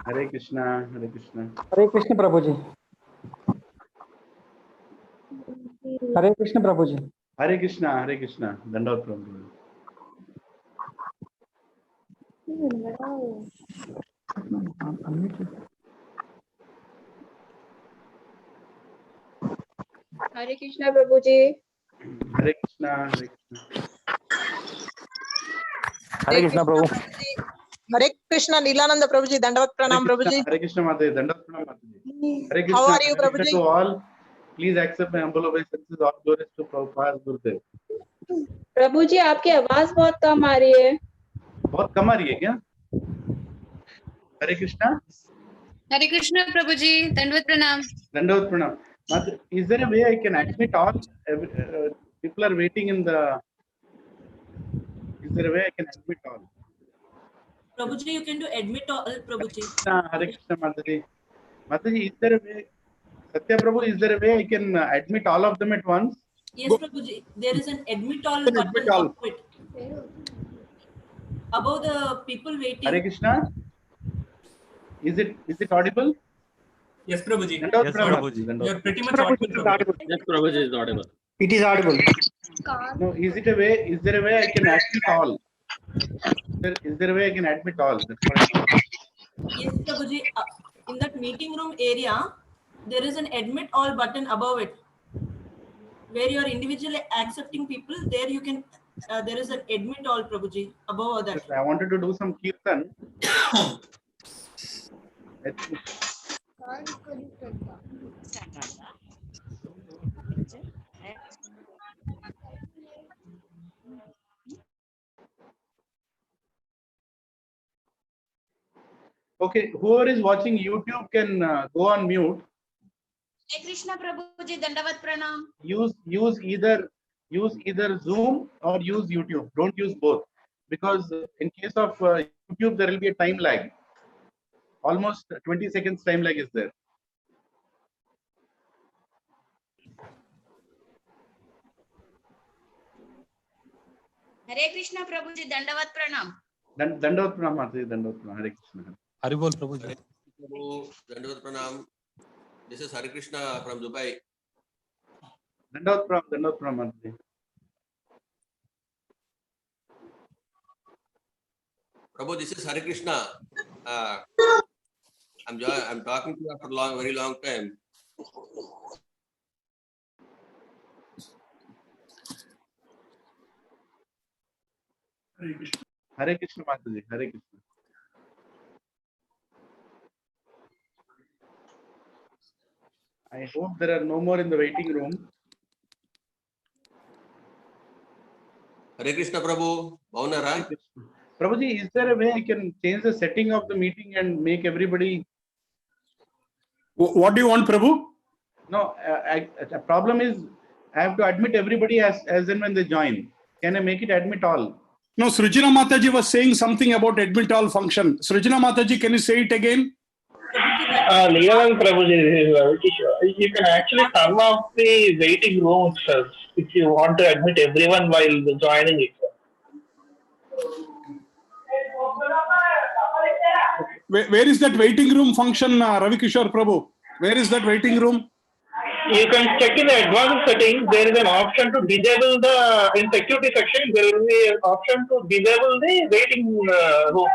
Hare Krishna, Hare Krishna. Hare Krishna Prabhuji. Hare Krishna Prabhuji. Hare Krishna, Hare Krishna. Dandavat Prabhu. Hare Krishna Prabhuji. Hare Krishna, Hare Krishna. Hare Krishna Prabhu. Hare Krishna, Lilananda Prabhuji, Dandavat Pranam Prabhuji. Hare Krishna Mataji, Dandavat Pranam Mataji. Hare Krishna, How are you, Hare Krishna Prabhuji? to all. Please accept my humble obeisances. All glories to Prabhupada Gurudev. प्रभु जी आपकी आवाज बहुत कम आ रही है. बहुत कम आ रही है क्या? हरे Krishna. Hare Krishna Prabhuji, Dandavat Pranam. Dandavat Pranam. Mother, is there a way I can admit all? People are waiting in the. Is there a way I can admit all? Prabhuji, you can do admit all, Prabhuji. Hare Krishna Mataji. Mataji, is there a way? Satya Prabhu, is there a way I can admit all of them at once? Yes, Prabhuji. There is an admit all button above it. Above the people waiting. Hare Krishna. Is it audible? Yes, Prabhuji. Dandavat Yes, Pranam. Prabhuji. You're pretty much audible, Prabhuji. Yes, Prabhuji is audible. It is audible. No, is there a way I can admit all? Is there a way I can admit all? That's what I mean. Yes, Prabhuji. In that meeting room area, there is an admit all button above it. Where you are individually accepting people, there you can. There is an admit all, Prabhuji, above that. I wanted to do some kirtan. Okay, whoever is watching YouTube can go on mute. Hare Krishna Prabhuji, Dandavat Pranam. Use either Zoom or use YouTube. Don't use both, because in case of YouTube there will be a time lag. Almost 20 seconds time lag is there. Hare Krishna Prabhuji, Dandavat Pranam. Dandavat Pranam, Mataji, Dandavat Pranam. Hare Krishna. Haribol Prabhuji. Dandavat Pranam. This is Hare Krishna from Dubai. Dandavat Pranam, Mataji. Prabhu, this is Hare Krishna. I'm talking to you after very long time. Hare Krishna Mataji. Hare Krishna. I hope there are no more in the waiting room. Hare Krishna Prabhu. Baunara. Prabhuji, is there a way I can change the setting of the meeting and make everybody? What do you want, Prabhu? No, the problem is I have to admit everybody as and when they join. Can I make it admit all? No, Srijana Mataji was saying something about admit all function. Srijana Mataji, can you say it again? Lilananda Prabhuji, you can actually turn off the waiting room itself if you want to admit everyone while joining it. Where is that waiting room function, Ravi Kishore Prabhu? Where is that waiting room? You can check in the advanced settings. There is an option to disable in security section. There will be an option to disable the waiting room.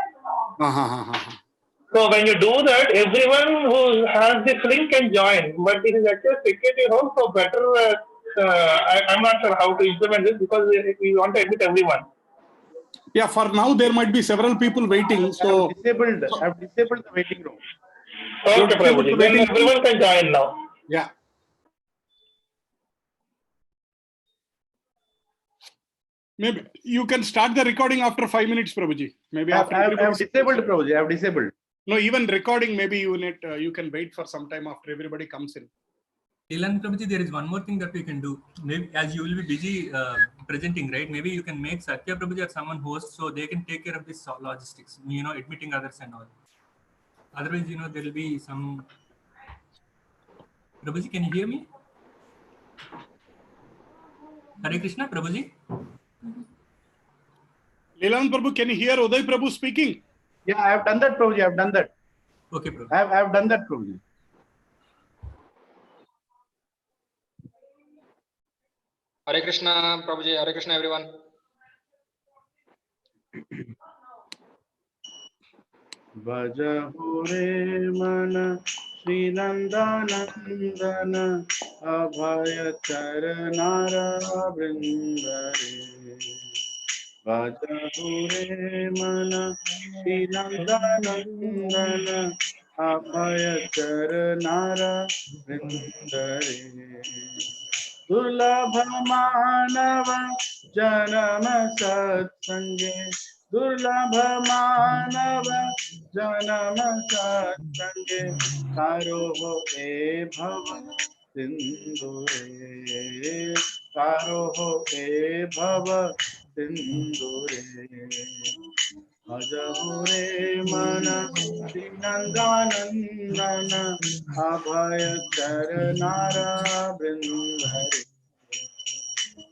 So when you do that, everyone who has this link can join. But it is actually a security hole, so better. I'm not sure how to implement this because we want to admit everyone. Yeah, for now there might be several people waiting. So I've disabled the waiting room. Okay, Prabhuji. Then everyone can join now. Yeah. Maybe you can start the recording after 5 minutes, Prabhuji. Maybe after. I have disabled, Prabhuji. I have disabled. No, even recording, maybe you can wait for some time after everybody comes in. Lilananda Prabhuji, there is one more thing that we can do. Maybe as you will be busy presenting, right? Maybe you can make Satya Prabhuji or someone host so they can take care of this logistics, admitting others and all. Otherwise, there will be some. Prabhuji, can you hear me? Hare Krishna, Prabhuji. Lilananda Prabhu, can you hear Uday Prabhu speaking? Yeah, I have done that, Prabhuji. I have done that. Okay, Prabhu. I've done that, Prabhuji. Hare Krishna, Prabhuji. Hare Krishna, everyone. Bhajahu re mana Shri Nandanandana Abhaya Charanara Vrindare. Bhajahu re mana Shri Nandanandana Abhaya Charanara Vrindare. Durlabha manava janama satsange. Durlabha manava janama satsange. Karo ho e bhava sindhure. Karo ho e bhava sindhure. Bhajahu mana Srinandanandana Abhaya Charanara Vrindare.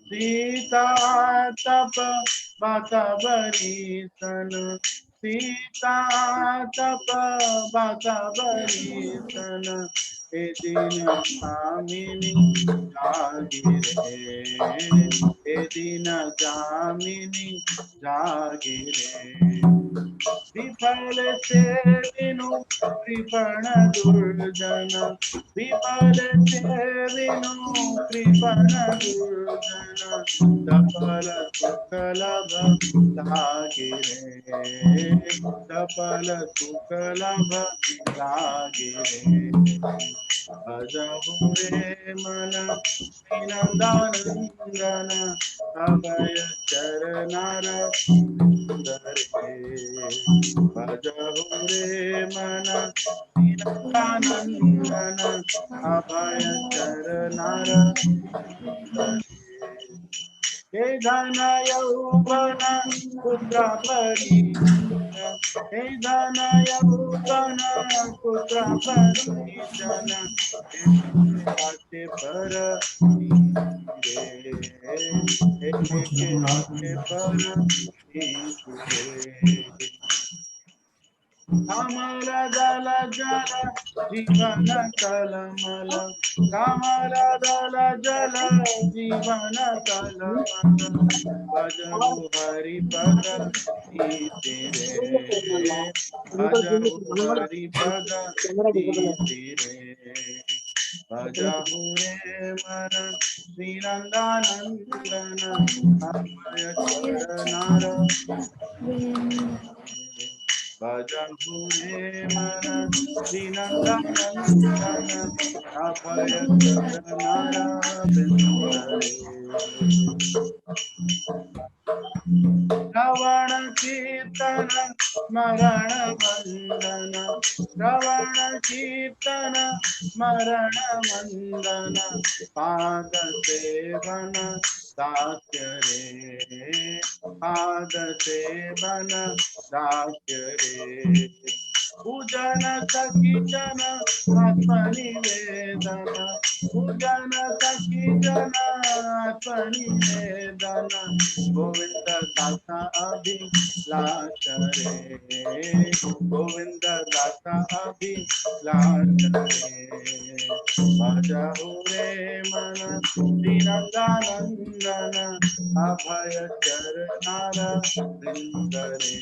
Sita Tapa Bhatavari Sana. Sita Tapa Bhatavari Sana. Edina Kamini Jagire. Edina Jamini Jagire. विफल से विनु कृपण दुर्जन. विफल से विनु कृपण दुर्जन. सफल सुखलभ लागिरे. सफल सुखलभ लागिरे. भजहु रे मन श्रीनंदानंदन अभय चरणार सुंदरे. भजहु रे मन श्रीनंदानंदन अभय चरणार सुंदरे. हे धन यौवन पुत्र परिजन. हे धन यौवन पुत्र परिजन. के पर के पर कमल दल जल जीवन कलमल. कमल दल जल जीवन कलमल. भजहु हरि पद तीरे. भजहु हरि पद तीरे. भजहु रे मन श्रीनंदानंदन अभय चरणार. भजहु रे मन श्रीनंदानंदन अभय चरणार वृंदरे. श्रवण कीर्तन स्मरण वंदन. श्रवण कीर्तन स्मरण वंदन. पाद सेवन दास्य रे. पाद सेवन दास्य रे. पूजन सखी जन आत्मनिवेदन. पूजन सखी जन आत्मनिवेदन. गोविंद दाता अभिलाष रे. गोविंद दाता अभिलाष रे. भजहु रे मन श्रीनंदानंदन अभय चरणार वृंदरे.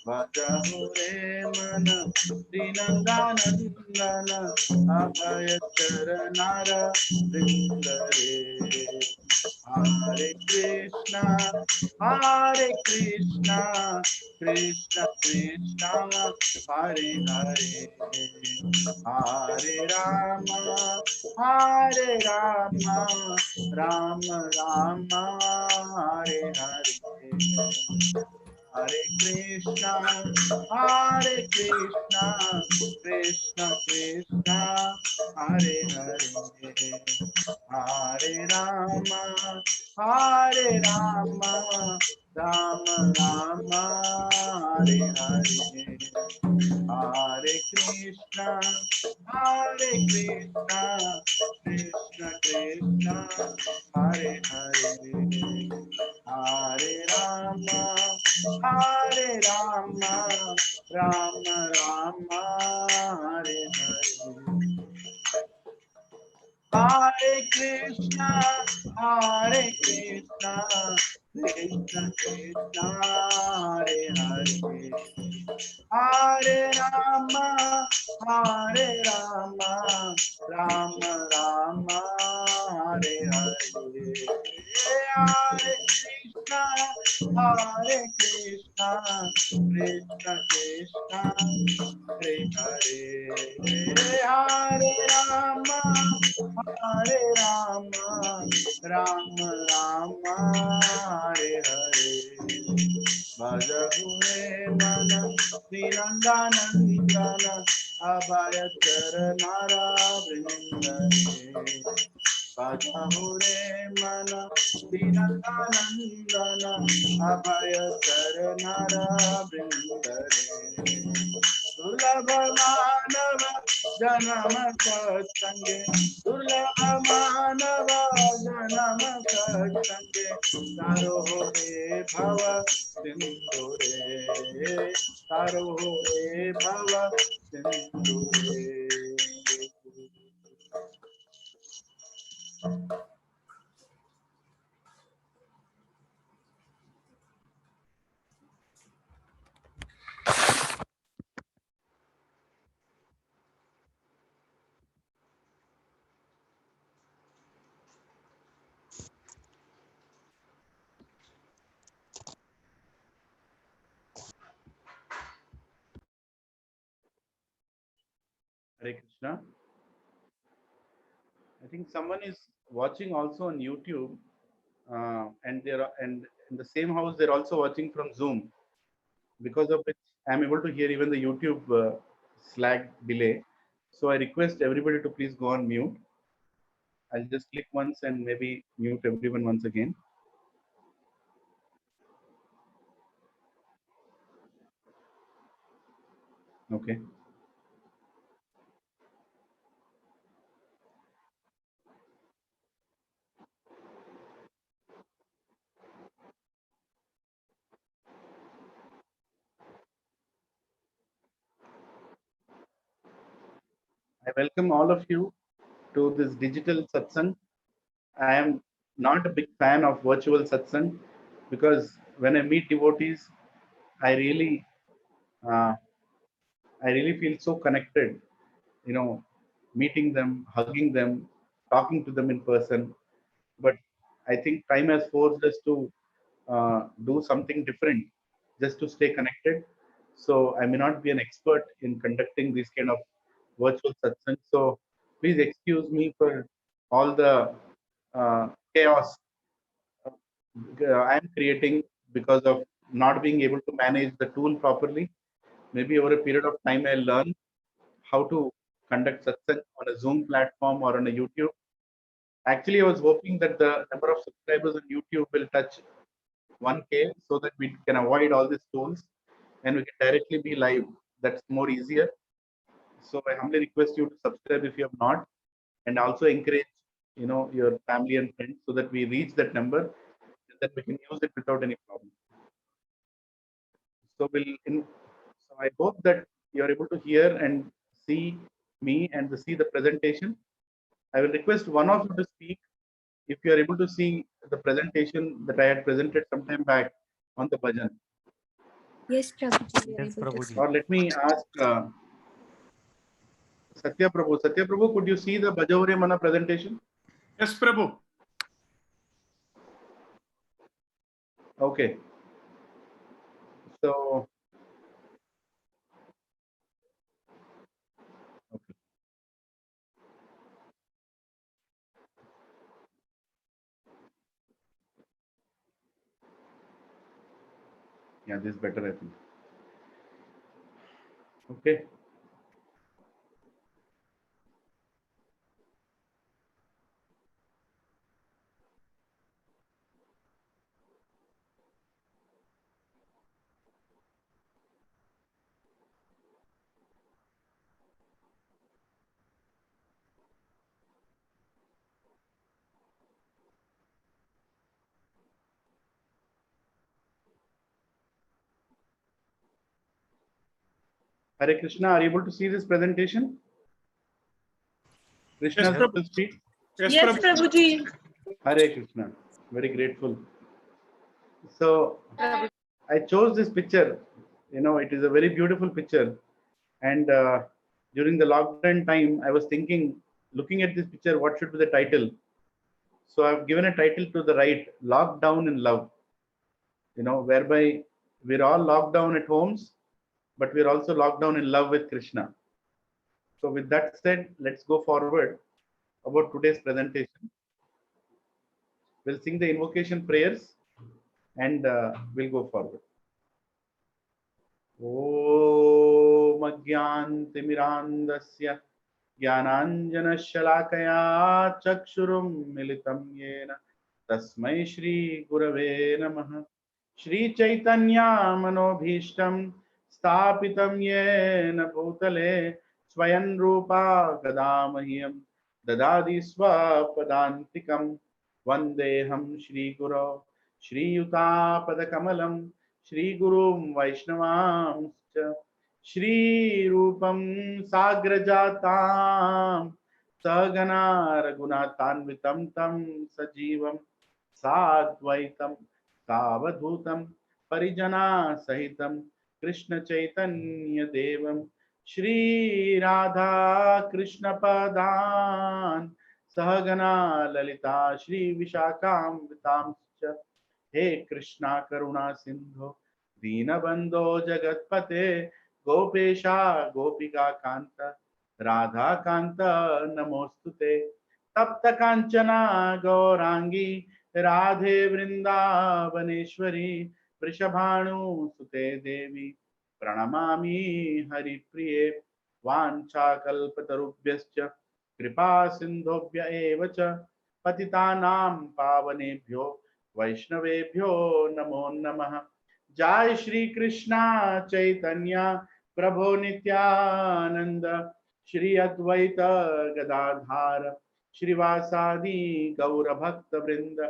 भजहु रे मन श्रीनंदानंदन अभय चरणार वृंदरे. Hare Krishna, Hare Krishna, Krishna Krishna, Hare Hare, Hare Rama, Hare Rama, Rama Rama, Hare Hare. Hare Krishna, Hare Krishna, Krishna Krishna, Hare Hare, Hare Rama, Hare Rama, Rama Rama, Hare Hare. Hare Krishna, Hare Krishna, Krishna Krishna, Hare Hare, Hare Rama, Hare Rama, Rama Rama, Hare Krishna, Krishna Krishna, Hare Hare, Hare Rama, Rama Rama, Hare Hare, Hare Krishna, Krishna Krishna, Hare Hare, Hare Rama, Rama Rama, Hare Hare. Bhajahure mana Lilananda Abhaya Charanara Vrindare. Bhajahure mana Lilananda Abhaya Charanara Vrindare. Durlabha Manava Janama Satsange, Durlabha Manava Janama Satsange, Taro He Bhava Sindhure, Taro He Bhava Sindhure. Hare Krishna. I think someone is watching also on YouTube, and and in the same house they're also watching from Zoom, because of which I'm able to hear even the YouTube slag delay. So I request everybody to please go on mute. I'll just click once and maybe mute everyone once again. Okay. I welcome all of you to this digital satsang. I am not a big fan of virtual satsang because when I meet devotees, I really, uh, I really feel so connected. You know, meeting them, hugging them, talking to them in person. But I think time has forced us to do something different just to stay connected. So I may not be an expert in conducting these kind of virtual satsang. So please excuse me for all the chaos I'm creating because of not being able to manage the tool properly. Maybe over a period of time, I'll learn how to conduct satsang on a Zoom platform or on a YouTube. Actually, I was hoping that the number of subscribers on YouTube will touch 1K so that we can avoid all these tools and we can directly be live. That's more easier. So I humbly request you to subscribe if you have not, and also encourage your family and friends so that we reach that number and that we can use it without any problem. So so I hope that you are able to hear and see me and to see the presentation. I will request one of you to speak if you are able to see the presentation that I had presented sometime back on the bhajan. Yes, Prabhuji. Yes, Prabhuji. Or let me ask Satya Prabhu. Satya Prabhu, could you see the Bhajaure Mana presentation? Yes, Prabhu. Okay. So, okay. Yeah, this is better, I think. Okay. Hare Krishna, are you able to see this presentation? Krishna, Yes, Prabhu. speak. Yes, Prabhuji. Hare Krishna. Very grateful. So I chose this picture. You know, it is a very beautiful picture. And during the lockdown time, I was thinking, looking at this picture, what should be the title? So I've given a title to the right, Lockdown in Love. You know, whereby we're all locked down at homes, but we're also locked down in love with Krishna. So with that said, let's go forward about today's presentation. We'll sing the invocation prayers and we'll go forward. Om Ajnantimirandasya Jnananjanashalakaya Chakshurum Militam Yena Tasmai Shri Gurave Namah. Shri Chaitanya Manobhishtam Stapitam Yena Bhutale Swayan Rupa Gadamahyam Dadadi Swapadantikam Vandeham Shri Guru Shri Yuta Padakamalam Shri Gurum Vaishnavamscha Shri Rupam Sagrajatam Sagana Raghunathanvitam Tam Sajivam Sadvaitam Savadhutam Parijana Sahitam Krishna Chaitanya Devam Shri Radha Krishna Padan Sahagana Lalita Shri Vishakam Vitamscha He Krishna Karuna Sindhu Dinabandho Jagatpate Gopesha Gopika Kanta Radha Kanta Namostute Tapta Kanchana Gaurangi Radhe Vrindavaneshwari Vrishabhanu Sute Devi Pranamami Hari Priye Vancha Kalpatarubhyascha Kripa Sindhobhya Evacha Patitanam Pavanebhyo Vaishnavebhyo Namo Namah. Jai Shri Krishna Chaitanya Prabhu Nityananda Shri Advaita Gadadhara Shrivasadi Gaura Bhakta Vrinda.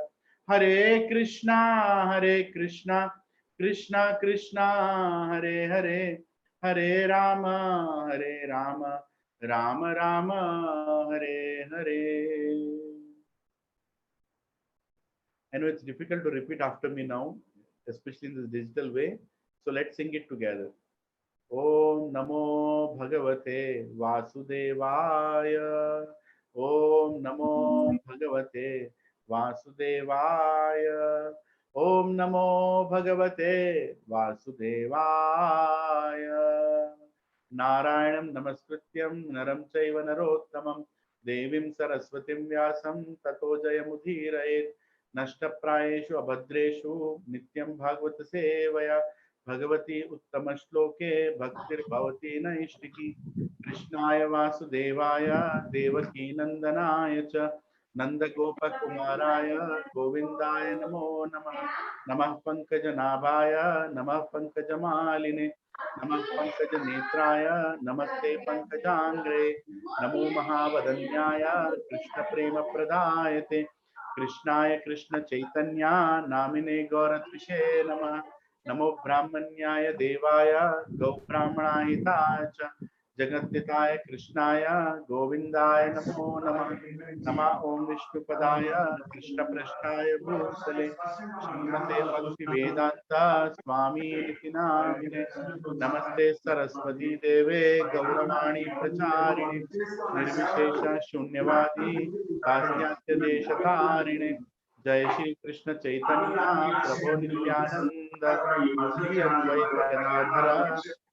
Hare Krishna Krishna Krishna Hare Hare Hare Rama Rama Rama Hare Hare. I know it's difficult to repeat after me now, especially in this digital way. So let's sing it together. Om Namo Bhagavate Vasudevaya. Om Namo Bhagavate Vasudevaya. Om Namo Bhagavate Vasudevaya. Narayanam Namaskrityam Naram Chaiva Narottamam Devim Saraswatim Vyasam Tato Jayamudhirayet. Nashtaprayeshu abhadreshu nityam bhagavata sevaya bhagavati uttama shloke bhaktir bhavati naishtiki krishnaya vasudevaya devaki nandanaya cha nanda gopa kumaraya govindaya namo namah namah pankaja nabhaya namah pankaja maline namah pankaja netraya namaste pankajangre namo mahavadanyaya krishna prema pradayate Krishnaya Krishna Chaitanya Namine Gauratvishe Namah Namo Brahmanyaya Devaya Gau Brahmanahita Cha Jagatitaya Krishnaya Govindaya Namo Namah Nama Om Vishnu Padaya Krishna Prasthaya Bhutale Srimate Bhakti Vedanta Swami Niti Namine Namaste Saraswati Deve Gauravani Pracharini Nirvishesha Shunyavadi Pasyatya Deshatarine Jai Shri Krishna Chaitanya Prabhu Nityananda Shri Advaita Gadadhara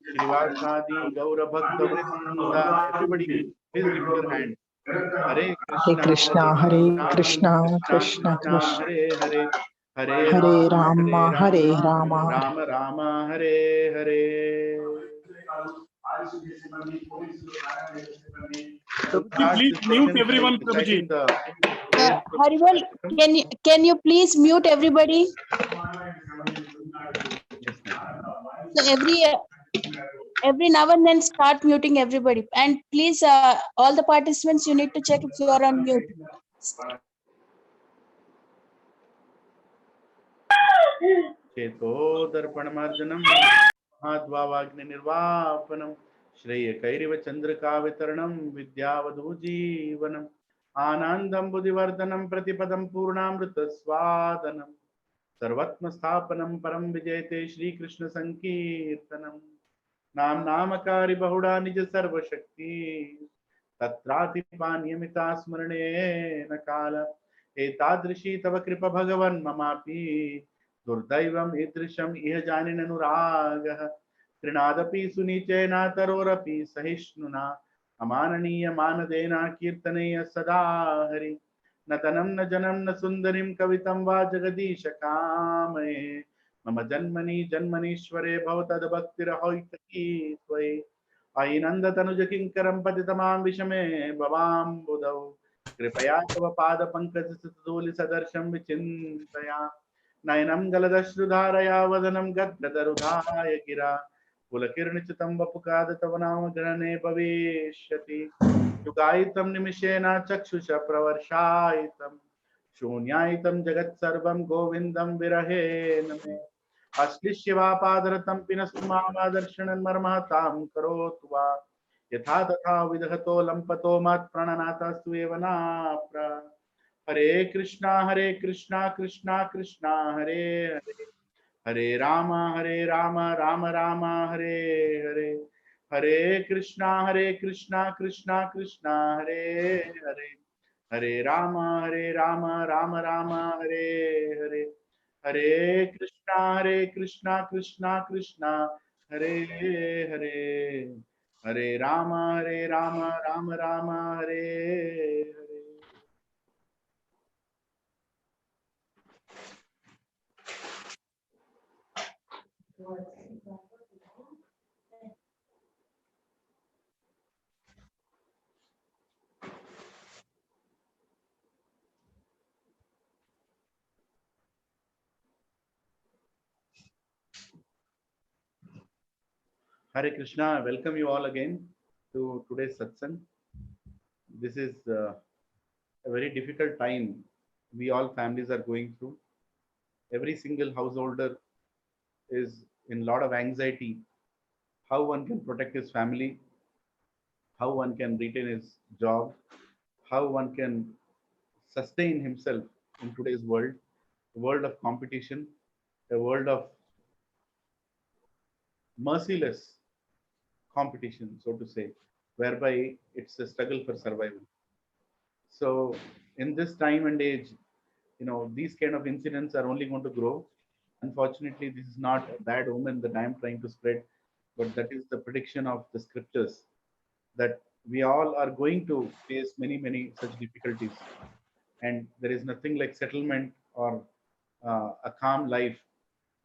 Shrivasadi Gaura Bhakta Vrinda. Everybody, please lift your hands. Hare Krishna, Hare Krishna, Krishna Krishna Krishna, Krishna, Hare Hare, Hare Rama, Hare Rama, Rama Rama, Hare Hare. So Please mute everyone, Prabhuji. Haribol, can you please mute everybody? So every now and then start muting everybody, and please all the participants, you need to check if you are on mute. Cheto darpanamarjanam madvavagni nirvapanam Shreya Kairiva Chandrika Vitaranam Vidyavadhu Jeevanam आनंदं बुद्धिवर्धनं प्रतिपदं पूर्णामृतस्वादनं सर्वत्म स्थापनं परम विजयते श्री कृष्ण संकीर्तनम नाम नामकारी बहुड़ा निज सर्वशक्ति तत्रातिपानियमिता स्मरणे न काल एतादृशी तव कृपा भगवन् ममापि दुर्दैवम् ईदृशम् इह जानिननुरागः कृणादपि सुनिचेनातरोरपि सहिष्णुना अमाननीय मानदेना कीर्तनेय सदा हरि न तनं न जनं न सुन्दरीं कवितं वा जगदीश कामये मम जन्मनि जन्मनीश्वरे भवतद्भक्तिरहैतकी त्वयि अयि नन्दतनुज किङ्करं पतितमां विषमे भवाम्बुधौ कृपया तव पादपङ्कजधूलिसदर्शं विचिन्तया नयनं गलदश्रुधारया वदनं गद्गदरुधाय गिरा पुलकिर्निचितं वपुकाद तव नाम ग्रहणे भविष्यति युगायितं निमिषेण चक्षुष प्रवर्षायितं शून्यायितं जगत्सर्वं गोविन्दं विरहेण मे अश्लिष्यवापादरतं पिनस्तु मामादर्शनन्मर्महतां करोतु वा यथा तथा विदहतो लम्पतो मत्प्रणनाथस्तु एव नाप्र हरे Krishna Krishna Krishna Hare Hare Hare Ram Ram Ram Hare Hare Hare Krishna Krishna Krishna Hare Hare Hare Ram Ram Ram Hare Hare Hare Krishna Krishna Krishna Hare Hare Hare Ram Ram Ram Hare Hare Hare Krishna, I welcome you all again to today's satsang. This is a very difficult time we all families are going through. Every single householder is in a lot of anxiety. How one can protect his family, how one can retain his job, how one can sustain himself in today's world, a world of competition, a world of merciless competition, so to say, whereby it's a struggle for survival. So in this time and age, these kind of incidents are only going to grow. Unfortunately, this is not a bad omen that I am trying to spread, but that is the prediction of the scriptures that we all are going to face many, many such difficulties. And there is nothing like settlement or a calm life.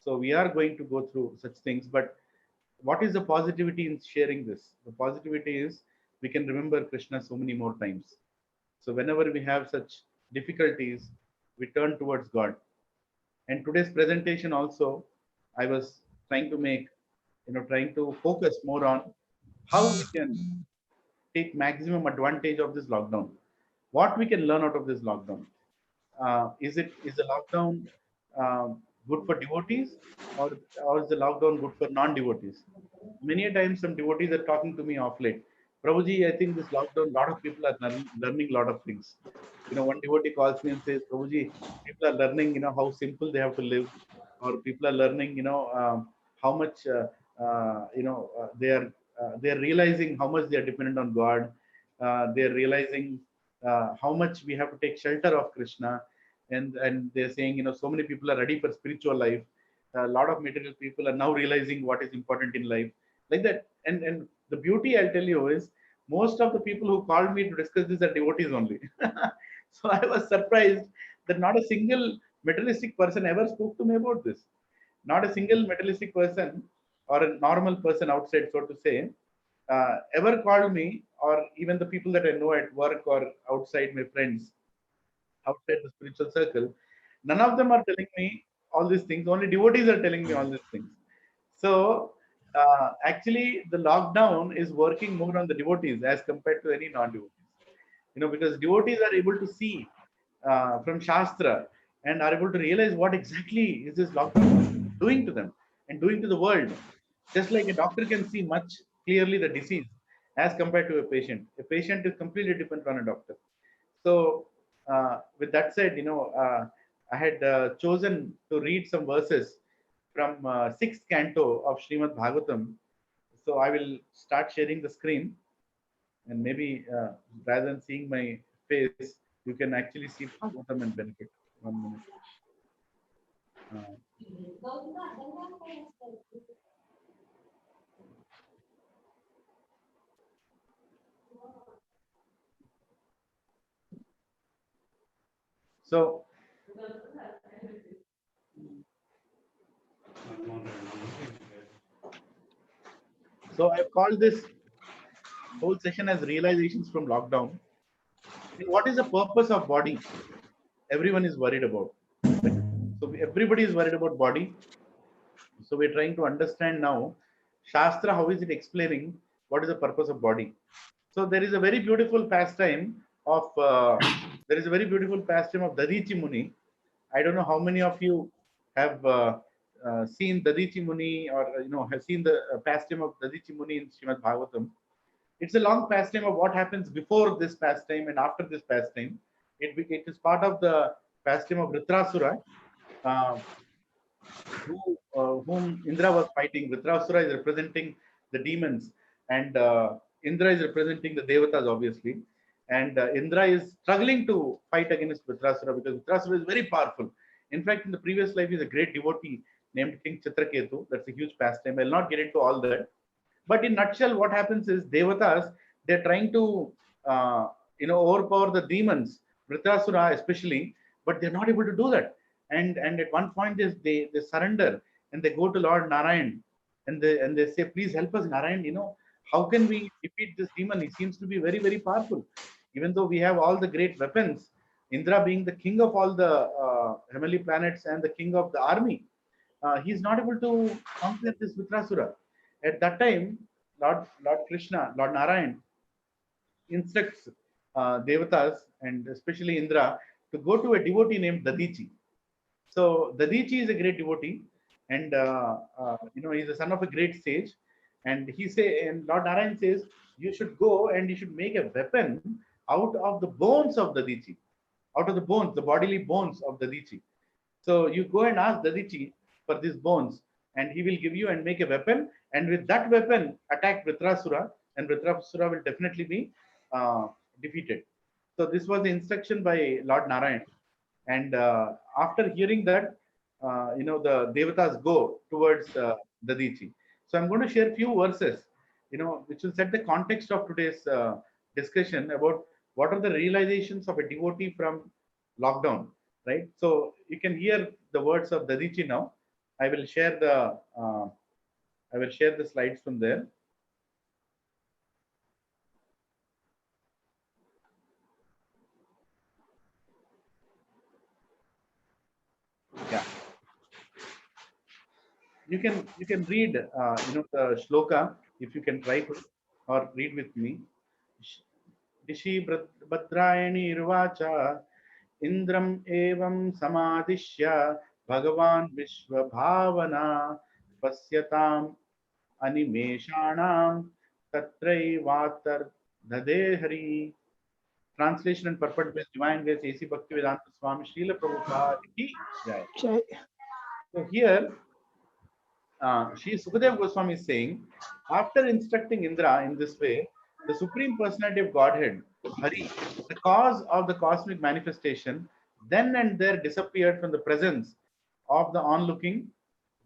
So we are going to go through such things. But what is the positivity in sharing this? The positivity is we can remember Krishna so many more times. So whenever we have such difficulties, we turn towards God. And today's presentation also, I was trying to make, trying to focus more on how we can take maximum advantage of this lockdown. What we can learn out of this lockdown. Is the lockdown good for devotees, or is the lockdown good for non-devotees? Many a times some devotees are talking to me off late. Prabhuji, I think this lockdown, a lot of people are learning a lot of things. One devotee calls me and says, Prabhuji, people are learning, how simple they have to live, or people are learning, how much, they are realizing how much they are dependent on God. They are realizing how much we have to take shelter of Krishna, and they're saying, so many people are ready for spiritual life. A lot of material people are now realizing what is important in life, like that. And the beauty, I'll tell you, is most of the people who called me to discuss this are devotees only. So I was surprised that not a single materialistic person ever spoke to me about this. Not a single materialistic person or a normal person outside, so to say, ever called me, or even the people that I know at work or outside, my friends outside the spiritual circle, none of them are telling me all these things. Only devotees are telling me all these things. So actually, the lockdown is working more on the devotees as compared to any non-devotees. Because devotees are able to see from Shastra and are able to realize what exactly is this lockdown doing to them and doing to the world. Just like a doctor can see much clearly the disease as compared to a patient. A patient is completely dependent on a doctor. So with that said, I had chosen to read some verses from sixth canto of Srimad Bhagavatam. So I will start sharing the screen, and maybe rather than seeing my face, you can actually see Bhagavatam and benefit. 1 minute. So I've called this whole session as realizations from lockdown. And what is the purpose of body? Everyone is worried about. So everybody is worried about body. So we're trying to understand now, Shastra, how is it explaining what is the purpose of body? So there is a very beautiful pastime of Dadichi Muni. I don't know how many of you have seen Dadichi Muni, or have seen the pastime of Dadichi Muni in Srimad Bhagavatam. It's a long pastime of what happens before this pastime and after this pastime. It is part of the pastime of Vritrasura, whom Indra was fighting. Vritrasura is representing the demons, and Indra is representing the Devatas, obviously. And Indra is struggling to fight against Vritrasura because Vritrasura is very powerful. In fact, in the previous life, he's a great devotee named King Chitraketu. That's a huge pastime. I'll not get into all that. But in nutshell, what happens is Devatas, they're trying to overpower the demons, Vritrasura especially, but they're not able to do that. And at one point they surrender and they go to Lord Narayan and they say, please help us, Narayan. How can we defeat this demon? He seems to be very, very powerful. Even though we have all the great weapons, Indra being the king of all the heavenly planets and the king of the army, he's not able to conquer this Vritrasura. At that time, Lord Krishna, Lord Narayan, instructs Devatas and especially Indra to go to a devotee named Dadichi. So Dadichi is a great devotee, and he's the son of a great sage. And Lord Narayan says, you should go and you should make a weapon out of the bones of Dadichi, out of the bones, the bodily bones of Dadichi. So you go and ask Dadichi for these bones, and he will give you and make a weapon. And with that weapon, attack Vritrasura, and Vritrasura will definitely be defeated. So this was the instruction by Lord Narayan. And after hearing that, the Devatas go towards Dadichi. So I'm going to share a few verses, which will set the context of today's discussion about what are the realizations of a devotee from lockdown, right? So you can hear the words of Dadichi now. I will share the slides from there. Yeah, you can read the shloka if you can try to, or read with me. Dishi Bhadrayani Irvacha Indram evam samadishya Bhagavan Vishwa Bhavana Pasyatam Animeshanam Tatraivatar Dhadehari. Translation and purport by Divine Grace A.C. Bhaktivedanta Swami Srila Prabhupada ki jai. So here, Sri Sukadev Goswami is saying, after instructing Indra in this way, the Supreme Personality of Godhead, Hari, the cause of the cosmic manifestation, then and there disappeared from the presence of the onlooking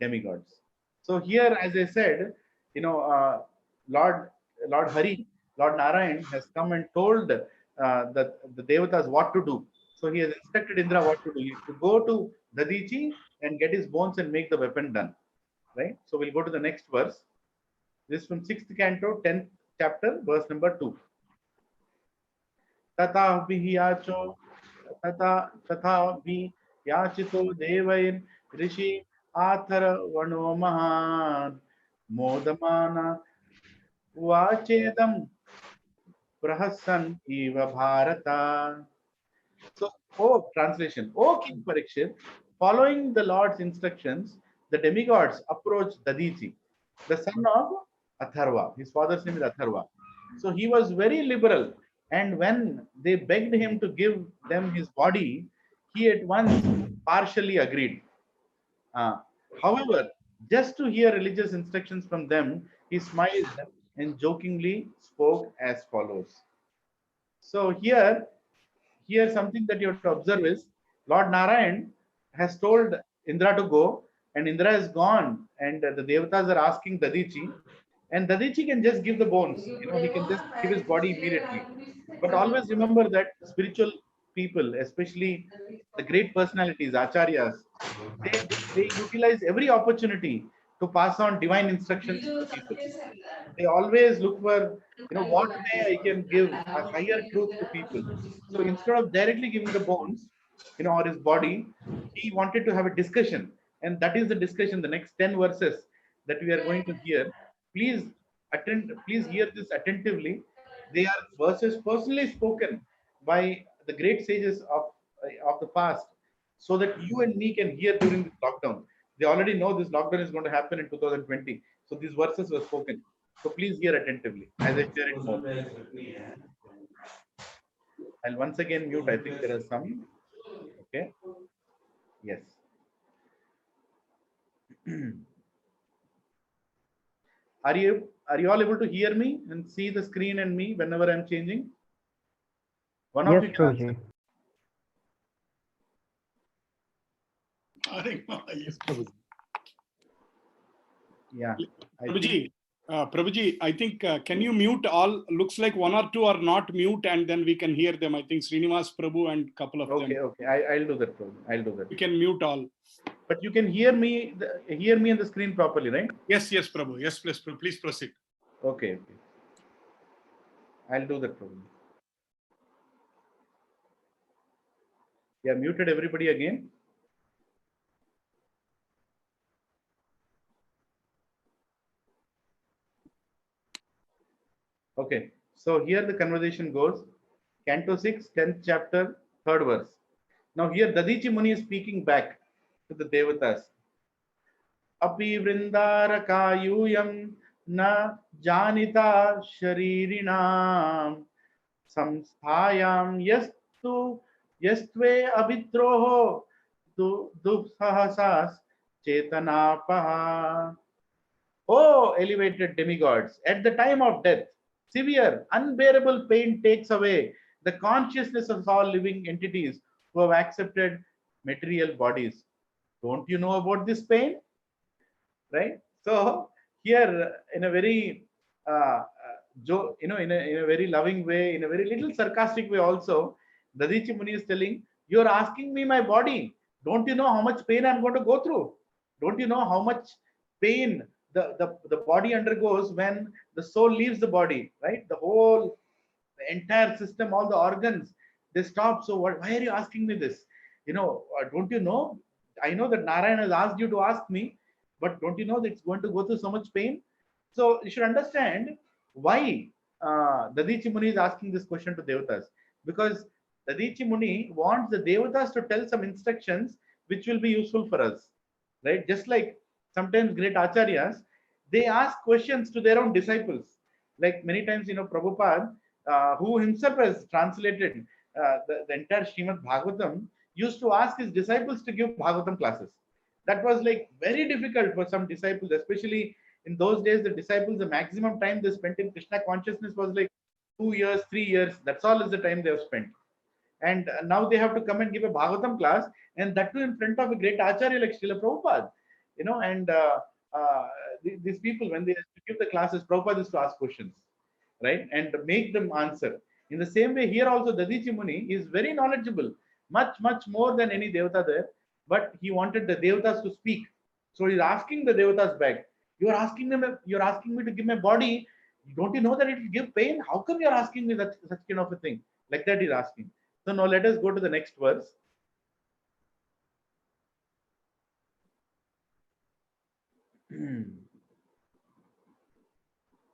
demigods. So here, as I said, Lord Hari, Lord Narayan has come and told the Devatas what to do. So he has instructed Indra what to do. He has to go to Dadichi and get his bones and make the weapon done. Right? So we'll go to the next verse. This is from 6th canto, 10th chapter, verse number 2. Tata vihiyacho, tata vihiyachito devain rishi athara vano mahan modamana vachedam prahasan eva bharata. So, translation. O King Parikshit, following the Lord's instructions, the demigods approached Dadichi, the son of Atharva. His father's name is Atharva. So he was very liberal And when they begged him to give them his body, he at once partially agreed. However, just to hear religious instructions from them, he smiled and jokingly spoke as follows. So here something that you have to observe is Lord Narayan has told Indra to go, and Indra is gone, and the Devatas are asking Dadichi, and Dadichi can just give the bones. He can just give his body immediately. But always remember that spiritual people, especially the great personalities, acharyas, they utilize every opportunity to pass on divine instructions to the people. They always look for what way I can give a higher truth to people. So instead of directly giving the bones, or his body, he wanted to have a discussion, and that is the discussion, the next 10 verses that we are going to hear. Please hear this attentively. They are verses personally spoken by the great sages of the past, so that you and me can hear during this lockdown. They already know this lockdown is going to happen in 2020, so these verses were spoken. So please hear attentively as I share it more. I'll once again mute. I think there are some. Okay. Yes. Are you all able to hear me and see the screen and me whenever I'm changing? One of Yes, you can answer. Prabhuji. Yes, Prabhuji. Yeah. Prabhuji, I think, can you mute all? Looks like one or two are not mute, and then we can hear them. I think Srinivas Prabhu and couple of them. Okay. I'll do that, Prabhu. I'll do that. You can mute all. But you can hear me on the screen properly, right? Yes, Prabhu. Yes, please proceed. Okay. I'll do that, Prabhu. Yeah, muted everybody again. Okay, so here the conversation goes. Canto 6, 10th chapter, 3rd verse. Now here Dadichi Muni is speaking back to the Devatas. Api vrindarakayuyam na janita sharirinam samsthayam yastve abhitroho dupsahasas chetanapaha. Oh, elevated demigods, at the time of death, severe, unbearable pain takes away the consciousness of all living entities who have accepted material bodies. Don't you know about this pain? Right? So here, in a very, in a very loving way, in a very little sarcastic way, also, Dadichi Muni is telling, "You're asking me my body. Don't you know how much pain I'm going to go through? Don't you know how much pain the body undergoes when the soul leaves the body, right? The entire system, all the organs, they stop. So why are you asking me this? Don't you know? I know that Narayana has asked you to ask me, but don't you know that it's going to go through so much pain? So you should understand why Dadichi Muni is asking this question to Devatas. Because Dadichi Muni wants the Devatas to tell some instructions which will be useful for us, right? Just like sometimes great acharyas, they ask questions to their own disciples. Like many times, Prabhupada, who himself has translated the entire Srimad Bhagavatam, used to ask his disciples to give Bhagavatam classes. That was like very difficult for some disciples, especially in those days. The disciples, the maximum time they spent in Krishna consciousness was like 2 years, 3 years. That's all is the time they have spent. And now they have to come and give a Bhagavatam class, and that too in front of a great acharya like Srila Prabhupada. And these people, when they give the classes, Prabhupada is to ask questions, right, and make them answer. In the same way, here also Dadichi Muni is very knowledgeable, much more than any devata there, but he wanted the devatas to speak. So he's asking the devatas back, you're asking me to give my body. Don't you know that it will give pain? How come you're asking me such kind of a thing? Like that he's asking. So now let us go to the next verse.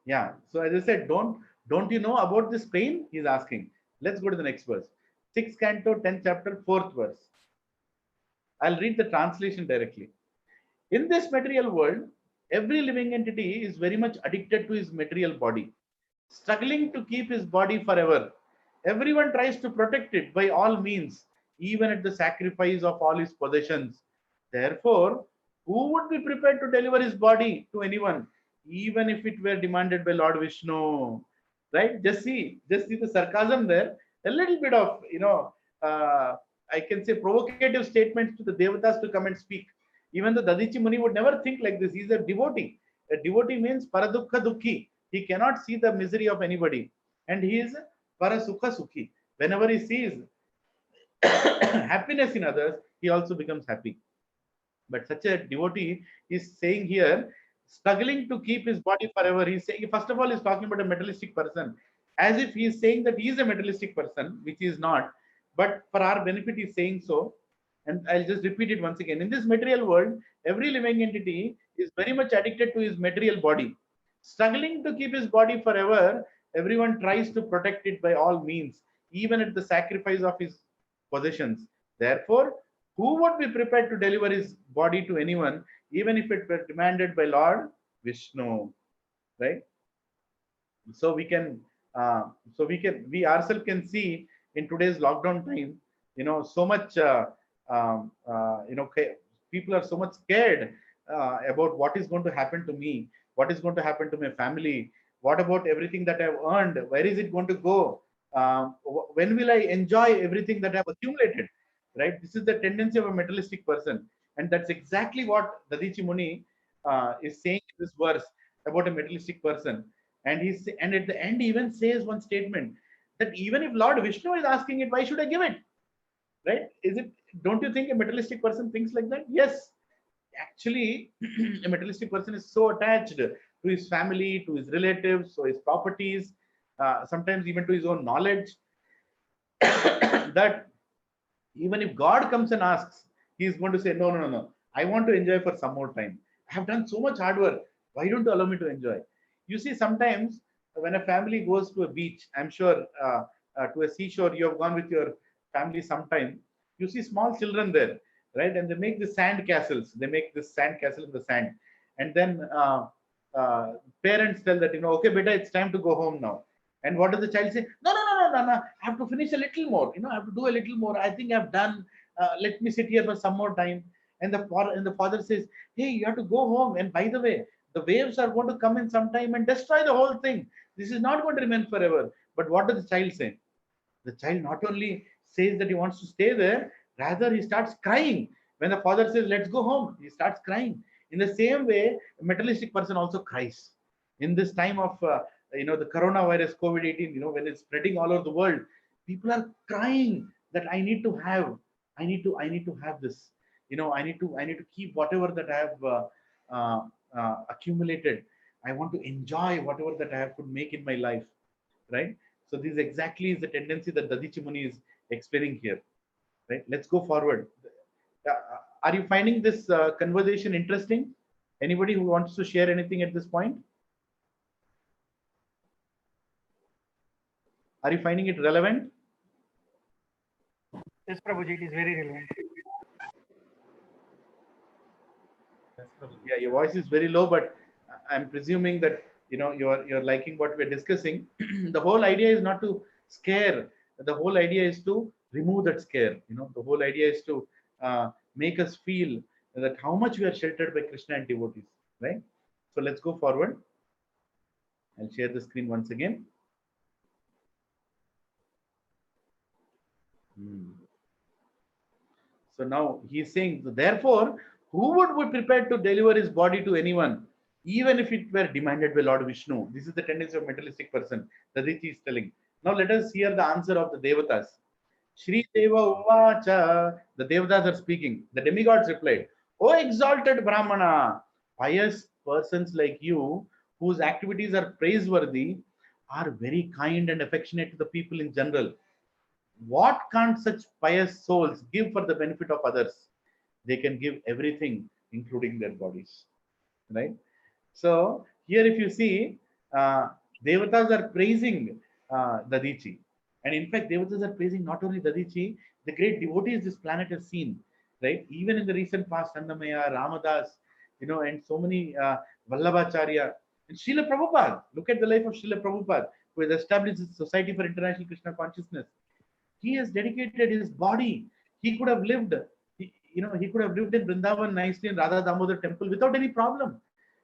Yeah. So as I said, don't you know about this pain? He's asking. Let's go to the next verse. 6th canto, 10th chapter, 4th verse. I'll read the translation directly. In this material world, every living entity is very much addicted to his material body, struggling to keep his body forever. Everyone tries to protect it by all means, even at the sacrifice of all his possessions. Therefore, who would be prepared to deliver his body to anyone, even if it were demanded by Lord Vishnu? Right? Just see the sarcasm there. A little bit of, I can say provocative statements to the devatas to come and speak. Even the Dadichi Muni would never think like this. He's a devotee. A devotee means paradukha dukhi. He cannot see the misery of anybody. And he is parasukha sukhi. Whenever he sees happiness in others, he also becomes happy. But such a devotee is saying here, struggling to keep his body forever. He's saying, first of all, he's talking about a materialistic person, as if he's saying that he is a materialistic person, which he is not. But for our benefit, he's saying so. And I'll just repeat it once again. In this material world, every living entity is very much addicted to his material body. Struggling to keep his body forever, everyone tries to protect it by all means, even at the sacrifice of his possessions. Therefore, who would be prepared to deliver his body to anyone, even if it were demanded by Lord Vishnu? Right? So we can, we ourselves can see in today's lockdown time, so much, people are so much scared about what is going to happen to me, what is going to happen to my family, what about everything that I've earned, where is it going to go? When will I enjoy everything that I've accumulated? Right? This is the tendency of a materialistic person, and that's exactly what Dadichi Muni is saying in this verse about a materialistic person. And and at the end, he even says one statement that even if Lord Vishnu is asking it, why should I give it? Right? Don't you think a materialistic person thinks like that? Yes. Actually, a materialistic person is so attached to his family, to his relatives, to his properties, sometimes even to his own knowledge, that even if God comes and asks, he is going to say, no, no, no, no. I want to enjoy for some more time. I have done so much hard work. Why don't you allow me to enjoy? You see, sometimes when a family goes to a beach, I'm sure to a seashore, you have gone with your family sometime. You see small children there, right? And they make the sand castles. They make this sand castle in the sand. And then parents tell that, okay, beta, it's time to go home now. And what does the child say? No, no, no, no, no, no. I have to finish a little more. I have to do a little more. I think I've done. Let me sit here for some more time. And the father says, hey, you have to go home. And by the way, the waves are going to come in some time and destroy the whole thing. This is not going to remain forever. But what does the child say? The child not only says that he wants to stay there, rather he starts crying. When the father says, let's go home, he starts crying. In the same way, a materialistic person also cries. In this time of the coronavirus, COVID-18, when it's spreading all over the world, people are crying that I need to have this. I need to keep whatever that I have accumulated. I want to enjoy whatever that I could make in my life, right? So this exactly is the tendency that Dadichi Muni is explaining here, right? Let's go forward. Are you finding this conversation interesting? Anybody who wants to share anything at this point? Are you finding it relevant? Yes, Prabhuji, it is very relevant. Yeah, your voice is very low, but I'm presuming that you're liking what we're discussing. The whole idea is not to scare. The whole idea is to remove that scare. The whole idea is to make us feel that how much we are sheltered by Krishna and devotees, right? So let's go forward. I'll share the screen once again. So now he's saying, therefore, who would be prepared to deliver his body to anyone, even if it were demanded by Lord Vishnu? This is the tendency of materialistic person. Dadichi is telling. Now let us hear the answer of the Devatas. Shri Deva Uvacha. The Devatas are speaking. The demigods replied, O exalted Brahmana, pious persons like you, whose activities are praiseworthy, are very kind and affectionate to the people in general. What can't such pious souls give for the benefit of others? They can give everything, including their bodies. Right? So here, if you see, Devatas are praising Dadichi. And in fact, Devatas are praising not only Dadichi, the great devotees this planet has seen. Right? Even in the recent past, Annamaya, Ramadas, and so many Vallabhacharya. And Srila Prabhupada, look at the life of Srila Prabhupada, who has established the Society for International Krishna Consciousness. He has dedicated his body. He could have lived, he could have lived in Vrindavan nicely in Radha Damodar temple without any problem.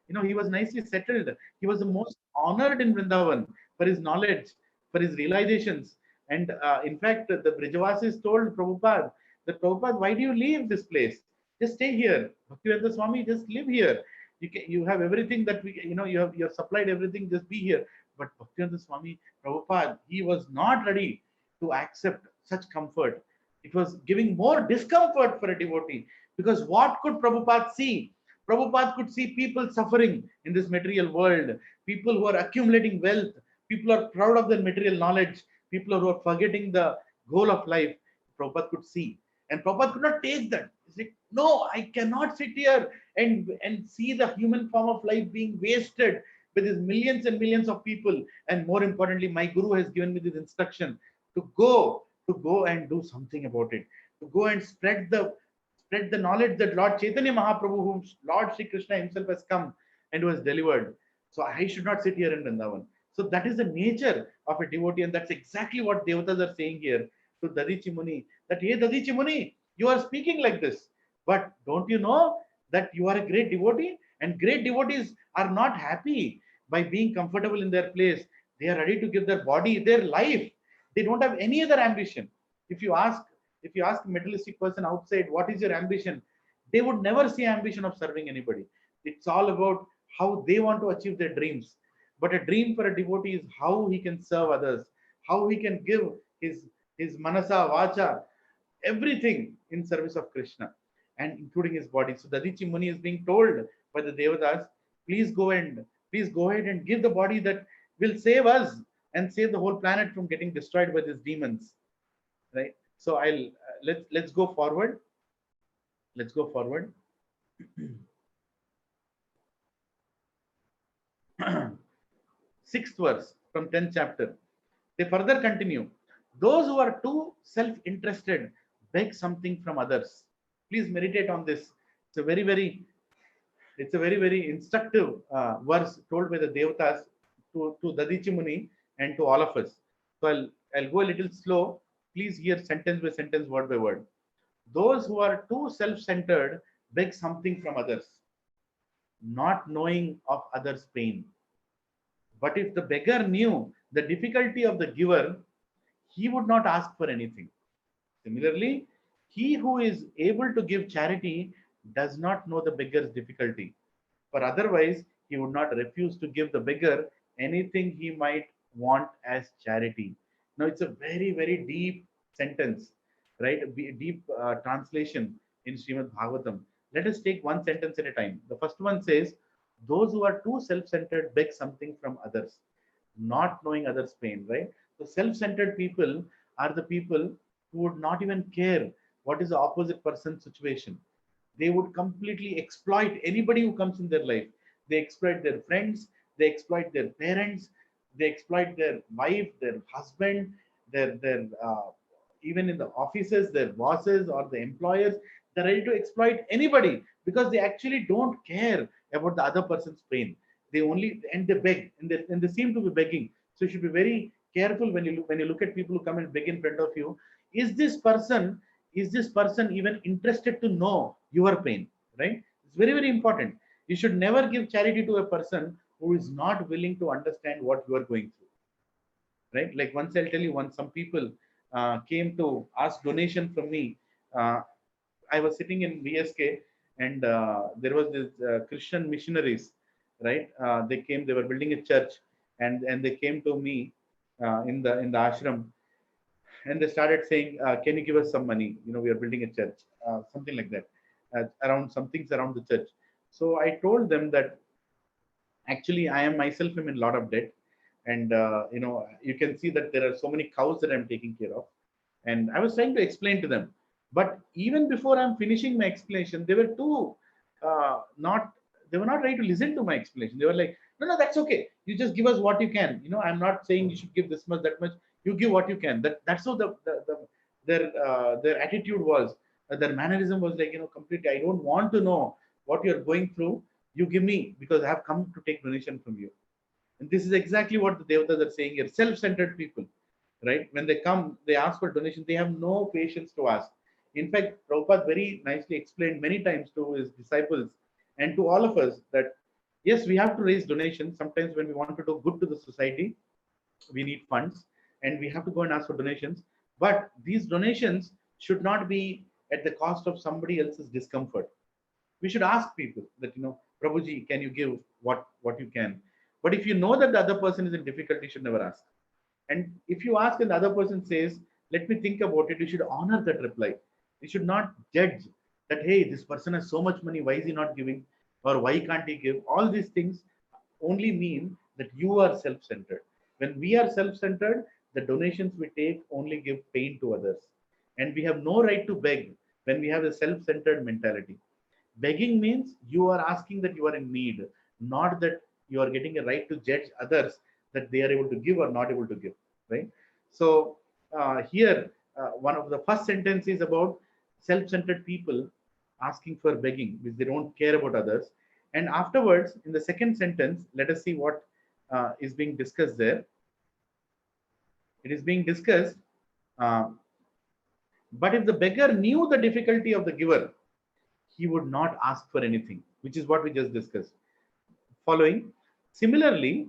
He was nicely settled. He was the most honored in Vrindavan for his knowledge, for his realizations. And in fact, the Brijavasis told Prabhupada that, Prabhupada, why do you leave this place? Just stay here. Bhaktivedanta Swami, just live here. You have everything that you have supplied everything, just be here. But Bhaktivedanta Swami, Prabhupada, he was not ready to accept such comfort. It was giving more discomfort for a devotee, because what could Prabhupada see? Prabhupada could see people suffering in this material world, people who are accumulating wealth, people are proud of their material knowledge, people who are forgetting the goal of life. Prabhupada could see. And Prabhupada could not take that. He's like, no, I cannot sit here and see the human form of life being wasted with these millions and millions of people. And more importantly, my Guru has given me this instruction to go and do something about it, to go and spread the knowledge that Lord Chaitanya Mahaprabhu, whom Lord Shri Krishna himself has come and who has delivered. So I should not sit here in Vrindavan. So that is the nature of a devotee, and that's exactly what Devatas are saying here to Dadichi Muni, that, hey Dadichi Muni, you are speaking like this, but don't you know that you are a great devotee? And great devotees are not happy by being comfortable in their place. They are ready to give their body, their life. They don't have any other ambition. If you ask a materialistic person outside, what is your ambition? They would never see ambition of serving anybody. It's all about how they want to achieve their dreams. But a dream for a devotee is how he can serve others, how he can give his manasa, vacha, everything in service of Krishna, and including his body. So Dadichi Muni is being told by the Devatas, please go ahead and give the body that will save us and save the whole planet from getting destroyed by these demons. Right? So let's go forward. Let's go forward. Sixth verse from 10th chapter. They further continue. Those who are too self-interested beg something from others. Please meditate on this. It's a very, very instructive verse told by the Devatas to Dadichi Muni and to all of us. So I'll go a little slow. Please hear sentence by sentence, word by word. Those who are too self-centered beg something from others, not knowing of others' pain. But if the beggar knew the difficulty of the giver, he would not ask for anything. Similarly, he who is able to give charity does not know the beggar's difficulty, for otherwise he would not refuse to give the beggar anything he might want as charity. Now it's a very, very deep sentence, right? A deep translation in Srimad Bhagavatam. Let us take one sentence at a time. The first one says, those who are too self-centered beg something from others, not knowing others' pain, right? So self-centered people are the people who would not even care what is the opposite person's situation. They would completely exploit anybody who comes in their life. They exploit their friends, they exploit their parents, they exploit their wife, their husband, their even in the offices, their bosses or the employers. They're ready to exploit anybody because they actually don't care about the other person's pain. They only, and they beg, and they seem to be begging. So you should be very careful when you look at people who come and beg in front of you. Is this person even interested to know your pain? Right? It's very, very important. You should never give charity to a person who is not willing to understand what you are going through. Right? Like once I'll tell you, once some people came to ask donation from me. I was sitting in VSK, and there was this Christian missionaries, right? They were building a church, and they came to me in the ashram, and they started saying, "Can you give us some money? We are building a church, something like that, around some things around the church." So I told them that actually I am myself in a lot of debt, and you can see that there are so many cows that I'm taking care of, and I was trying to explain to them. But even before I'm finishing my explanation, they were not ready to listen to my explanation. They were like, no, that's okay. You just give us what you can. I'm not saying you should give this much, that much. You give what you can. That's how their attitude was. Their mannerism was like, completely. I don't want to know what you're going through. You give me because I have come to take donation from you. And this is exactly what the Devatas are saying here. Self-centered people, right? When they come, they ask for donation. They have no patience to ask. In fact, Prabhupada very nicely explained many times to his disciples and to all of us that yes, we have to raise donations. Sometimes when we want to do good to the society, we need funds and we have to go and ask for donations. But these donations should not be at the cost of somebody else's discomfort. We should ask people that, Prabhuji, can you give what you can? But if you know that the other person is in difficulty, you should never ask. And if you ask and the other person says, let me think about it, you should honor that reply. You should not judge that, hey, this person has so much money, why is he not giving? Or why can't he give? All these things only mean that you are self-centered. When we are self-centered, the donations we take only give pain to others. And we have no right to beg when we have a self-centered mentality. Begging means you are asking that you are in need, not that you are getting a right to judge others that they are able to give or not able to give, right? So here, one of the first sentence is about self-centered people asking for begging because they don't care about others. And afterwards, in the second sentence, let us see what is being discussed there. It is being discussed, but if the beggar knew the difficulty of the giver, he would not ask for anything, which is what we just discussed. Following, similarly,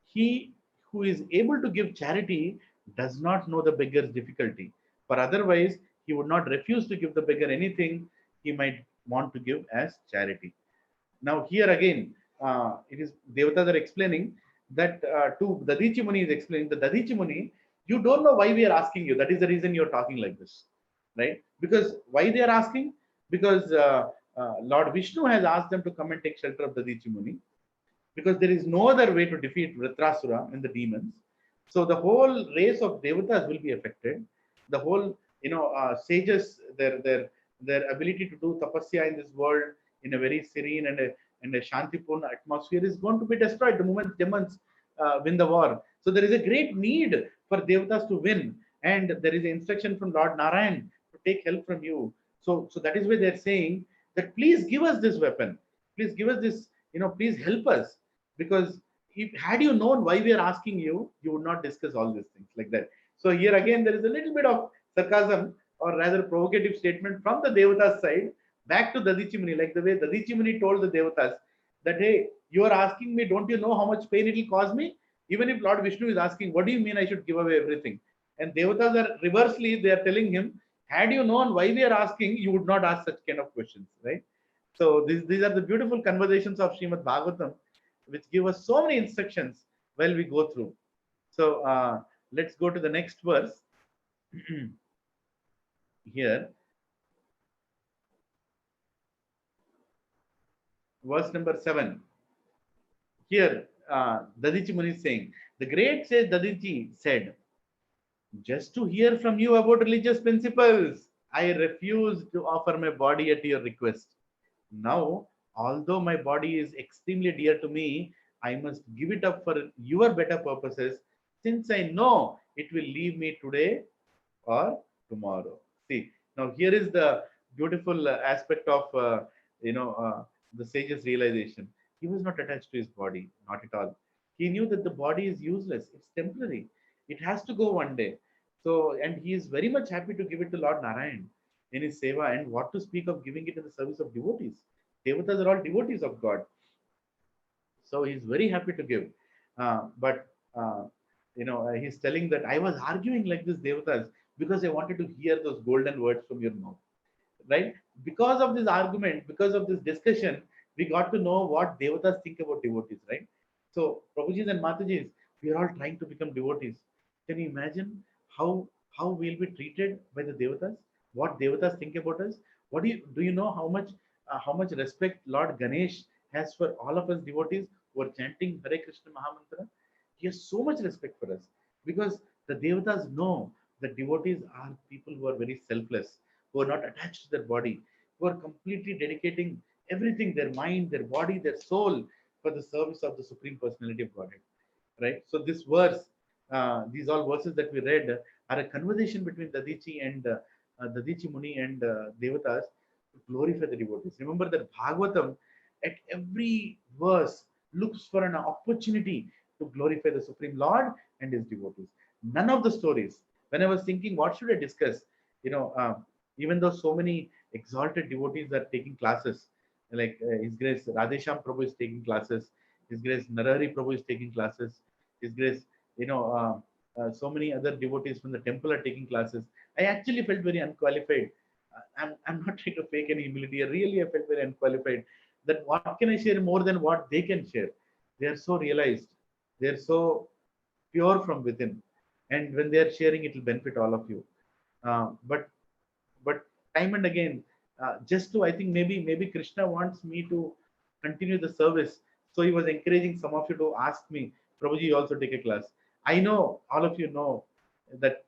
he who is able to give charity does not know the beggar's difficulty, for otherwise he would not refuse to give the beggar anything he might want to give as charity. Now here again, it is Devatas are explaining that to Dadichi Muni is explaining, the Dadichi Muni, you don't know why we are asking you. That is the reason you're talking like this, right? Because why they are asking? Because Lord Vishnu has asked them to come and take shelter of Dadichi Muni, because there is no other way to defeat Vritrasura and the demons. So the whole race of Devatas will be affected. The whole, sages, their ability to do tapasya in this world in a very serene and a shantipurna atmosphere is going to be destroyed the moment demons win the war. So there is a great need for Devatas to win, and there is an instruction from Lord Narayan to take help from you. So that is why they're saying that please give us this weapon, please give us this, please help us, because if had you known why we are asking you, you would not discuss all these things like that. So here again, there is a little bit of sarcasm or rather provocative statement from the Devatas side back to Dadichi Muni, like the way Dadichi Muni told the Devatas that, hey, you are asking me, don't you know how much pain it will cause me? Even if Lord Vishnu is asking, what do you mean I should give away everything? And Devatas are reversely, they are telling him, had you known why we are asking, you would not ask such kind of questions, right? So these are the beautiful conversations of Srimad Bhagavatam, which give us so many instructions while we go through. So let's go to the next verse. Here, verse number 7. Here, Dadichi Muni is saying, the great sage Dadichi said, just to hear from you about religious principles, I refuse to offer my body at your request. Now, although my body is extremely dear to me, I must give it up for your better purposes, since I know it will leave me today or tomorrow. See, now here is the beautiful aspect of the sage's realization. He was not attached to his body, not at all. He knew that the body is useless; it's temporary. It has to go one day. So, and he is very much happy to give it to Lord Narayan in his seva, and what to speak of giving it in the service of devotees. Devatas are all devotees of God. So he's very happy to give. But he's telling that I was arguing like this, Devatas, because I wanted to hear those golden words from your mouth. Right? Because of this argument, because of this discussion, we got to know what Devatas think about devotees, right? So, Prabhujis and Matajis, we are all trying to become devotees. Can you imagine how we'll be treated by the Devatas? What Devatas think about us? What do you know how much respect Lord Ganesh has for all of us devotees who are chanting Hare Krishna Mahamantra? He has so much respect for us because the Devatas know that devotees are people who are very selfless, who are not attached to their body, who are completely dedicating everything, their mind, their body, their soul, for the service of the Supreme Personality of Godhead. Right? So this verse, these all verses that we read are a conversation between Dadichi and Dadichi Muni and Devatas to glorify the devotees. Remember that Bhagavatam at every verse looks for an opportunity to glorify the Supreme Lord and his devotees. None of the stories. When I was thinking, what should I discuss? Even though so many exalted devotees are taking classes, like His Grace Radhesham Prabhu is taking classes, His Grace Narari Prabhu is taking classes, His Grace, so many other devotees from the temple are taking classes. I actually felt very unqualified. I'm not trying to fake any humility. Really, I felt very unqualified. That what can I share more than what they can share? They are so realized. They are so pure from within, and when they are sharing, it will benefit all of you. But time and again, just to, I think maybe Krishna wants me to continue the service, so he was encouraging some of you to ask me, Prabhuji, you also take a class. I know all of you know that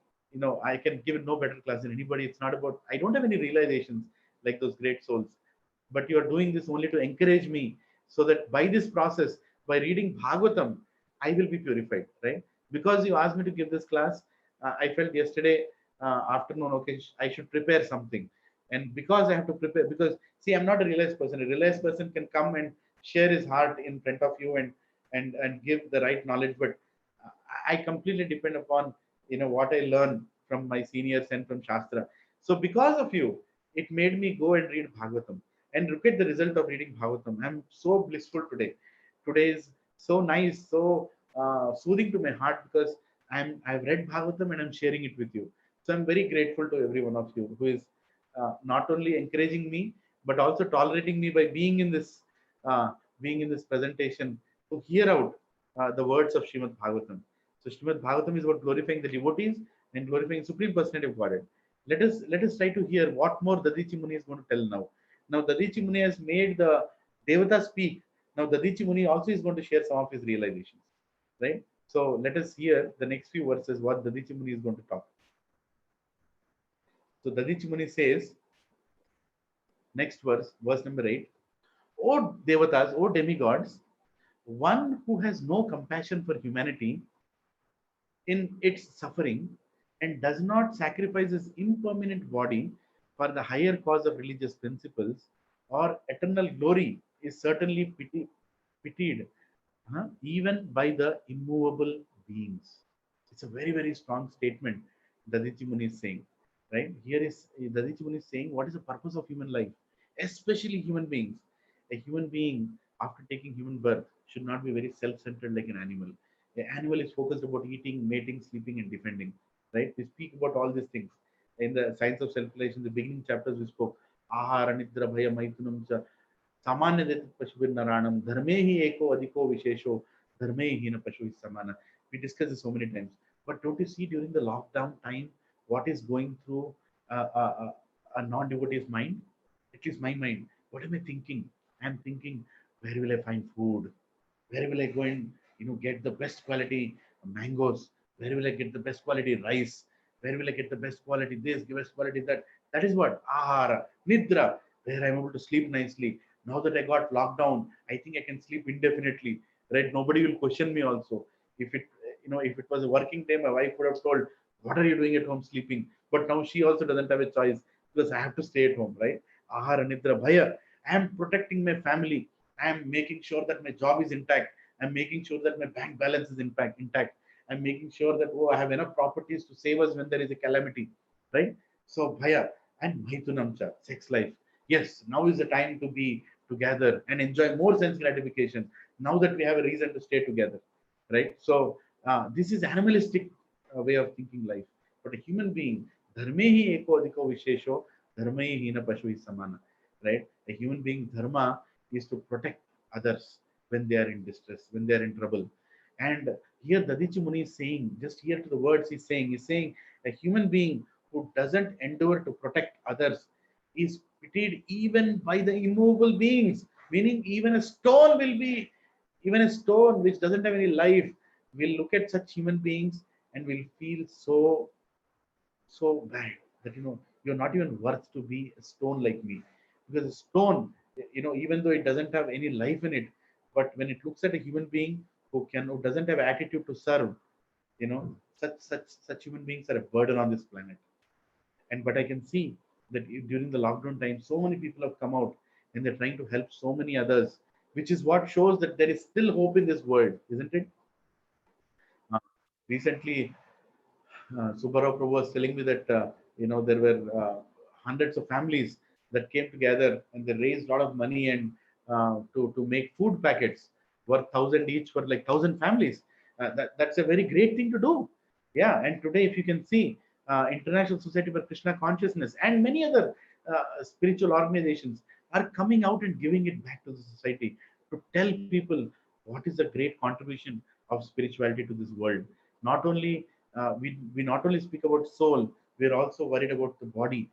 I can give no better class than anybody. It's not about, I don't have any realizations like those great souls, but you are doing this only to encourage me, so that by this process, by reading Bhagavatam, I will be purified, right? Because you asked me to give this class, I felt yesterday afternoon, okay, I should prepare something. And because I have to prepare, because see, I'm not a realized person. A realized person can come and share his heart in front of you and give the right knowledge. But I completely depend upon what I learn from my seniors and from Shastra. So because of you, it made me go and read Bhagavatam and look at the result of reading Bhagavatam. I'm so blissful today. Today is so nice, so soothing to my heart, because I've read Bhagavatam and I'm sharing it with you. So I'm very grateful to every one of you who is not only encouraging me but also tolerating me by uh, being in this presentation to hear out the words of Srimad Bhagavatam. So Srimad Bhagavatam is about glorifying the devotees and glorifying Supreme Personality of Godhead. Let us try to hear what more Dadichi Muni is going to tell now. Now Dadichi Muni has made the Devata speak. Now Dadichi Muni also is going to share some of his realizations, right? So let us hear the next few verses what Dadichi Muni is going to talk. So Dadichi Muni says, next verse number 8, O Devatas, O demigods, one who has no compassion for humanity in its suffering and does not sacrifice his impermanent body for the higher cause of religious principles or eternal glory is certainly pitied even by the immovable beings. It's a very, very strong statement Dadichi Muni is saying. Right? Here is Dadichi Muni is saying, what is the purpose of human life? Especially human beings. A human being, after taking human birth, should not be very self-centered like an animal. The animal is focused about eating, mating, sleeping, and defending. Right? We speak about all these things. In the Science of Self-Realization, the beginning chapters we spoke, Ahara, Nidra, Bhaya, Maitunam, सामान्य पशुभिर नारायणम धर्मे ही एको अधिको विशेषो धर्मे ही न पशु samana. We discussed this so many times, but don't you see during the lockdown time what is going through a non-devotee's mind? At least my mind. What am I thinking? I'm thinking, where will I find food? Where will I go and get the best quality mangoes? Where will I get the best quality rice? Where will I get the best quality this, the best quality that? That is what ahara, nidra, where I'm able to sleep nicely. Now that I got locked down, I think I can sleep indefinitely. Right? Nobody will question me also. If it was a working day, my wife would have told, "What are you doing at home sleeping?" But now she also doesn't have a choice because I have to stay at home. Right? Ahara, nidra, bhaya. I am protecting my family. I am making sure that my job is intact. I'm making sure that my bank balance is intact. I'm making sure that I have enough properties to save us when there is a calamity, right? So bhaya and maitunamcha, sex life. Yes, now is the time to be together and enjoy more sense gratification. Now that we have a reason to stay together, right? So this is animalistic way of thinking life. But a human being, dharme hi eko adhiko vishesho, dharme hi na pashu samana, right? A human being dharma is to protect others when they are in distress, when they are in trouble. And here Dadichi Muni is saying, just here to the words he's saying a human being who doesn't endeavor to protect others is pitied even by the immovable beings, meaning even a stone which doesn't have any life will look at such human beings and will feel so bad that you're not even worth to be a stone like me. Because a stone, even though it doesn't have any life in it, but when it looks at a human being who doesn't have attitude to serve, such human beings are a burden on this planet. And but I can see that during the lockdown time, so many people have come out and they're trying to help so many others, which is what shows that there is still hope in this world, isn't it? Recently, Subbarao Prabhu was telling me that there were hundreds of families that came together and they raised a lot of money and to make food packets worth 1,000 each for like 1,000 families. That's a very great thing to do. Yeah, and today if you can see, International Society for Krishna Consciousness and many other spiritual organizations are coming out and giving it back to the society to tell people what is the great contribution of spirituality to this world. Not only we not only speak about soul, we're also worried about the body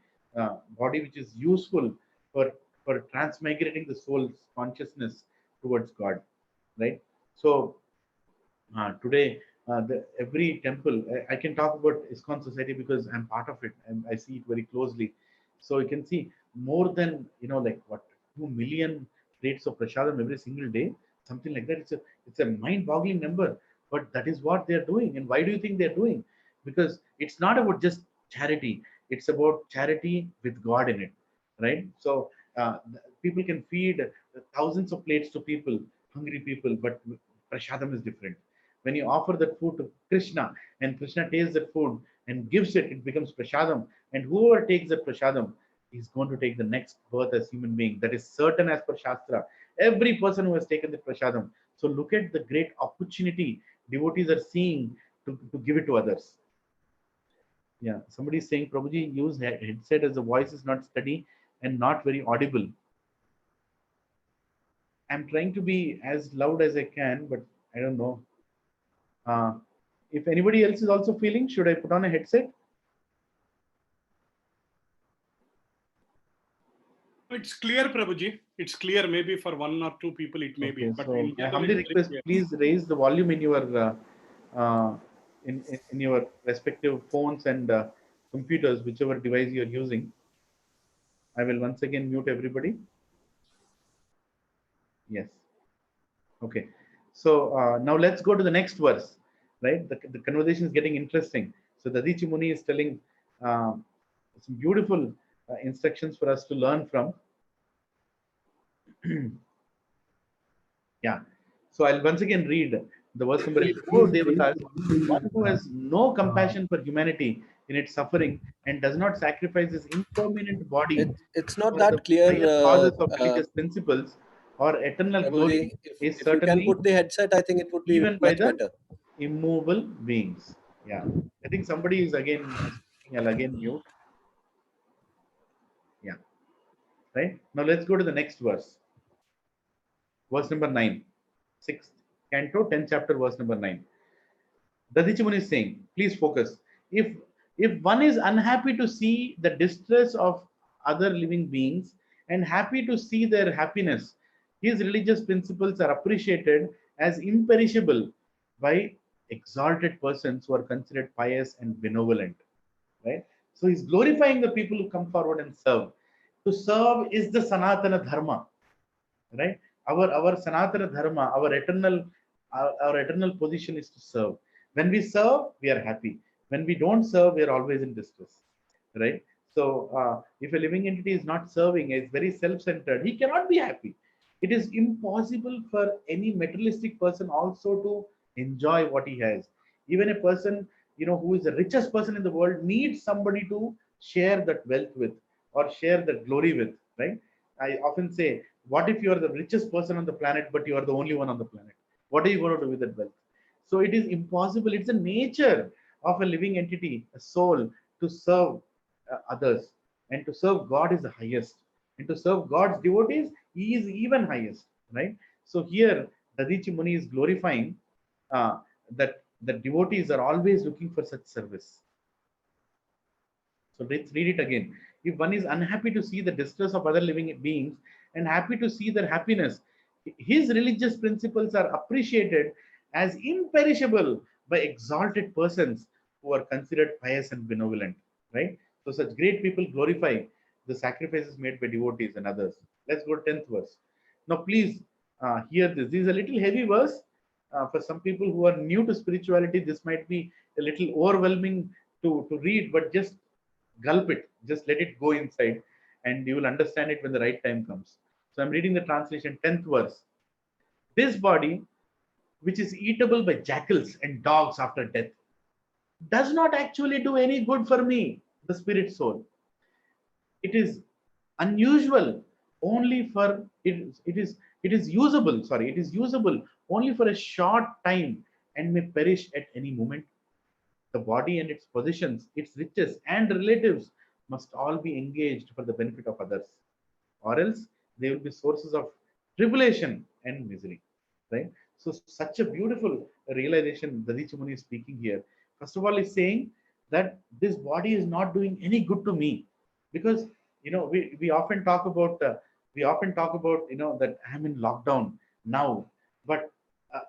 which is useful for transmigrating the soul's consciousness towards God, right? So today, every temple, I can talk about ISKCON Society because I'm part of it and I see it very closely. So you can see more than, like what, 2 million plates of prashadam every single day, something like that. It's a mind-boggling number, but that is what they're doing. And why do you think they're doing? Because it's not about just charity. It's about charity with God in it, right? So people can feed thousands of plates to people, hungry people, but prashadam is different. When you offer that food to Krishna and Krishna takes that food and gives it, it becomes prashadam. And whoever takes that prashadam is going to take the next birth as human being. That is certain as per Shastra. Every person who has taken the prashadam. So look at the great opportunity devotees are seeing to give it to others. Yeah, somebody is saying, Prabhuji, use headset as the voice is not steady and not very audible. I'm trying to be as loud as I can, but I don't know. If anybody else is also feeling, should I put on a headset? It's clear, Prabhuji. It's clear. Maybe for one or two people it may be. But So in I general, humbly it's very request, clear. please raise the volume in your in your respective phones and computers, whichever device you are using. I will once again mute everybody. Yes. Okay. So now let's go to the next verse, right? The conversation is getting interesting. So Dadichi Muni is telling some beautiful instructions for us to learn from. Yeah. So I'll once again read the verse number 8. Oh, Devatas, one who has no compassion for humanity in its suffering and does not sacrifice his impermanent body It's not for the that clear, higher causes of religious principles or eternal glory Prabhuji. is If you can certainly put the headset, I think it would be even by much the better. immovable beings. Yeah. I think somebody is again speaking. I'll again mute. Yeah. Right. Now let's go to the next verse. Verse number 9. 6th canto, 10th chapter, verse number 9. Dadichi is saying, please focus. If one is unhappy to see the distress of other living beings and happy to see their happiness, his religious principles are appreciated as imperishable by exalted persons who are considered pious and benevolent. Right? So he's glorifying the people who come forward and serve. To serve is the Sanatana Dharma, right? Our Sanatana Dharma, our eternal position is to serve. When we serve, we are happy. When we don't serve, we are always in distress, right? So if a living entity is not serving, is very self-centered, he cannot be happy. It is impossible for any materialistic person also to enjoy what he has. Even a person, who is the richest person in the world needs somebody to share that wealth with or share that glory with, right? I often say, what if you are the richest person on the planet, but you are the only one on the planet? What are you going to do with that wealth? So it is impossible. It's the nature of a living entity, a soul, to serve others. And to serve God is the highest. And to serve God's devotees, he is even highest, right? So here, Dadichi Muni is glorifying that the devotees are always looking for such service. So let's read it again. If one is unhappy to see the distress of other living beings and happy to see their happiness, his religious principles are appreciated as imperishable by exalted persons who are considered pious and benevolent. Right? So such great people glorify the sacrifices made by devotees and others. Let's go to 10th verse. Now please hear this. This is a little heavy verse. For some people who are new to spirituality, this might be a little overwhelming to read, but just gulp it, just let it go inside, and you will understand it when the right time comes. So I'm reading the translation, 10th verse. This body, which is eatable by jackals and dogs after death, does not actually do any good for me, the spirit soul. It is unusual only for it is usable, sorry, it is usable only for a short time and may perish at any moment. The body and its possessions, its riches and relatives must all be engaged for the benefit of others, or else they will be sources of tribulation and misery. Right? So, such a beautiful realization Dadichi Muni is speaking here. First of all, is saying that this body is not doing any good to me, because we often talk about that I'm in lockdown now, but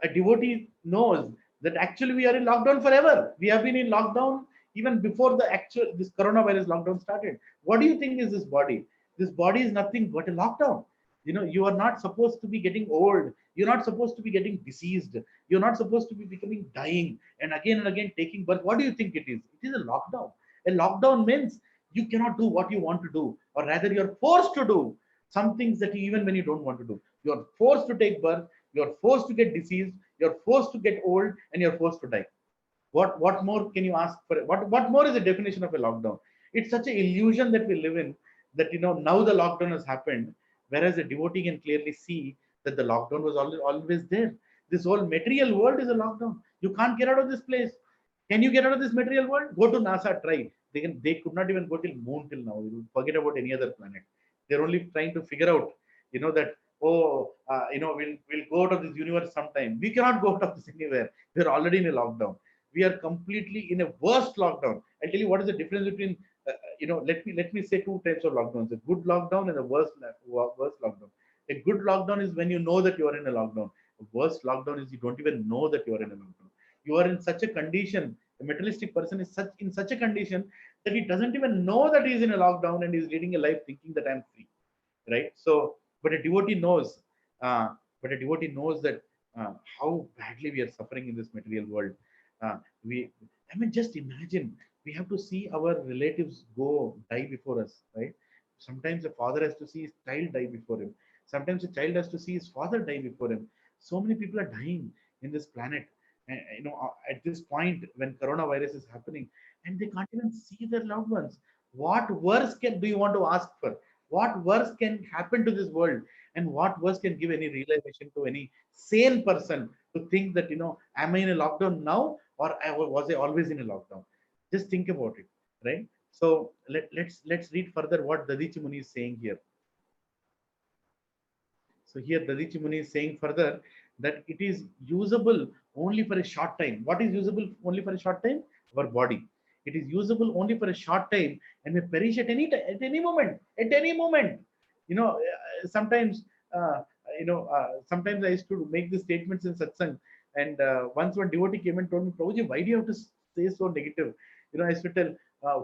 a devotee knows that actually we are in lockdown forever. We have been in lockdown even before the actual this coronavirus lockdown started. What do you think is this body? This body is nothing but a lockdown. You are not supposed to be getting old. You're not supposed to be getting diseased. You're not supposed to be becoming dying and again taking birth. What do you think it is? It is a lockdown. A lockdown means you cannot do what you want to do, or rather you're forced to do some things that even when you don't want to do. You're forced to take birth, you're forced to get diseased, you're forced to get old, and you're forced to die. What more can you ask for? What more is the definition of a lockdown? It's such an illusion that we live in, that now the lockdown has happened, whereas a devotee can clearly see that the lockdown was always there. This whole material world is a lockdown. You can't get out of this place. Can you get out of this material world? Go to NASA, try. They could not even go till moon till now. Forget about any other planet. They're only trying to figure out, that we'll go out of this universe sometime. We cannot go out of this anywhere. We're already in a lockdown. We are completely in a worst lockdown. I'll tell you what is the difference between let me say two types of lockdowns: a good lockdown and a worst lockdown. A good lockdown is when you know that you are in a lockdown. A worst lockdown is you don't even know that you are in a lockdown. You are in such a condition. A materialistic person is in such a condition that he doesn't even know that he is in a lockdown and is leading a life thinking that I'm free, right? So, but a devotee knows, that how badly we are suffering in this material world. I mean, just imagine, we have to see our relatives die before us, right? Sometimes a father has to see his child die before him. Sometimes a child has to see his father die before him. So many people are dying in this planet. At this point when coronavirus is happening, and they can't even see their loved ones. What worse do you want to ask for? What worse can happen to this world? And what worse can give any realization to any sane person to think that, am I in a lockdown now, or was I always in a lockdown? Just think about it, right? So let's read further what Dadichi Muni is saying here. So here Dadichi Muni is saying further that it is usable only for a short time. What is usable only for a short time? Our body. It is usable only for a short time and may perish at any time, at any moment. At any moment. Sometimes sometimes I used to make these statements in satsang, and once one devotee came and told me, Prabhuji, why do you have to say so negative? I used to tell,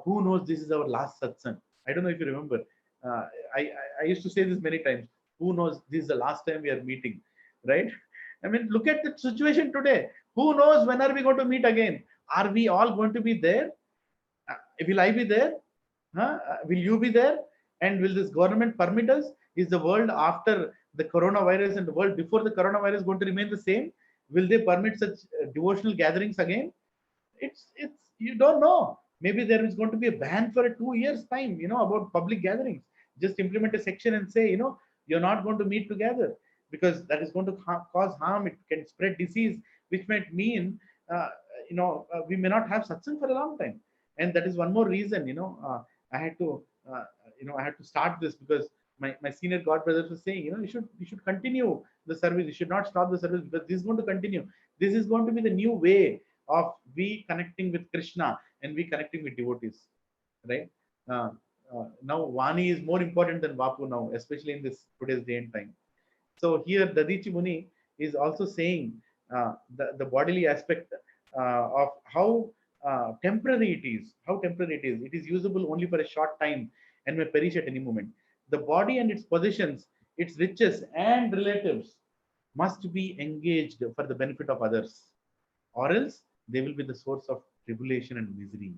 who knows, this is our last satsang. I don't know if you remember. Uh, I used to say this many times. Who knows, this is the last time we are meeting, right? I mean, look at the situation today. Who knows when are we going to meet again? Are we all going to be there? Will I be there? Will you be there? And will this government permit us? Is the world after the coronavirus and the world before the coronavirus going to remain the same? Will they permit such devotional gatherings again? It's you don't know. Maybe there is going to be a ban for 2 years time, about public gatherings. Just implement a section and say, you're not going to meet together, because that is going to cause harm. It can spread disease, which might mean we may not have satsang for a long time. And that is one more reason, I had to I had to start this, because my senior god brothers were saying, you should continue the service. You should not stop the service, because this is going to continue. This is going to be the new way of we connecting with Krishna and we connecting with devotees, right? Now Vani is more important than Vapu now, especially in this today's day and time. So here Dadichi Muni is also saying the bodily aspect of how temporary it is. How temporary it is. It is usable only for a short time and may perish at any moment. The body and its possessions, its riches and relatives must be engaged for the benefit of others, or else they will be the source of tribulation and misery,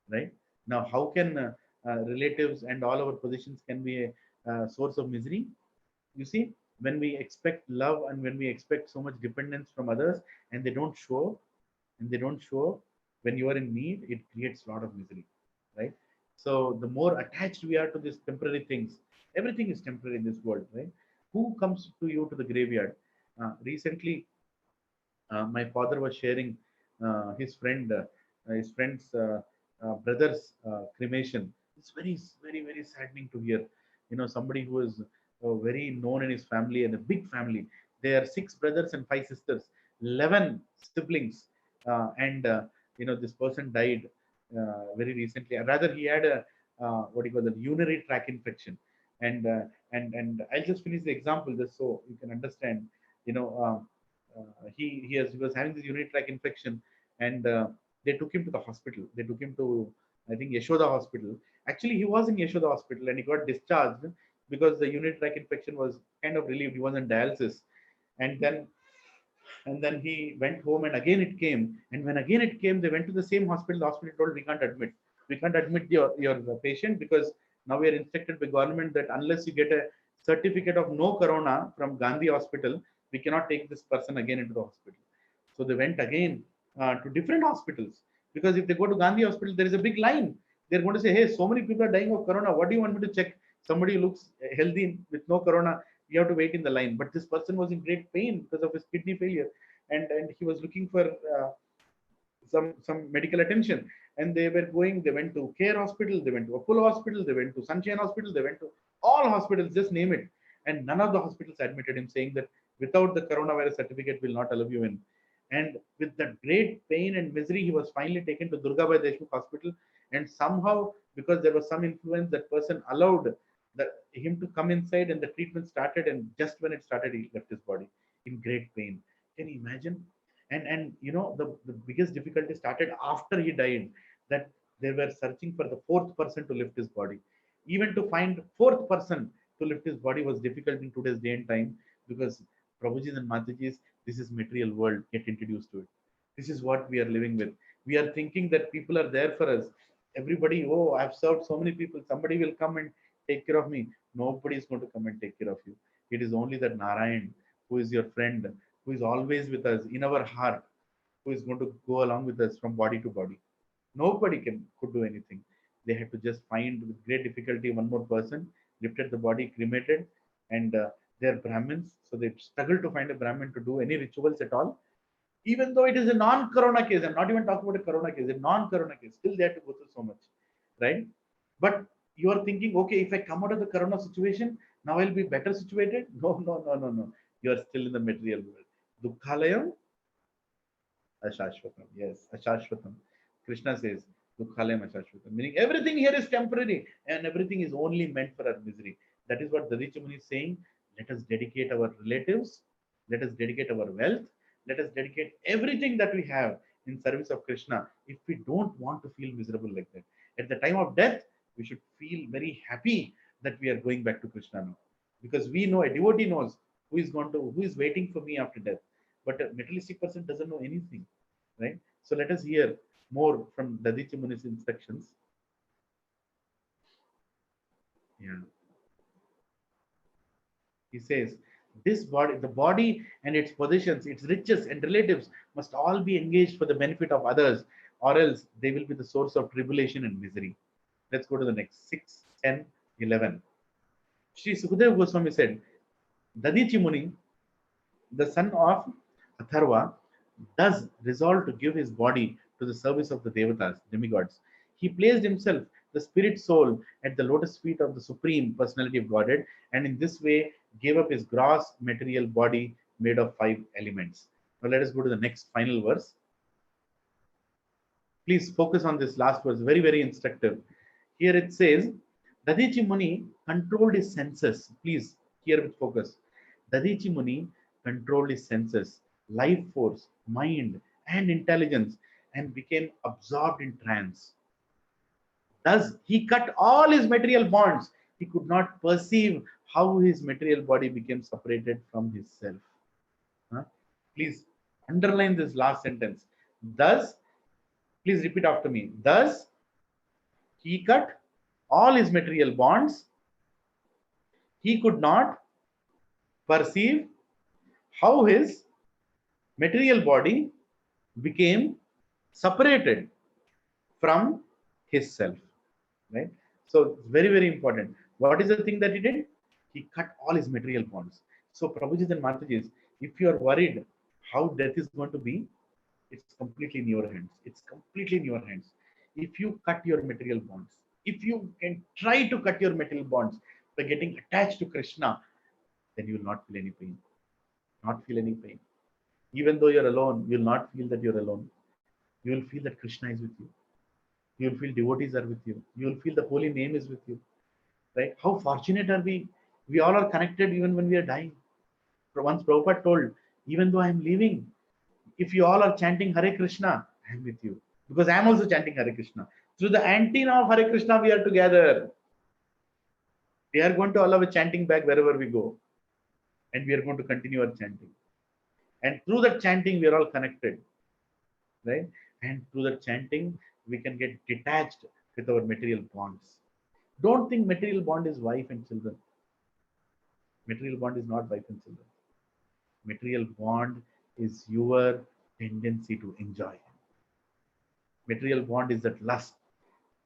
right? Now, how can relatives and all our possessions can be a source of misery? You see, when we expect love and when we expect so much dependence from others, and they don't show, When you are in need, it creates a lot of misery, right? So the more attached we are to these temporary things, everything is temporary in this world, right? Who comes to you to the graveyard? Recently, my father was sharing his friend's brother's cremation. It's very saddening to hear. Somebody who is very known in his family and a big family. There are 6 brothers and 5 sisters, 11 siblings, and this person died very recently. Rather, he had a what do you call that, urinary tract infection, and I'll just finish the example just so you can understand. You know. He was having this urinary tract infection, and they took him to the hospital. They took him to, I think, Yashoda Hospital. Actually, he was in Yashoda Hospital and he got discharged because the urinary tract infection was kind of relieved. He was on dialysis, and then he went home, and again it came. And when again it came, they went to the same hospital. The hospital told, we can't admit your patient, because now we are instructed by government that unless you get a certificate of no corona from Gandhi Hospital, we cannot take this person again into the hospital. So they went again to different hospitals, because if they go to Gandhi Hospital, there is a big line. They're going to say, hey, so many people are dying of corona. What do you want me to check? Somebody who looks healthy with no corona, you have to wait in the line. But this person was in great pain because of his kidney failure, and he was looking for some medical attention. And they were going. They went to Care Hospital. They went to Apollo Hospital. They went to Sunshine Hospital. They went to all hospitals. Just name it. And none of the hospitals admitted him, saying that without the coronavirus certificate, will not allow you in. And with that great pain and misery, he was finally taken to Durgabai Deshmukh Hospital. And somehow, because there was some influence, that person allowed him to come inside, and the treatment started. And just when it started, he left his body in great pain. Can you imagine? And the biggest difficulty started after he died, that they were searching for the 4th person to lift his body. Even to find 4th person to lift his body was difficult in today's day and time, because Prabhujis and Matajis, this is material world. Get introduced to it. This is what we are living with. We are thinking that people are there for us. Everybody, oh, I've served so many people. Somebody will come and take care of me. Nobody is going to come and take care of you. It is only that Narayan, who is your friend, who is always with us in our heart, who is going to go along with us from body to body. Nobody could do anything. They had to just find with great difficulty one more person, lifted the body, cremated, and they're Brahmins, so they struggle to find a Brahmin to do any rituals at all. Even though it is a non-corona case, I'm not even talking about a corona case, a non-corona case, still they have to go through so much, right? But you are thinking, okay, if I come out of the corona situation, now I'll be better situated. No. You are still in the material world. Dukkhalayam Ashashvatam. Yes, Ashashvatam. Krishna says, Dukkhalayam Ashashvatam. Meaning everything here is temporary and everything is only meant for our misery. That is what Dadichi Muni is saying. Let us dedicate our relatives. Let us dedicate our wealth. Let us dedicate everything that we have in service of Krishna, if we don't want to feel miserable like that. At the time of death, we should feel very happy that we are going back to Krishna now. Because we know, a devotee knows who is waiting for me after death. But a materialistic person doesn't know anything, right? So let us hear more from Dadichi Muni's instructions. Yeah. He says, the body and its possessions, its riches and relatives must all be engaged for the benefit of others, or else they will be the source of tribulation and misery. Let's go to the next 6, 10, 11. Sri Sukadeva Goswami said, Dadichi Muni, the son of Atharva, thus resolved to give his body to the service of the Devatas, demigods. He placed himself, the spirit soul, at the lotus feet of the Supreme Personality of Godhead, and in this way gave up his gross material body made of 5 elements. Now let us go to the next final verse. Please focus on this last verse, very, very instructive. Here it says, Dadichi Muni controlled his senses. Please hear with focus. Dadichi Muni controlled his senses, life force, mind, and intelligence, and became absorbed in trance. Thus, he cut all his material bonds. He could not perceive how his material body became separated from his self. Please underline this last sentence. Thus, please repeat after me. Thus, he cut all his material bonds. He could not perceive how his material body became separated from his self, right? So it's very, very important. What is the thing that he did? He cut all his material bonds. So Prabhuji and Matajis, if you are worried how death is going to be, it's completely in your hands. It's completely in your hands. If you cut your material bonds, if you can try to cut your material bonds by getting attached to Krishna, then you will not feel any pain. Not feel any pain. Even though you're alone, you'll not feel that you're alone. You will feel that Krishna is with you. You will feel devotees are with you. You will feel the holy name is with you. Right? How fortunate are we? We all are connected even when we are dying. Once Prabhupada told, even though I am leaving, if you all are chanting Hare Krishna, I am with you. Because I am also chanting Hare Krishna. Through the antenna of Hare Krishna, we are together. We are going to allow a chanting back wherever we go. And we are going to continue our chanting. And through that chanting, we are all connected. Right? And through that chanting, we can get detached with our material bonds. Don't think material bond is wife and children. Material bond is not wife and children. Material bond is your tendency to enjoy. Material bond is that lust.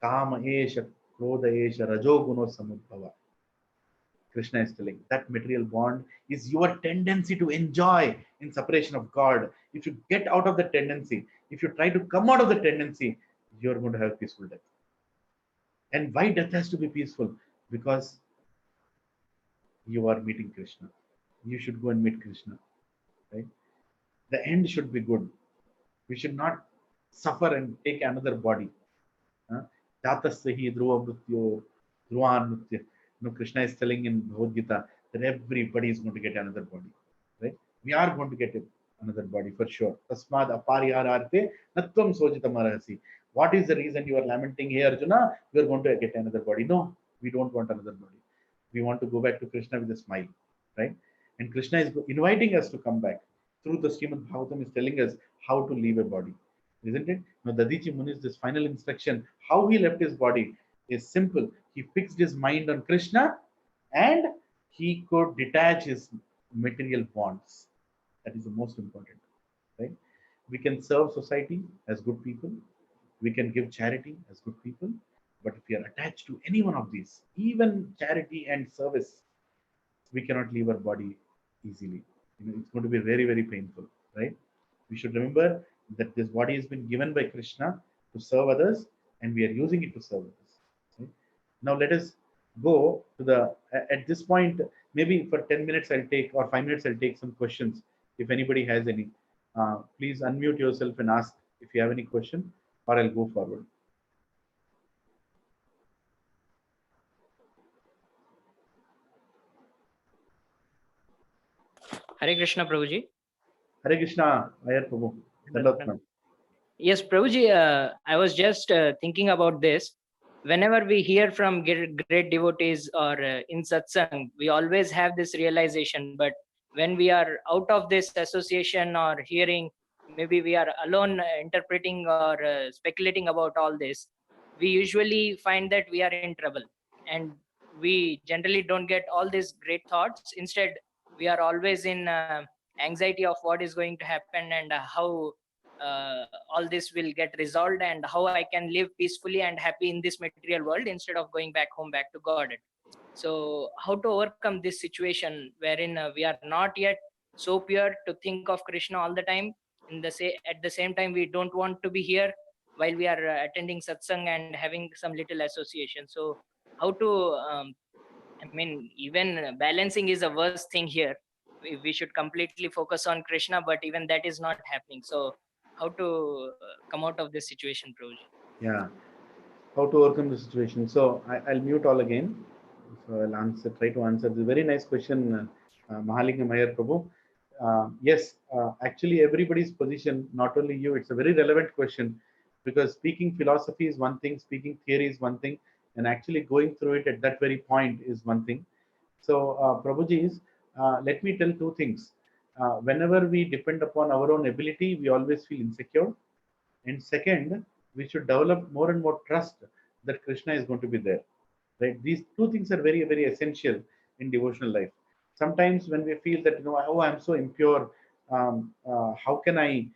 Kama esha, krodha esha, rajoguno samudbhava. Krishna is telling that material bond is your tendency to enjoy in separation of God. If you get out of the tendency, if you try to come out of the tendency, you're going to have peaceful death. And why death has to be peaceful? Because you are meeting Krishna. You should go and meet Krishna. Right? The end should be good. We should not suffer and take another body. Jatasya dhruva mrityo, dhruvan mrityo. Krishna is telling in Bhagavad Gita that everybody is going to get another body. Right? We are going to get another body for sure. Tasmad aparihararte natvam sojitam arhasi. What is the reason you are lamenting here, Arjuna? We are going to get another body. No, we don't want another body. We want to go back to Krishna with a smile. Right? And Krishna is inviting us to come back. Through the Srimad Bhagavatam is telling us how to leave a body. Isn't it? Now, Dadichi Muni's this final instruction, how he left his body is simple. He fixed his mind on Krishna and he could detach his material bonds. That is the most important. Right? We can serve society as good people. We can give charity as good people. But if we are attached to any one of these, even charity and service, we cannot leave our body easily. It's going to be very, very painful, right? We should remember that this body has been given by Krishna to serve others, and we are using it to serve others. Right? Now let us go to the, at this point, maybe for 10 minutes I'll take, or 5 minutes I'll take some questions. If anybody has any, please unmute yourself and ask if you have any question, or I'll go forward. Hare Krishna, Prabhuji. Hare Krishna, Ayar Prabhu. Yes, Prabhuji, I was just thinking about this. Whenever we hear from great devotees or in satsang, we always have this realization. But when we are out of this association or hearing, maybe we are alone interpreting or speculating about all this, we usually find that we are in trouble. And we generally don't get all these great thoughts. Instead, we are always in anxiety of what is going to happen and how all this will get resolved and how I can live peacefully and happy in this material world instead of going back home, back to God. So how to overcome this situation wherein we are not yet so pure to think of Krishna all the time. At the same time, we don't want to be here while we are attending satsang and having some little association. So how to, even balancing is a worst thing here. We should completely focus on Krishna, but even that is not happening. So how to come out of this situation, Prabhuji? Yeah, how to overcome the situation. So I'll mute all again. So I'll try to answer this very nice question, Mahalingam Iyer Prabhu. Yes, actually everybody's position, not only you, it's a very relevant question, because speaking philosophy is one thing, speaking theory is one thing, and actually going through it at that very point is one thing. So Prabhuji, let me tell two things. Whenever we depend upon our own ability, we always feel insecure. And second, we should develop more and more trust that Krishna is going to be there. Right? These two things are very, very essential in devotional life. Sometimes when we feel that, oh, I'm so impure, how can I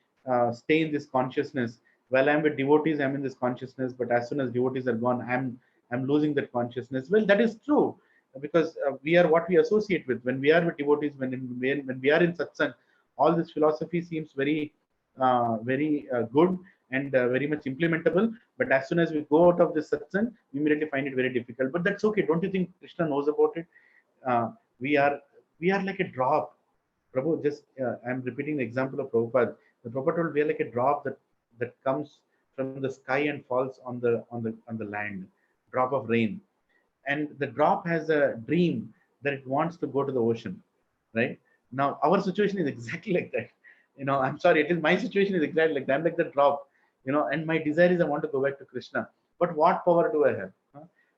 stay in this consciousness while I'm with devotees, I'm in this consciousness, but as soon as devotees are gone, I'm losing that consciousness. Well, that is true, because we are what we associate with. When we are with devotees, when we are in satsang, all this philosophy seems very good and very much implementable. But as soon as we go out of this satsang, we immediately find it very difficult. But that's okay. Don't you think Krishna knows about it? Uh, we are like a drop. Prabhu, just I'm repeating the example of Prabhupada. The Prabhupada told we are like a drop that comes from the sky and falls on the land, drop of rain, and the drop has a dream that it wants to go to the ocean, right? Now our situation is exactly like that. I'm sorry, it is my situation is exactly like that. I'm like the drop, and my desire is I want to go back to Krishna. But what power do I have?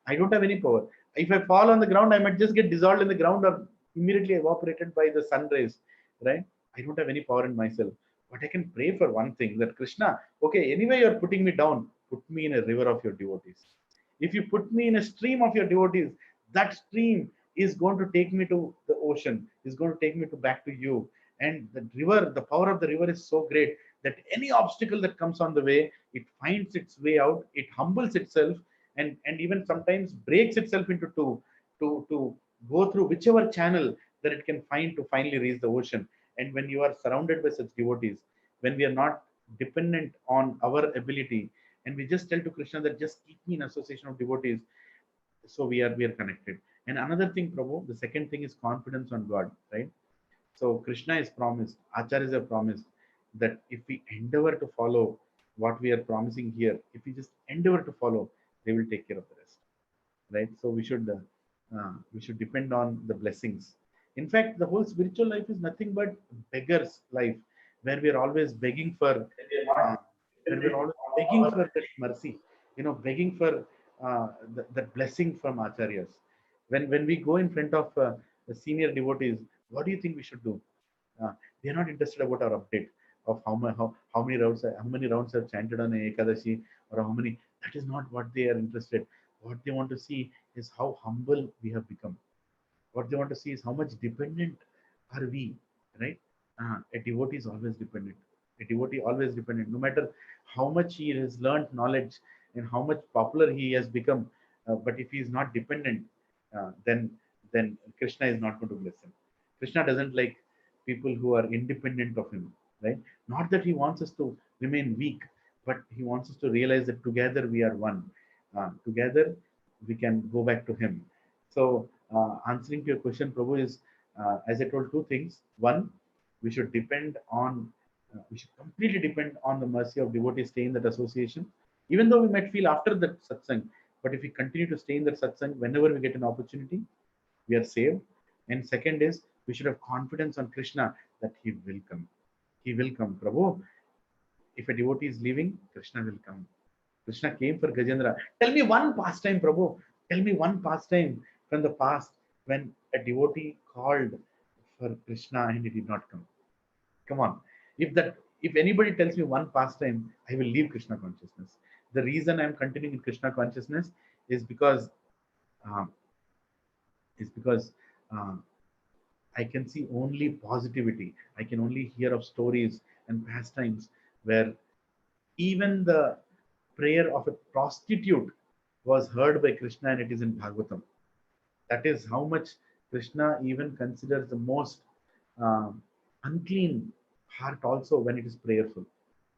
I don't have any power. If I fall on the ground, I might just get dissolved in the ground or immediately evaporated by the sun rays, right? I don't have any power in myself. But I can pray for one thing, that Krishna, okay, anyway, you're putting me down, put me in a river of your devotees. If you put me in a stream of your devotees, that stream is going to take me to the ocean, is going to take me back to you. And the river, the power of the river is so great that any obstacle that comes on the way, it finds its way out, it humbles itself, and even sometimes breaks itself into two to go through whichever channel that it can find to finally reach the ocean. And when you are surrounded by such devotees, when we are not dependent on our ability, and we just tell to Krishna that just keep me in association of devotees, so we are connected. And another thing, Prabhu, the second thing is confidence on God, right? So Krishna is promised, acharyas have promised that if we endeavor to follow what we are promising here, if we just endeavor to follow, they will take care of the rest, right? So we should depend on the blessings. In fact, the whole spiritual life is nothing but beggar's life, where we are always begging for uh, where we're always begging for that mercy, begging for that blessing from acharyas. When we go in front of the senior devotees, what do you think we should do? They are not interested about our update of how many rounds have chanted on Ekadashi, or how many. That is not what they are interested. What they want to see is how humble we have become. What they want to see is how much dependent are we, right? A devotee is always dependent. A devotee always dependent, no matter how much he has learned knowledge and how much popular he has become. But if he is not dependent, then Krishna is not going to bless him. Krishna doesn't like people who are independent of him, right? Not that he wants us to remain weak, but he wants us to realize that together we are one. Together we can go back to him. So, answering to your question, Prabhu, is as I told, two things. One, we should we should completely depend on the mercy of devotees, stay in that association, even though we might feel after that satsang. But if we continue to stay in that satsang, whenever we get an opportunity, we are saved. And second is, we should have confidence on Krishna that he will come. He will come. Prabhu, if a devotee is leaving, Krishna will come. Krishna came for Gajendra. Tell me one pastime, Prabhu. Tell me one pastime from the past when a devotee called for Krishna and he did not come. Come on. If anybody tells me one pastime, I will leave Krishna consciousness. The reason I'm continuing in Krishna consciousness is because uh, is because uh, I can see only positivity. I can only hear of stories and pastimes where even the prayer of a prostitute was heard by Krishna, and it is in Bhagavatam. That is how much Krishna even considers the most unclean heart also when it is prayerful,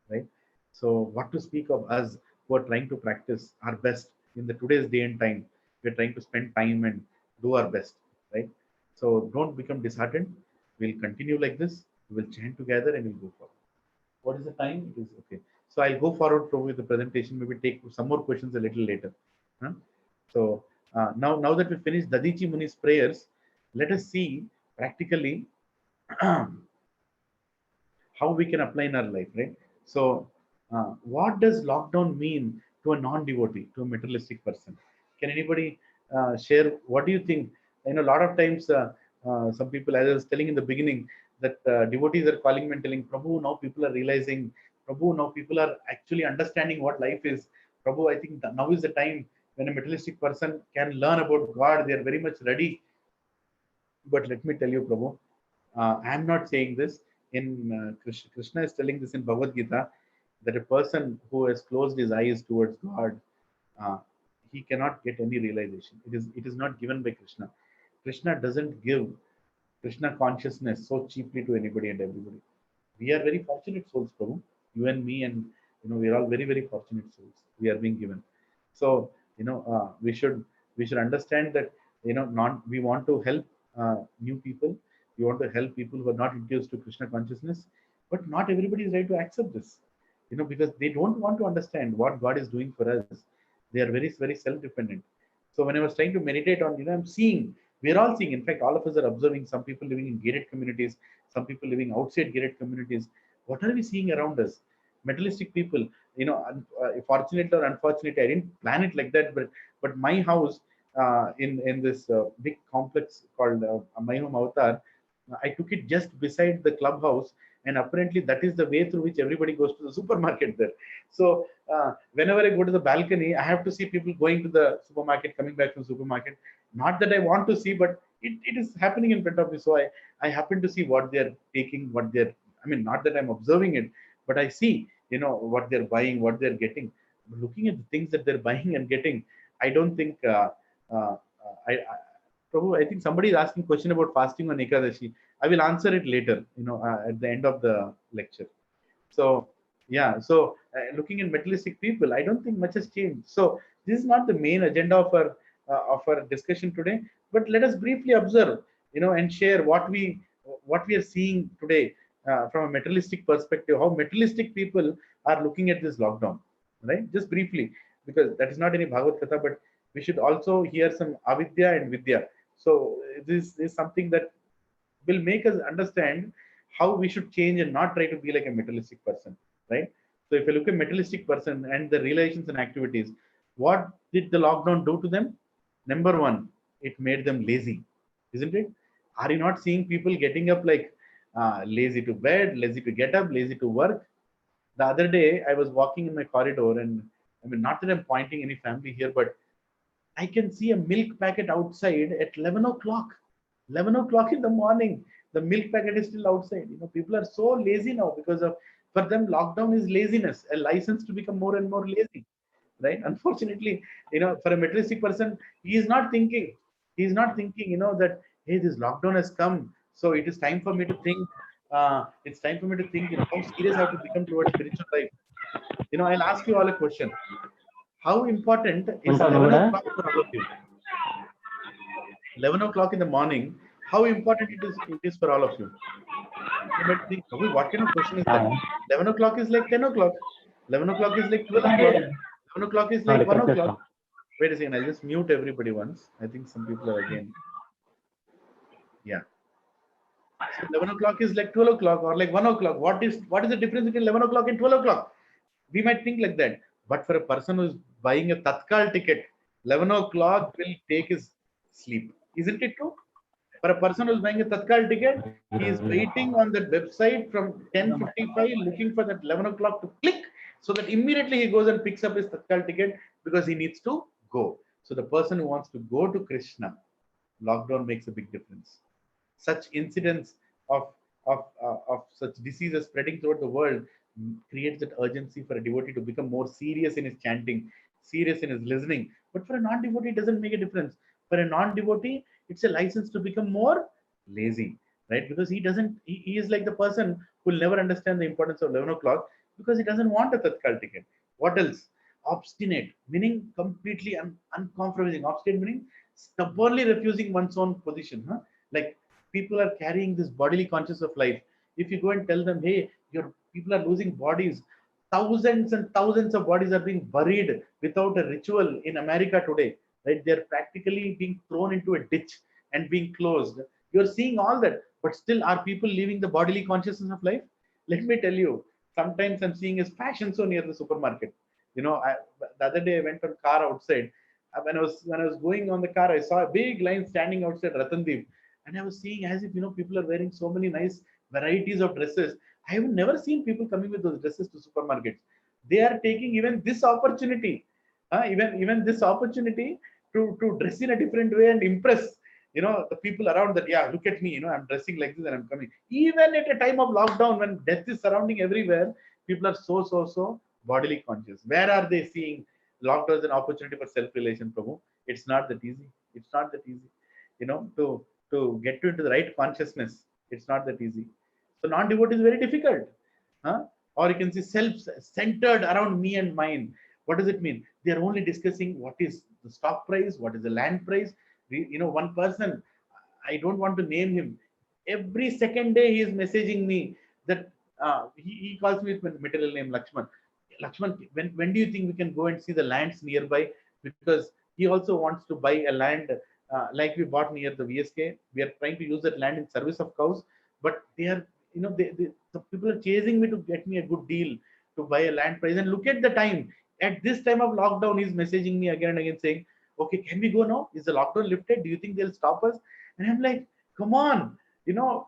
right? So what to speak of us who are trying to practice our best in the today's day and time? We're trying to spend time and do our best, right? So don't become disheartened. We'll continue like this. We'll chant together and we'll go forward. What is the time? It is okay. So I'll go forward with the presentation. Maybe take some more questions a little later. Huh? So now that we finished Dadichi Muni's prayers, let us see practically how we can apply in our life, right? So, what does lockdown mean to a non-devotee, to a materialistic person? Can anybody share? What do you think? A lot of times, some people, as I was telling in the beginning, that devotees are calling me and telling, Prabhu, now people are realizing, Prabhu, now people are actually understanding what life is. Prabhu, I think that now is the time when a materialistic person can learn about God. They are very much ready. But let me tell you, Prabhu, I am not saying this. Krishna is telling this in Bhagavad Gita. that a person who has closed his eyes towards God, uh, he cannot get any realization. It is not given by Krishna. Krishna doesn't give Krishna consciousness so cheaply to anybody and everybody. We are very fortunate souls, Prabhu. You and me, and we are all very, very fortunate souls. We are being given. So we should understand that not we want to help new people. We want to help people who are not introduced to Krishna consciousness, but not everybody is ready to accept this. Because they don't want to understand what God is doing for us. They are very, very self-dependent. So when I was trying to meditate on, I'm seeing, we're all seeing, in fact, all of us are observing some people living in gated communities, some people living outside gated communities. What are we seeing around us? Materialistic people, fortunately or unfortunately, I didn't plan it like that, but my house in this big complex called My Home Avatar, I took it just beside the clubhouse, and apparently that is the way through which everybody goes to the supermarket there. So whenever I go to the balcony, I have to see people going to the supermarket, coming back from the supermarket. Not that I want to see, but it is happening in front of me. So I happen to see what they're taking, not that I'm observing it, but I see, what they're buying, what they're getting. Looking at the things that they're buying and getting, I don't think, uh, I Prabhu, I think somebody is asking a question about fasting on Ekadashi. I will answer it later, at the end of the lecture. So, yeah, so looking at materialistic people, I don't think much has changed. So, this is not the main agenda of our discussion today, but let us briefly observe, and share what we are seeing today from a materialistic perspective, how materialistic people are looking at this lockdown, right? Just briefly, because that is not any Bhagavad Gita, but we should also hear some avidya and vidya. So, this is something that will make us understand how we should change and not try to be like a materialistic person, right? So if you look at materialistic person and the relations and activities, what did the lockdown do to them? Number one, it made them lazy, isn't it? Are you not seeing people getting up like lazy to bed, lazy to get up, lazy to work? The other day, I was walking in my corridor, and not that I'm pointing any family here, but I can see a milk packet outside at 11 o'clock. 11 o'clock in the morning, the milk packet is still outside. People are so lazy now because for them, lockdown is laziness, a license to become more and more lazy, right? Unfortunately, for a materialistic person, he is not thinking, that, hey, this lockdown has come. So it is time for me to think, how serious I have to become towards spiritual life. I'll ask you all a question. How important is 11 o'clock for all of you? 11 o'clock in the morning, how important it is for all of you? You might think, "Oh, what kind of question is that? 11 o'clock is like 10 o'clock. 11 o'clock is like 12 o'clock. 11 o'clock is like 1 o'clock. Wait a second, I'll just mute everybody once. I think some people are again. Yeah. So 11 o'clock is like 12 o'clock or like 1 o'clock. What is the difference between 11 o'clock and 12 o'clock? We might think like that. But for a person who's buying a Tatkal ticket, 11 o'clock will take his sleep. Isn't it true? For a person who's buying a Tatkal ticket, he is waiting on that website from 10:55, looking for that 11 o'clock to click, so that immediately he goes and picks up his Tatkal ticket because he needs to go. So the person who wants to go to Krishna, lockdown makes a big difference. Such incidents of such diseases spreading throughout the world creates that urgency for a devotee to become more serious in his chanting, serious in his listening. But for a non-devotee, it doesn't make a difference. For a non-devotee, it's a license to become more lazy, right? Because he is like the person who will never understand the importance of 11 o'clock because he doesn't want a Tatkal ticket. What else? Obstinate, meaning completely uncompromising. Obstinate meaning stubbornly refusing one's own position. Like people are carrying this bodily conscious of life. If you go and tell them, hey, your people are losing bodies, thousands and thousands of bodies are being buried without a ritual in America today, right? They're practically being thrown into a ditch and being closed. You're seeing all that, but still are people living the bodily consciousness of life? Let me tell you, sometimes I'm seeing a fashion show near the supermarket. The other day I went on car outside. When I was going on the car, I saw a big line standing outside Ratandeep, and I was seeing as if people are wearing so many nice varieties of dresses. I have never seen people coming with those dresses to supermarkets. They are taking even this opportunity, even this opportunity to dress in a different way and impress the people around that. Yeah, look at me. I'm dressing like this and I'm coming. Even at a time of lockdown when death is surrounding everywhere, People are so bodily conscious. Where are they seeing lockdown as an opportunity for self-realization, Prabhu? It's not that easy. It's not that easy. To get into the right consciousness, it's not that easy. So non-devotee is very difficult. Huh? Or you can see self-centered around me and mine. What does it mean? They are only discussing what is the stock price, what is the land price. One person, I don't want to name him. Every second day he is messaging me that he calls me with material name Lakshman. Lakshman, when do you think we can go and see the lands nearby? Because he also wants to buy a land like we bought near the VSK. We are trying to use that land in service of cows, but they are, the people are chasing me to get me a good deal to buy a land price. And look at the time. At this time of lockdown, he's messaging me again and again saying, okay, can we go now? Is the lockdown lifted? Do you think they'll stop us? And I'm like, come on,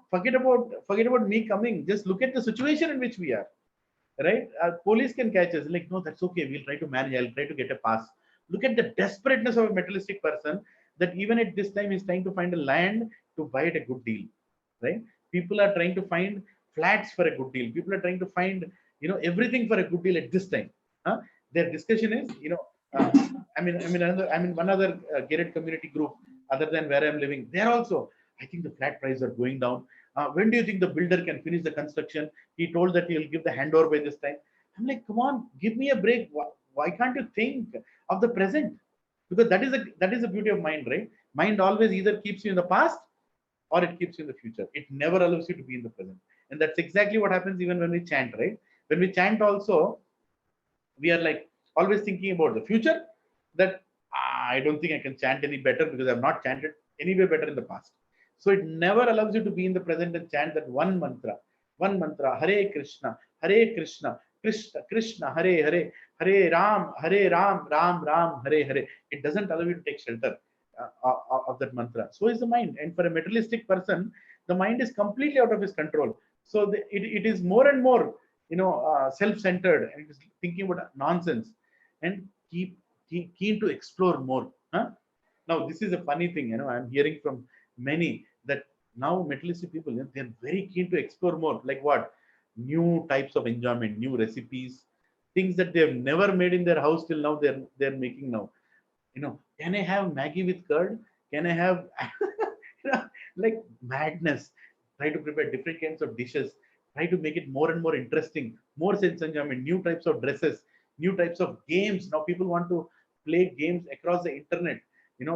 forget about me coming. Just look at the situation in which we are, right? Police can catch us. Like, no, that's okay. We'll try to manage. I'll try to get a pass. Look at the desperateness of a materialistic person that even at this time he's trying to find a land to buy at a good deal, right? People are trying to find flats for a good deal. People are trying to find, everything for a good deal at this time. Huh? Their discussion is, one other gated community group other than where I'm living. They're also, I think the flat prices are going down. When do you think the builder can finish the construction? He told that he'll give the handover by this time. I'm like, come on, give me a break. Why can't you think of the present? Because that is the beauty of mind, right? Mind always either keeps you in the past or it keeps you in the future. It never allows you to be in the present. And that's exactly what happens even when we chant, right? When we chant also, we are like always thinking about the future, that I don't think I can chant any better because I've not chanted anyway better in the past. So it never allows you to be in the present and chant that one mantra, Hare Krishna, Krishna Krishna, Hare Hare, Hare Ram, Ram Ram, Hare Hare. It doesn't allow you to take shelter of that mantra. So is the mind. And for a materialistic person, the mind is completely out of his control. So it is more and more, self-centered, and it is thinking about nonsense and keen to explore more. Huh? Now, this is a funny thing, I'm hearing from many that now materialistic people, they're very keen to explore more. Like what? New types of enjoyment, new recipes, things that they've never made in their house till now, they're making now. Can I have Maggie with curd? Can I have, like madness? Try to prepare different kinds of dishes. Try to make it more and more interesting, more sense enjoyment, new types of dresses, new types of games. Now people want to play games across the internet.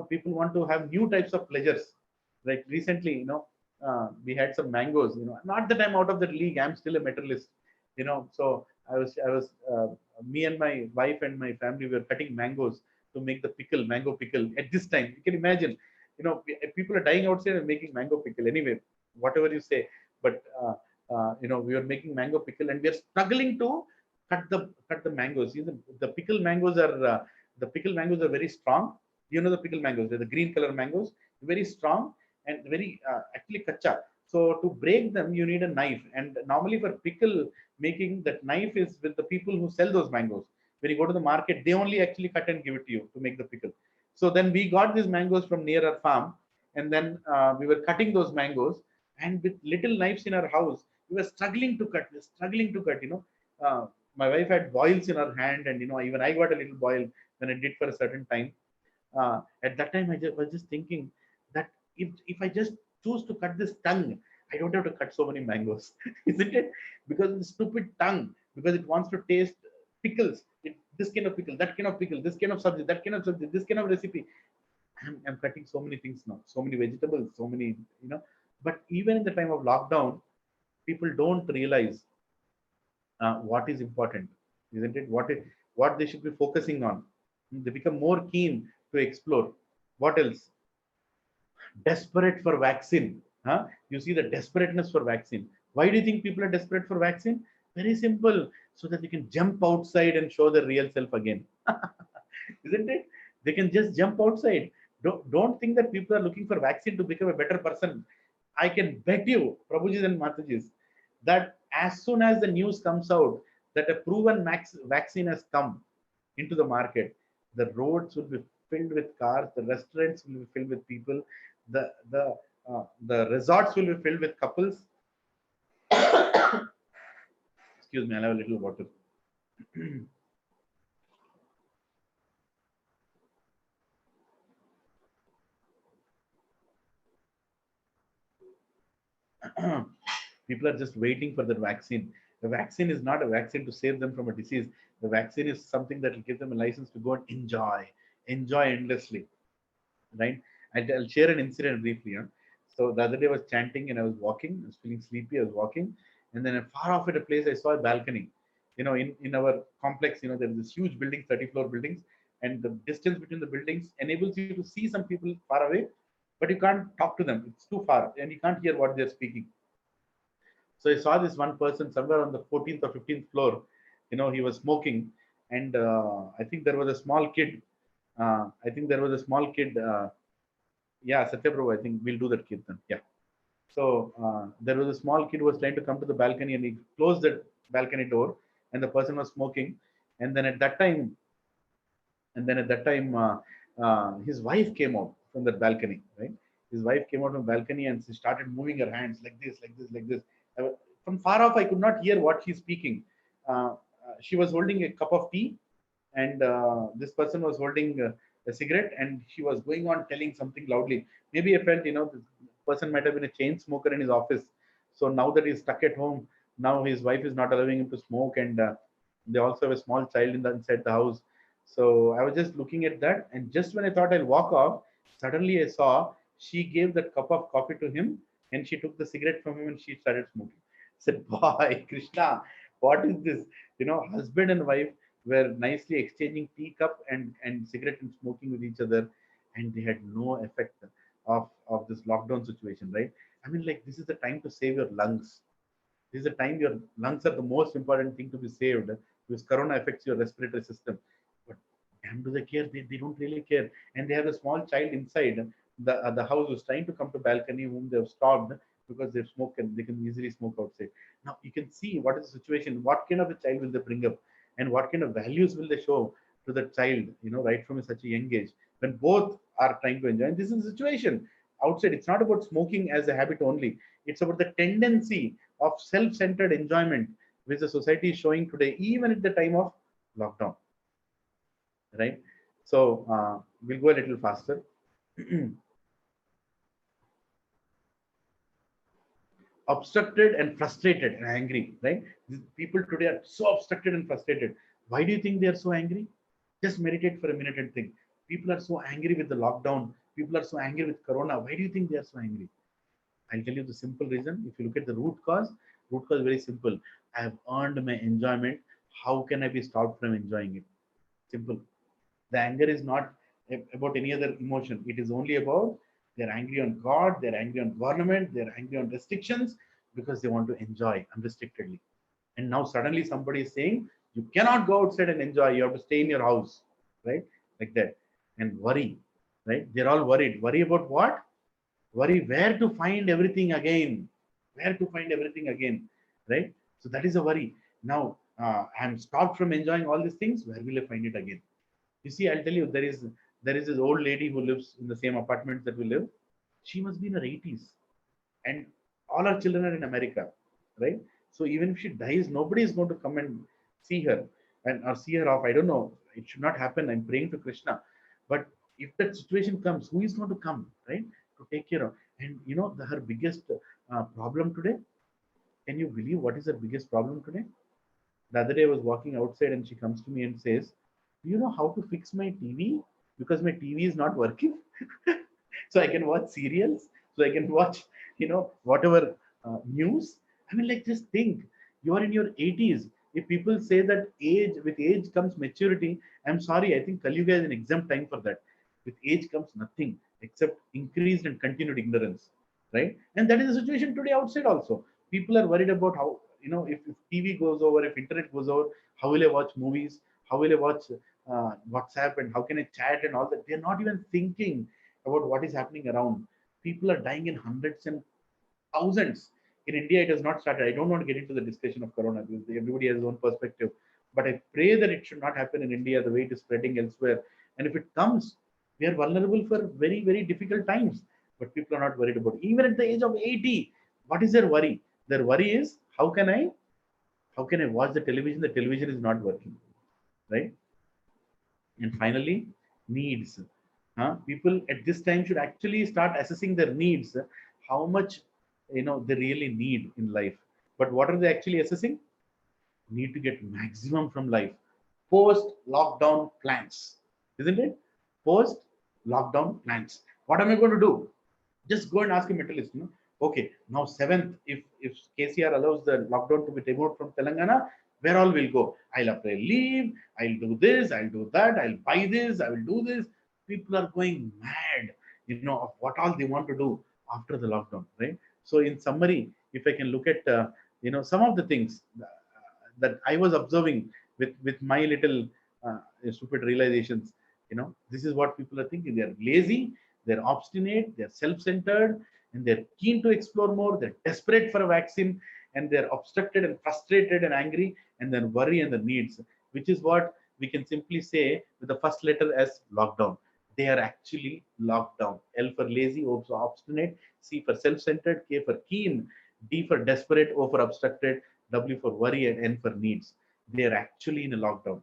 People want to have new types of pleasures. Like recently, we had some mangoes. Not that I'm out of that league. I'm still a materialist. So I was, me and my wife and my family were cutting mangoes to make the mango pickle. At this time, you can imagine, people are dying outside and making mango pickle. Anyway, whatever you say, but we were making mango pickle and we are struggling to cut the mangoes. The pickle mangoes are very strong. The pickle mangoes, they're the green color mangoes, very strong and very actually kacha. So to break them, you need a knife. And normally for pickle making, that knife is with the people who sell those mangoes. When you go to the market, they only actually cut and give it to you to make the pickle. So then we got these mangoes from near our farm, and then we were cutting those mangoes, and with little knives in our house, we were struggling to cut. My wife had boils in her hand, and even I got a little boil when I did for a certain time. At that time, I was just thinking that if I just choose to cut this tongue, I don't have to cut so many mangoes, isn't it? Because of the stupid tongue, because it wants to taste pickles. This kind of pickle, that kind of pickle, this kind of subject, that kind of subject, this kind of recipe. I'm cutting so many things now, so many vegetables, so many, But even in the time of lockdown, people don't realize what is important, isn't it? What they should be focusing on. They become more keen to explore. What else? Desperate for vaccine. Huh? You see the desperateness for vaccine. Why do you think people are desperate for vaccine? Very simple, so that they can jump outside and show their real self again. Isn't it? They can just jump outside. Don't think that people are looking for vaccine to become a better person. I can bet you, Prabhujis and Matajis, that as soon as the news comes out that a proven vaccine has come into the market, the roads will be filled with cars, the restaurants will be filled with people, the resorts will be filled with couples. Excuse me, I'll have a little water. People are just waiting for the vaccine. The vaccine is not a vaccine to save them from a disease. The vaccine is something that will give them a license to go and enjoy endlessly, right? I'll share an incident briefly. Huh? So the other day I was chanting and I was walking. I was feeling sleepy. I was walking, and then far off at a place I saw a balcony. In our complex, there is this huge building, 30-floor buildings, and the distance between the buildings enables you to see some people far away, but you can't talk to them. It's too far, and you can't hear what they're speaking. So I saw this one person somewhere on the 14th or 15th floor. He was smoking, and I think there was a small kid. Yeah, Satya Prabhu, I think we'll do that kirtan. Yeah. So there was a small kid who was trying to come to the balcony, and he closed the balcony door, and the person was smoking. And then at that time, his wife came out from that balcony, right? His wife came out from the balcony and she started moving her hands like this, like this, like this. From far off, I could not hear what she's speaking. She was holding a cup of tea, and this person was holding a cigarette, and she was going on telling something loudly. Maybe I felt, this person might have been a chain smoker in his office. So now that he's stuck at home, now his wife is not allowing him to smoke, and they also have a small child inside the house. So I was just looking at that, and just when I thought I'll walk off, suddenly I saw she gave that cup of coffee to him, and she took the cigarette from him and she started smoking. I said, "Boy, Krishna, what is this?" Husband and wife were nicely exchanging teacup and cigarette and smoking with each other, and they had no effect of this lockdown situation, right? I mean, like, this is the time to save your lungs. This is the time your lungs are the most important thing to be saved, because corona affects your respiratory system. But damn, do they care? They don't really care. And they have a small child inside the house who's trying to come to balcony, whom they have stopped because they smoke and they can easily smoke outside. Now you can see what is the situation, what kind of a child will they bring up, and what kind of values will they show to the child, right from such a young age, when both are trying to enjoy. And this is the situation outside. It's not about smoking as a habit only. It's about the tendency of self-centered enjoyment which the society is showing today, even at the time of lockdown, right? So we'll go a little faster. Obstructed and frustrated and angry, right? People today are so obstructed and frustrated. Why do you think they are so angry? Just meditate for a minute and think. People are so angry with the lockdown. People are so angry with corona. Why do you think they are so angry? I'll tell you the simple reason. If you look at the root cause is very simple. I have earned my enjoyment. How can I be stopped from enjoying it? Simple. The anger is not about any other emotion. It is only about they're angry on God, they're angry on government, they're angry on restrictions because they want to enjoy unrestrictedly. And now suddenly somebody is saying, you cannot go outside and enjoy. You have to stay in your house, right? Like that. And worry, right? They're all worried. Worry about what? Worry where to find everything again. Where to find everything again, right? So that is a worry. Now, I'm stopped from enjoying all these things. Where will I find it again? You see, I'll tell you, there is this old lady who lives in the same apartment that we live. She must be in her 80s, and all our children are in America, right? So even if she dies, nobody is going to come and see her or see her off. I don't know. It should not happen. I'm praying to Krishna. But if that situation comes, who is going to come, right, to take care of? And her biggest problem today. Can you believe what is her biggest problem today? The other day I was walking outside and she comes to me and says, "Do you know how to fix my TV? Because my TV is not working." So I can watch serials, so I can watch, whatever news. I mean, like, just think, you are in your 80s. If people say that with age comes maturity, I'm sorry, I think Kali Yuga is an exempt time for that. With age comes nothing except increased and continued ignorance, right? And that is the situation today outside also. People are worried about how, if TV goes over, if internet goes over, how will I watch movies? How will I watch WhatsApp, and how can I chat and all that? They're not even thinking about what is happening around. People are dying in hundreds and thousands. In India, it has not started. I don't want to get into the discussion of corona because everybody has his own perspective. But I pray that it should not happen in India the way it is spreading elsewhere. And if it comes, we are vulnerable for very, very difficult times. But people are not worried about it. Even at the age of 80, what is their worry? Their worry is, how can I How can I watch the television? The television is not working, right? And finally, needs. People at this time should actually start assessing their needs, how much they really need in life. But what are they actually assessing? Need to get maximum from life. Post lockdown plans, isn't it? Post lockdown plans. What am I going to do? Just go and ask a mentalist. Okay, now 7th, if KCR allows the lockdown to be removed from Telangana, where all will go? I'll apply leave, I'll do this, I'll do that, I'll buy this, I will do this. People are going mad, of what all they want to do after the lockdown, right? So in summary, if I can look at some of the things that I was observing with my little stupid realizations, this is what people are thinking. They're lazy, they're obstinate, they're self-centered, and they're keen to explore more. They're desperate for a vaccine, and they're obstructed and frustrated and angry, and then worry and the needs, which is what we can simply say with the first letter as lockdown. They are actually locked down. L for lazy, O for obstinate, C for self-centered, K for keen, D for desperate, O for obstructed, W for worry, and N for needs. They are actually in a lockdown.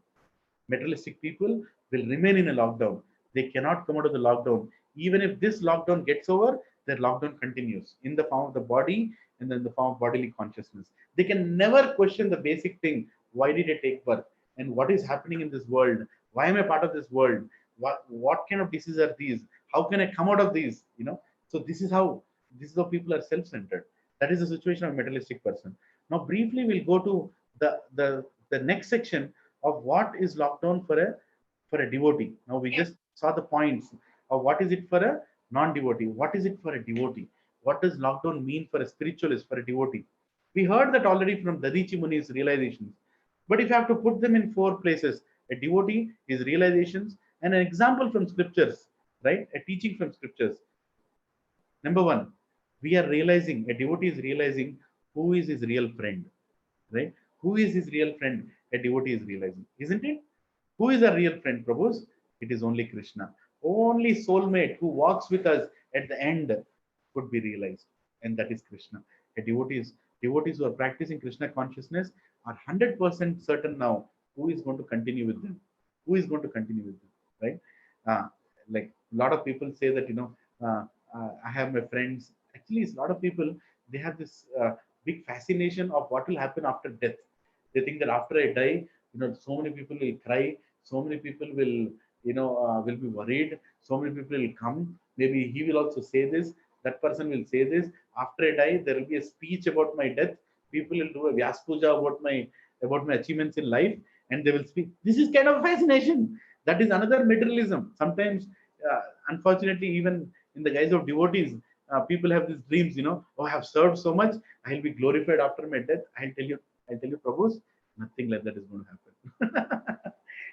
Materialistic people will remain in a lockdown. They cannot come out of the lockdown. Even if this lockdown gets over, their lockdown continues in the form of the body and then the form of bodily consciousness. They can never question the basic thing. Why did I take birth? And what is happening in this world? Why am I part of this world? What kind of diseases are these? How can I come out of these? So this is how people are self-centered. That is the situation of a materialistic person. Now, briefly, we'll go to the next section of what is lockdown for a devotee. Now, we just saw the points of what is it for a non-devotee, what is it for a devotee, what does lockdown mean for a spiritualist, for a devotee. We heard that already from Dadichi Muni's realizations. But if you have to put them in 4 places, a devotee, his realizations, and an example from scriptures, right? A teaching from scriptures. Number 1, we are realizing, a devotee is realizing who is his real friend, right? Who is his real friend? A devotee is realizing, isn't it? Who is our real friend, Prabhus? It is only Krishna. Only soulmate who walks with us at the end could be realized, and that is Krishna. A devotees who are practicing Krishna consciousness are 100% certain now who is going to continue with them. Who is going to continue with them, right? Like a lot of people say that, I have my friends. Actually, a lot of people, they have this big fascination of what will happen after death. They think that after I die, so many people will cry, so many people will, will be worried, so many people will come. Maybe he will also say this, that person will say this. After I die, there will be a speech about my death. People will do a Vyas Puja about my achievements in life, and they will speak. This is kind of fascination. That is another materialism. Sometimes, unfortunately, even in the guise of devotees, people have these dreams. Oh, I have served so much, I will be glorified after my death. I'll tell you, Prabhus, nothing like that is going to happen.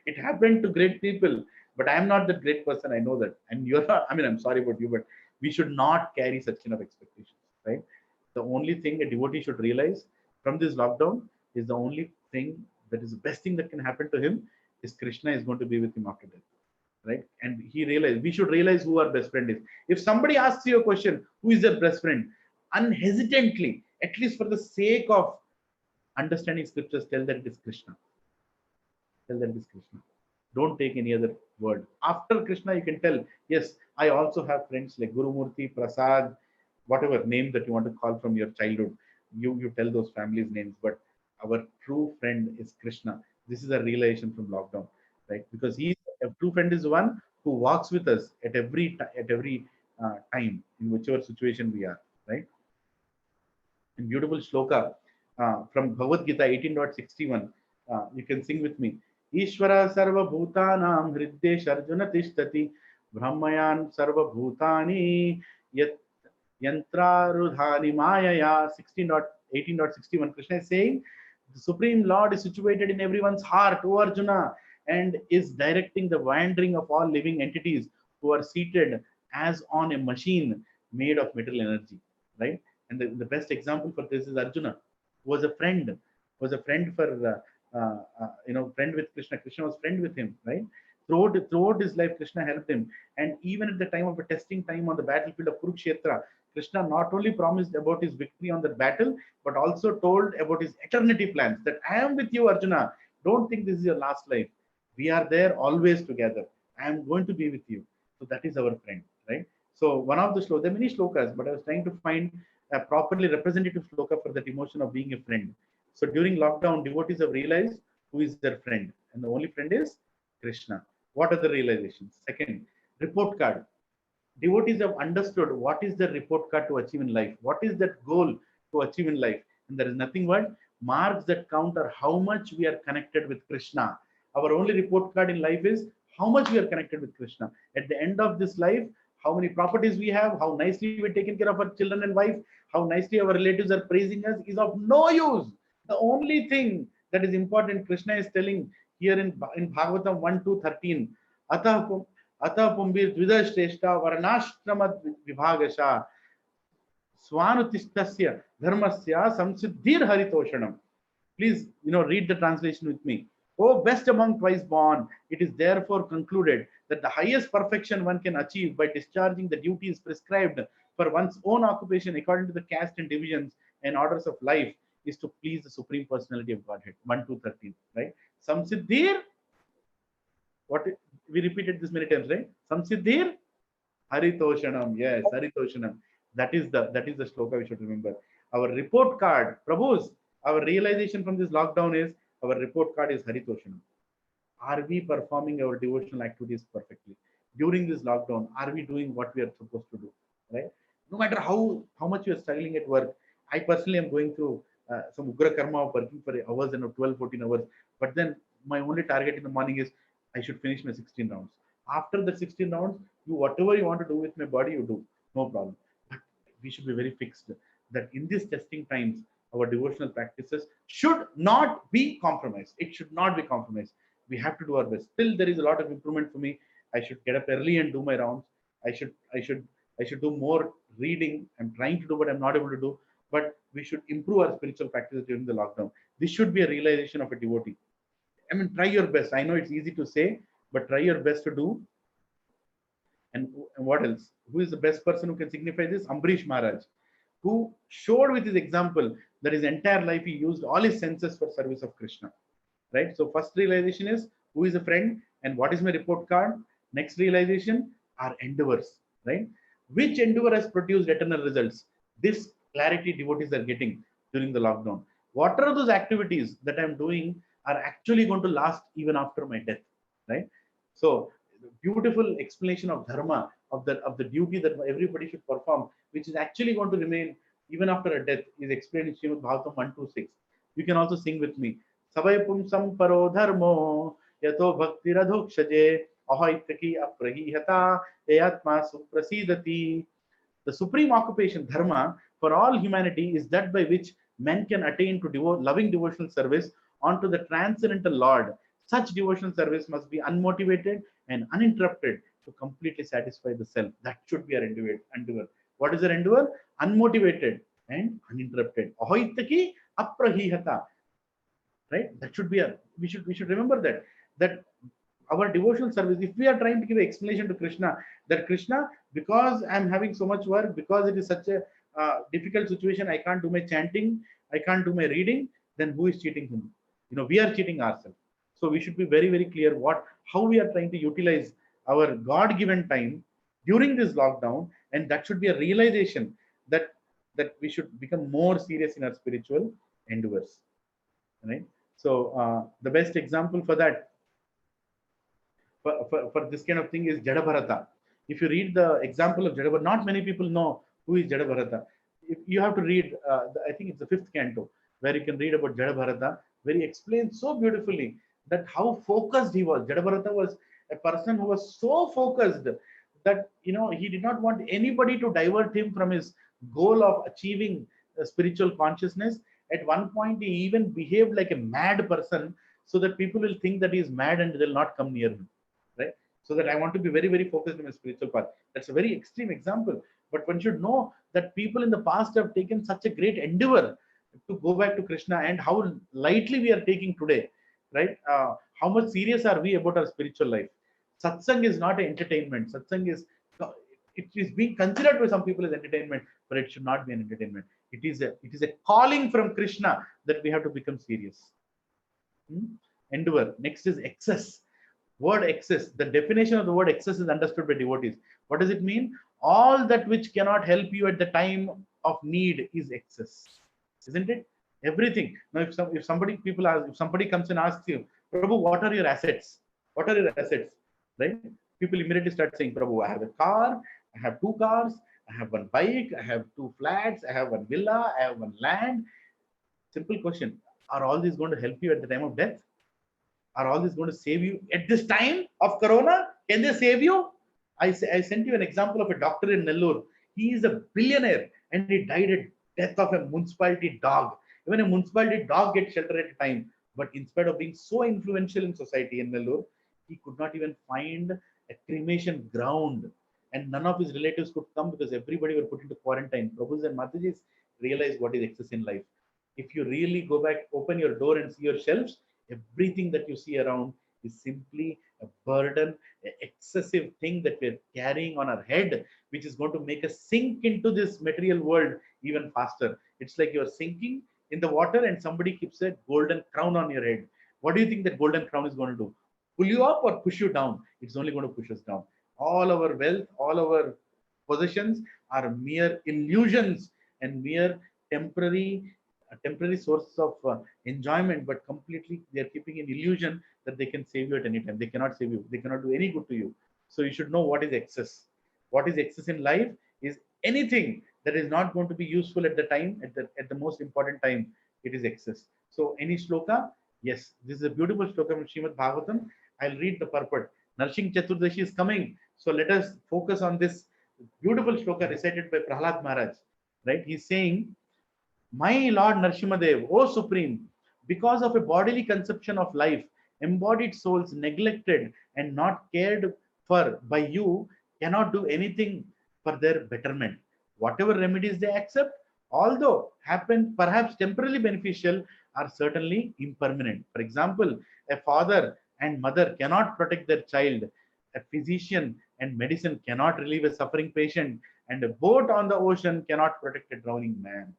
It happened to great people, but I am not that great person. I know that, and you're not. I mean, I'm sorry about you, but we should not carry such kind of expectations, right? The only thing a devotee should realize from this lockdown is the only thing that is the best thing that can happen to him is Krishna is going to be with him after death, right? And we should realize who our best friend is. If somebody asks you a question, who is their best friend, unhesitantly, at least for the sake of understanding scriptures, tell that it is Krishna. Tell that it is Krishna. Don't take any other word. After Krishna, you can tell, yes, I also have friends like Guru Murthy, Prasad, whatever name that you want to call from your childhood. You tell those families' names, but our true friend is Krishna. This is a realization from lockdown, right? Because a true friend is one who walks with us at every time, in whichever situation we are, right? In beautiful shloka from Bhagavad Gita 18.61, you can sing with me. Ishvara sarva bhutanam hriddesh arjuna tishtati brahmayan sarva bhutani yat yantrarudhani mayaya. 18.61, Krishna is saying the Supreme Lord is situated in everyone's heart, O Arjuna, and is directing the wandering of all living entities who are seated as on a machine made of material energy, right? And the best example for this is Arjuna, who was a friend, for friend with Krishna. Krishna was friend with him, right? Throughout his life, Krishna helped him. And even at the time of a testing time on the battlefield of Kurukshetra, Krishna not only promised about his victory on that battle, but also told about his eternity plans, that I am with you, Arjuna. Don't think this is your last life. We are there always together. I am going to be with you. So that is our friend, right? So one of the slokas, there are many slokas, but I was trying to find a properly representative sloka for that emotion of being a friend. So during lockdown, devotees have realized who is their friend, and the only friend is Krishna. What are the realizations? Second, report card. Devotees have understood what is the report card to achieve in life. What is that goal to achieve in life? And there is nothing but marks that count are how much we are connected with Krishna. Our only report card in life is how much we are connected with Krishna. At the end of this life, how many properties we have, how nicely we're taking care of our children and wife, how nicely our relatives are praising us is of no use. The only thing that is important, Krishna is telling here in Bhagavatam 1-13, Atah Atah Pumbir Dvida Shrestha Varnashtrama Vibhagasha Swanutistasya Dharmasya Samsiddhir Haritoshanam. Please, read the translation with me. Oh, best among twice born, it is therefore concluded that the highest perfection one can achieve by discharging the duties prescribed for one's own occupation according to the caste and divisions and orders of life is to please the Supreme Personality of Godhead. 1-13, right? Samsiddhir, what we repeated this many times, right? Samsiddhir Haritoshanam. Yes, Haritoshanam. That is the sloka we should remember. Our report card, Prabhus, our realization from this lockdown is our report card is Haritoshanam. Are we performing our devotional activities perfectly? During this lockdown, are we doing what we are supposed to do? Right? No matter how much you are struggling at work, I personally am going through some Ugra Karma of working for hours and 12-14 hours. But then my only target in the morning is I should finish my 16 rounds. After the 16 rounds, whatever you want to do with my body, you do. No problem. But we should be very fixed that in these testing times, our devotional practices should not be compromised. It should not be compromised. We have to do our best. Still, there is a lot of improvement for me. I should get up early and do my rounds. I should do more reading. I'm trying to do what I'm not able to do. But we should improve our spiritual practices during the lockdown. This should be a realization of a devotee. I mean, try your best. I know it's easy to say, but try your best to do. And what else? Who is the best person who can signify this? Ambrish Maharaj, who showed with his example that his entire life he used all his senses for service of Krishna. Right? So first realization is who is a friend and what is my report card? Next realization are endeavors. Right? Which endeavor has produced eternal results? This clarity devotees are getting during the lockdown. What are those activities that I'm doing are actually going to last even after my death? Right? So beautiful explanation of dharma, of the duty that everybody should perform, which is actually going to remain even after a death, is explained in Srimad Bhagavatam 1-6. You can also sing with me. Savai pumsam paro dharmo yato bhakti radhokshaje ahoitaki aprahihata eyatma suprasidati. The supreme occupation, dharma, for all humanity is that by which men can attain to loving devotional service unto the transcendental Lord. Such devotional service must be unmotivated and uninterrupted to completely satisfy the self. That should be our endeavor. What is our endeavor? Unmotivated and uninterrupted. Ahoitaki aprahihata. Right? That should be we should remember that our devotional service, if we are trying to give an explanation to Krishna, that Krishna, because I'm having so much work, because it is such a difficult situation, I can't do my chanting, I can't do my reading, then who is cheating whom? We are cheating ourselves. So we should be very, very clear how we are trying to utilize our God-given time during this lockdown, and that should be a realization that we should become more serious in our spiritual endeavors. Right? So the best example for that, for this kind of thing, is Jadabharata. If you read the example of Jadabharata, not many people know who is Jadabharata. You have to read, I think it's the 5th canto, where you can read about Jadabharata, where he explains so beautifully that how focused he was. Jadabharata was a person who was so focused that he did not want anybody to divert him from his goal of achieving spiritual consciousness. At one point, he even behaved like a mad person, so that people will think that he is mad and they'll not come near him. Right? So that I want to be very, very focused on my spiritual path. That's a very extreme example. But one should know that people in the past have taken such a great endeavor to go back to Krishna, and how lightly we are taking today. Right? How much serious are we about our spiritual life? Satsang is not an entertainment. Satsang is, it is being considered by some people as entertainment, but it should not be an entertainment. It is a calling from Krishna that we have to become serious. Endeavor. Next is excess. Word excess. The definition of the word excess is understood by devotees. What does it mean? All that which cannot help you at the time of need is excess, isn't it? Everything. Now, if somebody comes and asks you, Prabhu, what are your assets? What are your assets? Right? People immediately start saying, Prabhu, I have a car, I have 2 cars, I have 1 bike, I have 2 flats, I have 1 villa, I have 1 land. Simple question: are all these going to help you at the time of death? Are all these going to save you at this time of Corona? Can they save you? I sent you an example of a doctor in Nellore. He is a billionaire and he died at death of a municipality dog. Even a municipality dog gets shelter at a time. But instead of being so influential in society in Nellore, he could not even find a cremation ground. And none of his relatives could come because everybody were put into quarantine. Prabhus and Matajis realize what is excess in life. If you really go back, open your door and see your shelves, everything that you see around is simply a burden, an excessive thing that we're carrying on our head, which is going to make us sink into this material world even faster. It's like you're sinking in the water and somebody keeps a golden crown on your head. What do you think that golden crown is going to do? Pull you up or push you down? It's only going to push us down. All our wealth, all our possessions are mere illusions and mere temporary sources of enjoyment, but completely they are keeping an illusion that they can save you at any time. They cannot save you. They cannot do any good to you. So you should know what is excess. What is excess in life is anything that is not going to be useful at the time, at the most important time. It is excess. So any shloka, yes, this is a beautiful shloka from Srimad Bhagavatam. I'll read the purport. Narshing Chaturdashi is coming. So let us focus on this beautiful shloka recited by Prahlad Maharaj. Right? He's saying, my Lord Narsimadev, O Supreme, because of a bodily conception of life, embodied souls neglected and not cared for by you cannot do anything for their betterment. Whatever remedies they accept, although happen perhaps temporarily beneficial, are certainly impermanent. For example, a father and mother cannot protect their child. A physician and medicine cannot relieve a suffering patient, and a boat on the ocean cannot protect a drowning man.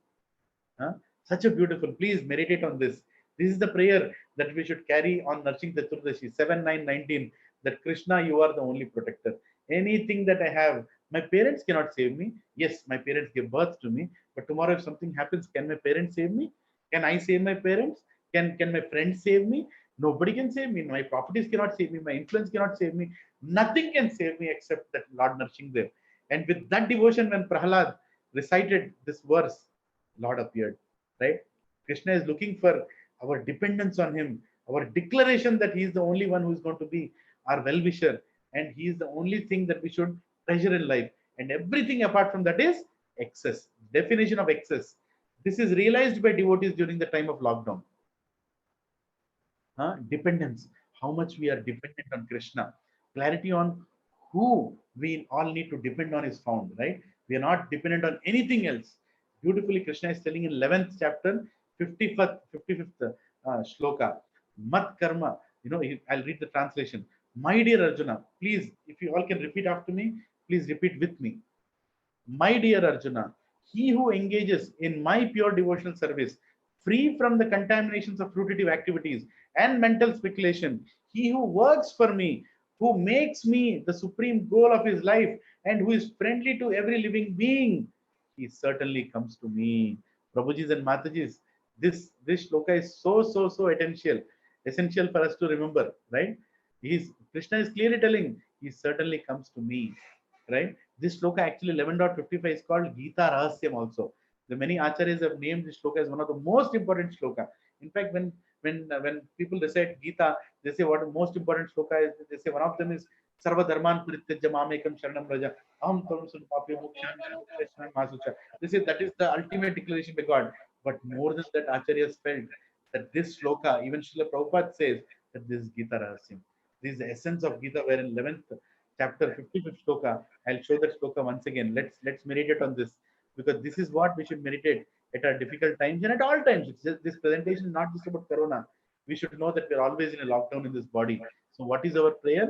Such a beautiful, please meditate on this. This is the prayer that we should carry on Narshing Chaturdashi 7/9/19, that Krishna, you are the only protector. Anything that I have, my parents cannot save me. Yes, my parents gave birth to me, but tomorrow if something happens, can my parents save me? Can I save my parents? Can my friends save me? Nobody can save me. My properties cannot save me. My influence cannot save me. Nothing can save me except that Lord Narsingadev. And with that devotion, when Prahlad recited this verse, Lord appeared, right? Krishna is looking for our dependence on him, our declaration that he is the only one who is going to be our well-wisher, and he is the only thing that we should treasure in life. And everything apart from that is excess. Definition of excess. This is realized by devotees during the time of lockdown. Dependence. How much we are dependent on Krishna. Clarity on who we all need to depend on is found, right? We are not dependent on anything else. Beautifully, Krishna is telling in 11th chapter, 55th shloka, Mat Karma. I'll read the translation. My dear Arjuna, please, if you all can repeat after me, please repeat with me. My dear Arjuna, he who engages in my pure devotional service, free from the contaminations of fruitive activities and mental speculation, he who works for me, who makes me the supreme goal of his life, and who is friendly to every living being, he certainly comes to me. Prabhujis and Matajis, this shloka is so essential for us to remember, right? Krishna is clearly telling, he certainly comes to me, right? This shloka actually 11.55 is called Gita Rahasyam also. The many acharyas have named this shloka as one of the most important shloka. In fact, when people recite Gita, they say what the most important shloka is. They say one of them is Sarva Dharman Parityajya Mamekam Sharanam Raja Aham Tamasam Papya Mokshan Masucha. They say that is the ultimate declaration by God. But more than that, acharyas felt that this shloka, even Srila Prabhupada says that this is Gita Rahasyam. This is the essence of Gita, where in 11th chapter 55th shloka, I'll show that shloka once again. Let's meditate on this, because this is what we should meditate at our difficult times and at all times. This presentation is not just about Corona. We should know that we're always in a lockdown in this body. So what is our prayer?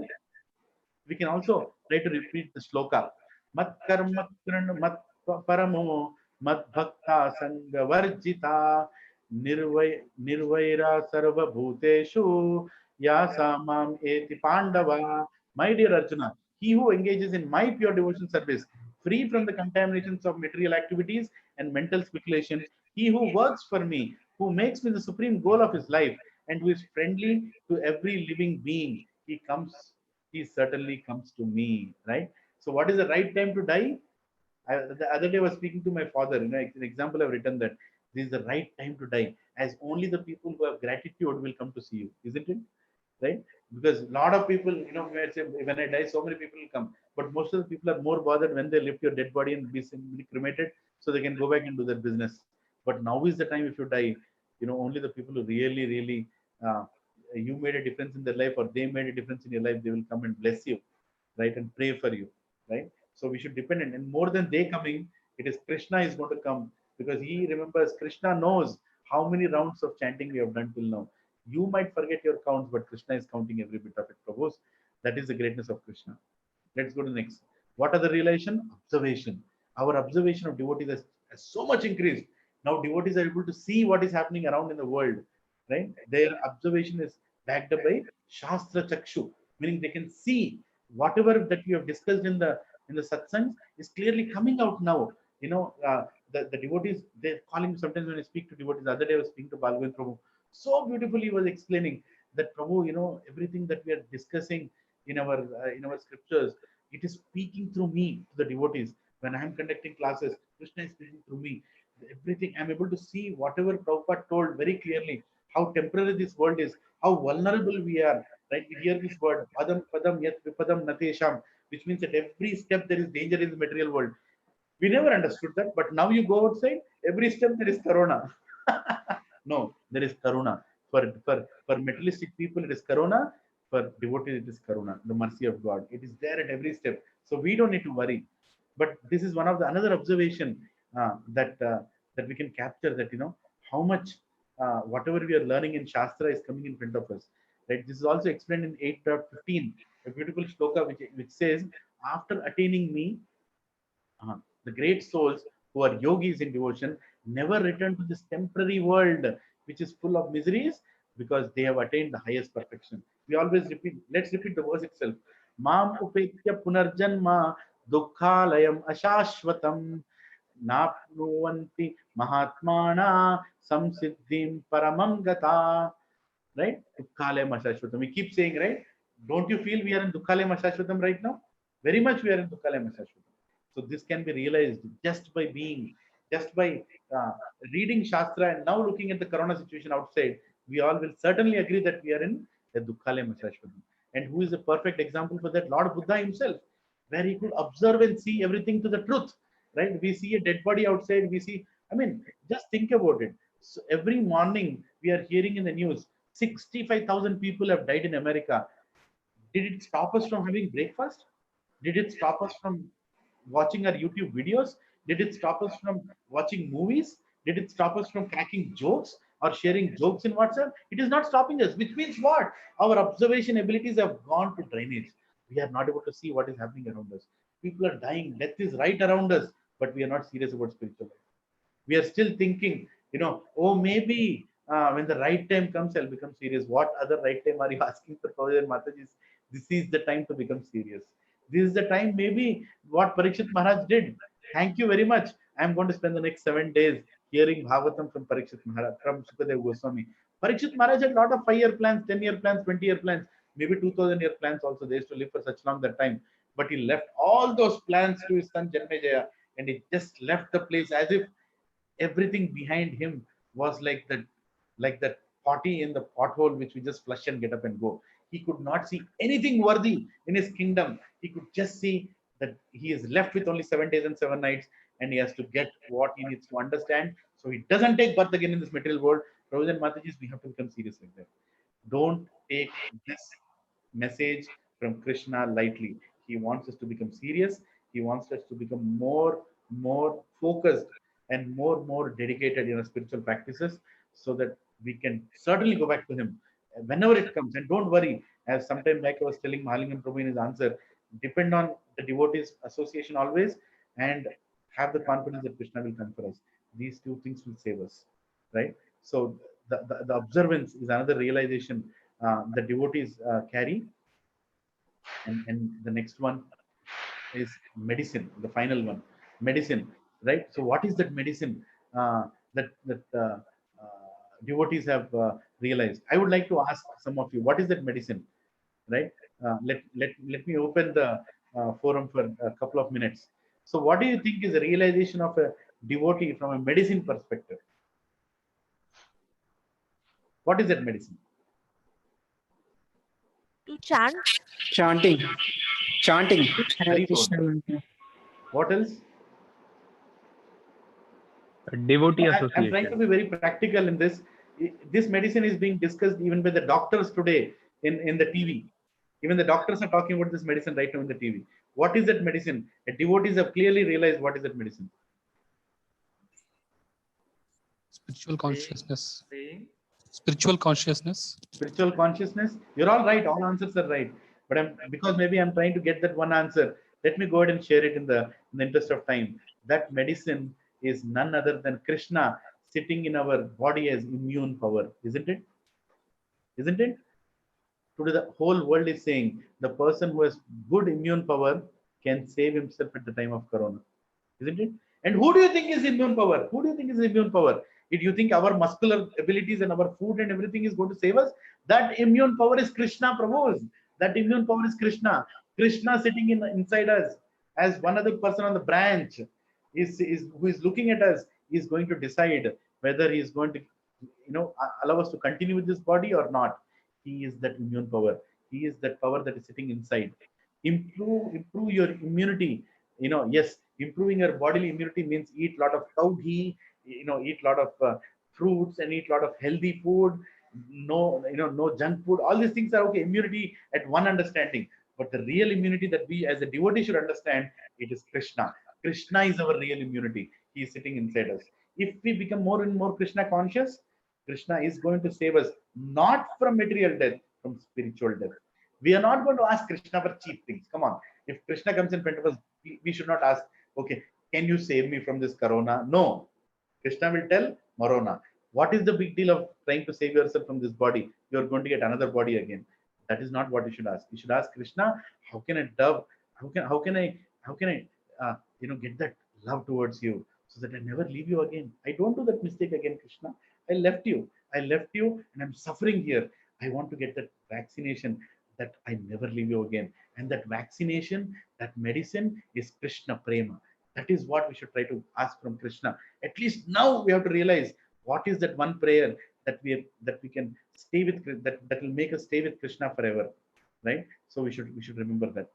We can also try to repeat the sloka. Mat karma kran mat paramo mat bhakta sanga varjita nirvaira sarva bhuteshu yasa mam eti pandava. My dear Arjuna, he who engages in my pure devotion service, free from the contaminations of material activities and mental speculation, he who works for me, who makes me the supreme goal of his life, and who is friendly to every living being, he certainly comes to me, right? So, what is the right time to die? The other day I was speaking to my father. An example I've written that this is the right time to die, as only the people who have gratitude will come to see you, isn't it? Right? Because a lot of people, may say, when I die, so many people will come, but most of the people are more bothered when they lift your dead body and be simply cremated, so they can go back and do their business. But now is the time. If you die, only the people who really, really, uh, you made a difference in their life, or they made a difference in your life, they will come and bless you, right, and pray for you, right? So we should depend on, and more than they coming, it is Krishna is going to come, because he remembers. Krishna knows how many rounds of chanting we have done till now. You might forget your counts, but Krishna is counting every bit of it, Prabhus. That is the greatness of Krishna. Let's go to the next. What are the realization? Observation. Our observation of devotees has so much increased. Now devotees are able to see what is happening around in the world, right? Their observation is backed up by Shastra Chakshu, meaning they can see whatever that we have discussed in the satsangs is clearly coming out now. The devotees, they're calling sometimes when I speak to devotees. The other day I was speaking to Balgavin Prabhu. So beautifully he was explaining that, Prabhu, everything that we are discussing in our scriptures, it is speaking through me to the devotees. When I am conducting classes, Krishna is speaking through me. Everything I'm able to see whatever Prabhupada told very clearly, how temporary this world is, how vulnerable we are. Right? We hear this word, padam padam yat vipadam natesham, which means at every step there is danger in the material world. We never understood that, but now you go outside, every step there is corona. No, there is karuna. For materialistic people, it is karuna. For devotees, it is karuna, the mercy of God. It is there at every step. So we don't need to worry. But this is one of the another observation that we can capture, that how much whatever we are learning in Shastra is coming in front of us. Right? This is also explained in 8.15, a beautiful shloka which says, after attaining me, the great souls who are yogis in devotion never return to this temporary world which is full of miseries, because they have attained the highest perfection. We always repeat, let's repeat the verse itself. Mam upetya punarjanma dukkhalayam ashashvatam napnuvanti mahatmana samsiddhim paramam gata. Right? Dukkhalayam ashashvatam. We keep saying, right? Don't you feel we are in Dukkhalayam ashashvatam right now? Very much we are in Dukkhalayam ashashvatam. So this can be realized just by just by reading Shastra, and now looking at the Corona situation outside, we all will certainly agree that we are in the Dukkhalayam ashashvatam. And who is a perfect example for that? Lord Buddha himself, where he could observe and see everything to the truth. Right? We see a dead body outside. We see, I mean, just think about it. So every morning we are hearing in the news, 65,000 people have died in America. Did it stop us from having breakfast? Did it stop us from watching our YouTube videos? Did it stop us from watching movies? Did it stop us from cracking jokes or sharing jokes in WhatsApp? It is not stopping us, which means what? Our observation abilities have gone to drainage. We are not able to see what is happening around us. People are dying. Death is right around us, but we are not serious about spiritual life. We are still thinking, oh, maybe when the right time comes, I'll become serious. What other right time are you asking for, Prabhuji and Mataji? This is the time to become serious. This is the time, maybe what Parikshit Maharaj did. Thank you very much. I'm going to spend the next 7 days hearing Bhagavatam from Parikshit Maharaj, from Sukadev Goswami. Parikshit Maharaj had a lot of 5-year plans, 10-year plans, 20-year plans, maybe 2,000-year plans also. They used to live for such long that time. But he left all those plans to his son Janmejaya, and he just left the place as if everything behind him was like that potty in the pothole which we just flush and get up and go. He could not see anything worthy in his kingdom. He could just see that he is left with only 7 days and 7 nights, and he has to get what he needs to understand, so he doesn't take birth again in this material world. Prabhuji and Matajis, we have to become serious like that. Don't take this message from Krishna lightly. He wants us to become serious. He wants us to become more focused and more dedicated in our spiritual practices, so that we can certainly go back to him whenever it comes. And don't worry, as sometime back I was telling Mahalingam Prabhu in his answer, depend on the devotees association always, and have the confidence that Krishna will come for us. These two things will save us, right? So the observance is another realization the devotees carry. And the next one is medicine, the final one, medicine, right? So what is that medicine that devotees have realized? I would like to ask some of you, what is that medicine, right? Let me open the forum for a couple of minutes. So what do you think is the realization of a devotee from a medicine perspective? What is that medicine? To chant. Chanting. Chanting. Hari Bol. What else? Devotee No, I'm trying to association. be very practical in this. This medicine is being discussed even by the doctors today in the TV. Even the doctors are talking about this medicine right now in the TV. What is that medicine? The devotees have clearly realized what is that medicine. Spiritual consciousness. Spiritual consciousness. Spiritual consciousness. You're all right. All answers are right. But because maybe I'm trying to get that one answer. Let me go ahead and share it in the interest of time. That medicine is none other than Krishna sitting in our body as immune power, isn't it? Isn't it? Today, the whole world is saying the person who has good immune power can save himself at the time of Corona, isn't it? And who do you think is immune power? Who do you think is immune power? Did you think our muscular abilities and our food and everything is going to save us? That immune power is Krishna Prabhu's. That immune power is Krishna. Krishna sitting inside us as one other person on the branch is who is looking at us, is going to decide whether he is going to, allow us to continue with this body or not. He is that immune power. He is that power that is sitting inside. Improve your immunity. Yes, improving your bodily immunity means eat a lot of cow ghee, eat a lot of fruits and eat a lot of healthy food. No junk food. All these things are okay. Immunity at one understanding, but the real immunity that we as a devotee should understand, it is Krishna. Krishna is our real immunity. He is sitting inside us. If we become more and more Krishna conscious, Krishna is going to save us not from material death, from spiritual death. We are not going to ask Krishna for cheap things. Come on. If Krishna comes in front of us, we should not ask, okay, can you save me from this corona? No. Krishna will tell Marona, what is the big deal of trying to save yourself from this body? You are going to get another body again. That is not what you should ask. You should ask Krishna, how can I love? How can I get that love towards you so that I never leave you again? I don't do that mistake again, Krishna. I left you, and I'm suffering here. I want to get that vaccination that I never leave you again. And that vaccination, that medicine is Krishna Prema. That is what we should try to ask from Krishna. At least now we have to realize what is that one prayer that we can stay with, that will make us stay with Krishna forever, right? So we should remember that.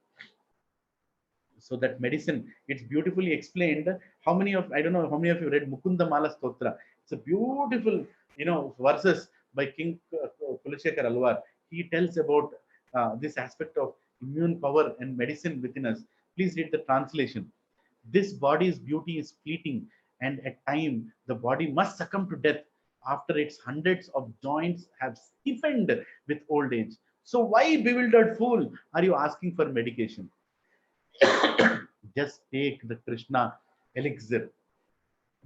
So that medicine, it's beautifully explained. I don't know how many of you read Mukunda Mala Stotra. It's a beautiful, verses by King Kulashekar Alwar. He tells about this aspect of immune power and medicine within us. Please read the translation. This body's beauty is fleeting, and at time the body must succumb to death after its hundreds of joints have stiffened with old age. So why, bewildered fool, are you asking for medication? Just take the Krishna elixir,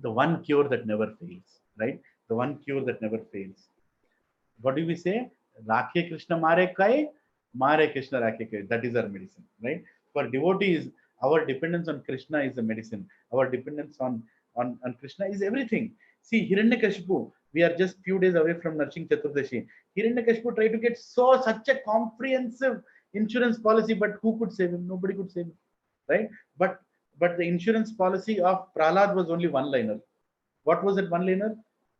the one cure that never fails, right? The one cure that never fails. What do we say? Rakhe Krishna Mare Kai, Mare Krishna Rakhe Kai. That is our medicine, right? For devotees, our dependence on Krishna is the medicine. Our dependence on Krishna is everything. See, Hiranyakashipu, we are just few days away from Narshing Chaturdashi. Hiranyakashipu tried to get such a comprehensive insurance policy, but who could save him? Nobody could save him, right? But the insurance policy of Prahlad was only one-liner. What was it one-liner?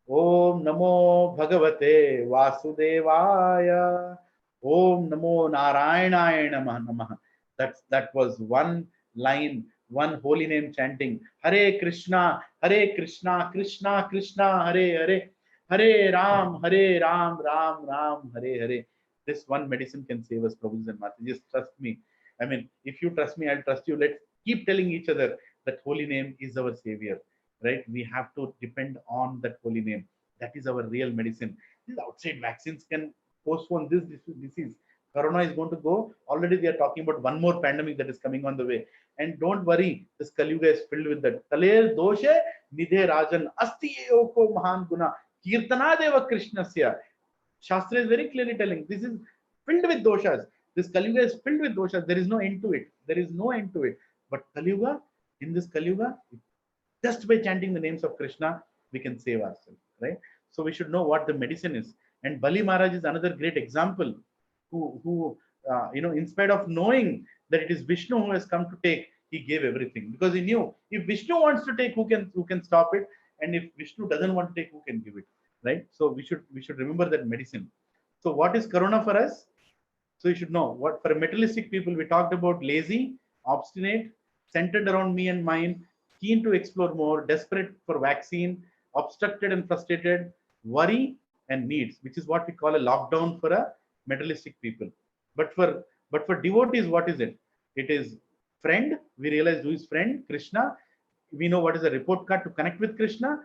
Om Namo Bhagavate Vasudevaya. Om Namo Narayanaya Namaha. That was one line, one holy name chanting. Hare Krishna, Krishna Krishna, Hare Hare. Hare Ram, Ram Ram, Hare Hare. This one medicine can save us, Prabhus and Mataji. Just trust me. I mean, if you trust me, I'll trust you. Let's keep telling each other that holy name is our savior, right? We have to depend on that holy name. That is our real medicine. These outside vaccines can postpone this disease, Corona is going to go. Already they are talking about one more pandemic that is coming on the way. And don't worry, this Kaliyuga is filled with that. Taler doshe nidhe rajan asti eko mahan guna kirtana deva krishnasya. Shastra is very clearly telling this is filled with doshas. This Kaliyuga is filled with doshas. There is no end to it. There is no end to it. But Kaliyuga, in this Kaliyuga, just by chanting the names of Krishna, we can save ourselves, right? So we should know what the medicine is. And Bali Maharaj is another great example who in spite of knowing that it is Vishnu who has come to take, he gave everything because he knew if Vishnu wants to take, who can stop it? And if Vishnu doesn't want to take, who can give it, right? So we should remember that medicine. So what is Corona for us? So you should know what for materialistic people we talked about: lazy, obstinate, centered around me and mine, keen to explore more, desperate for vaccine, obstructed and frustrated, worry and needs, which is what we call a lockdown for a materialistic people. But for devotees, what is it? It is friend. We realize who is friend, Krishna. We know what is a report card to connect with Krishna.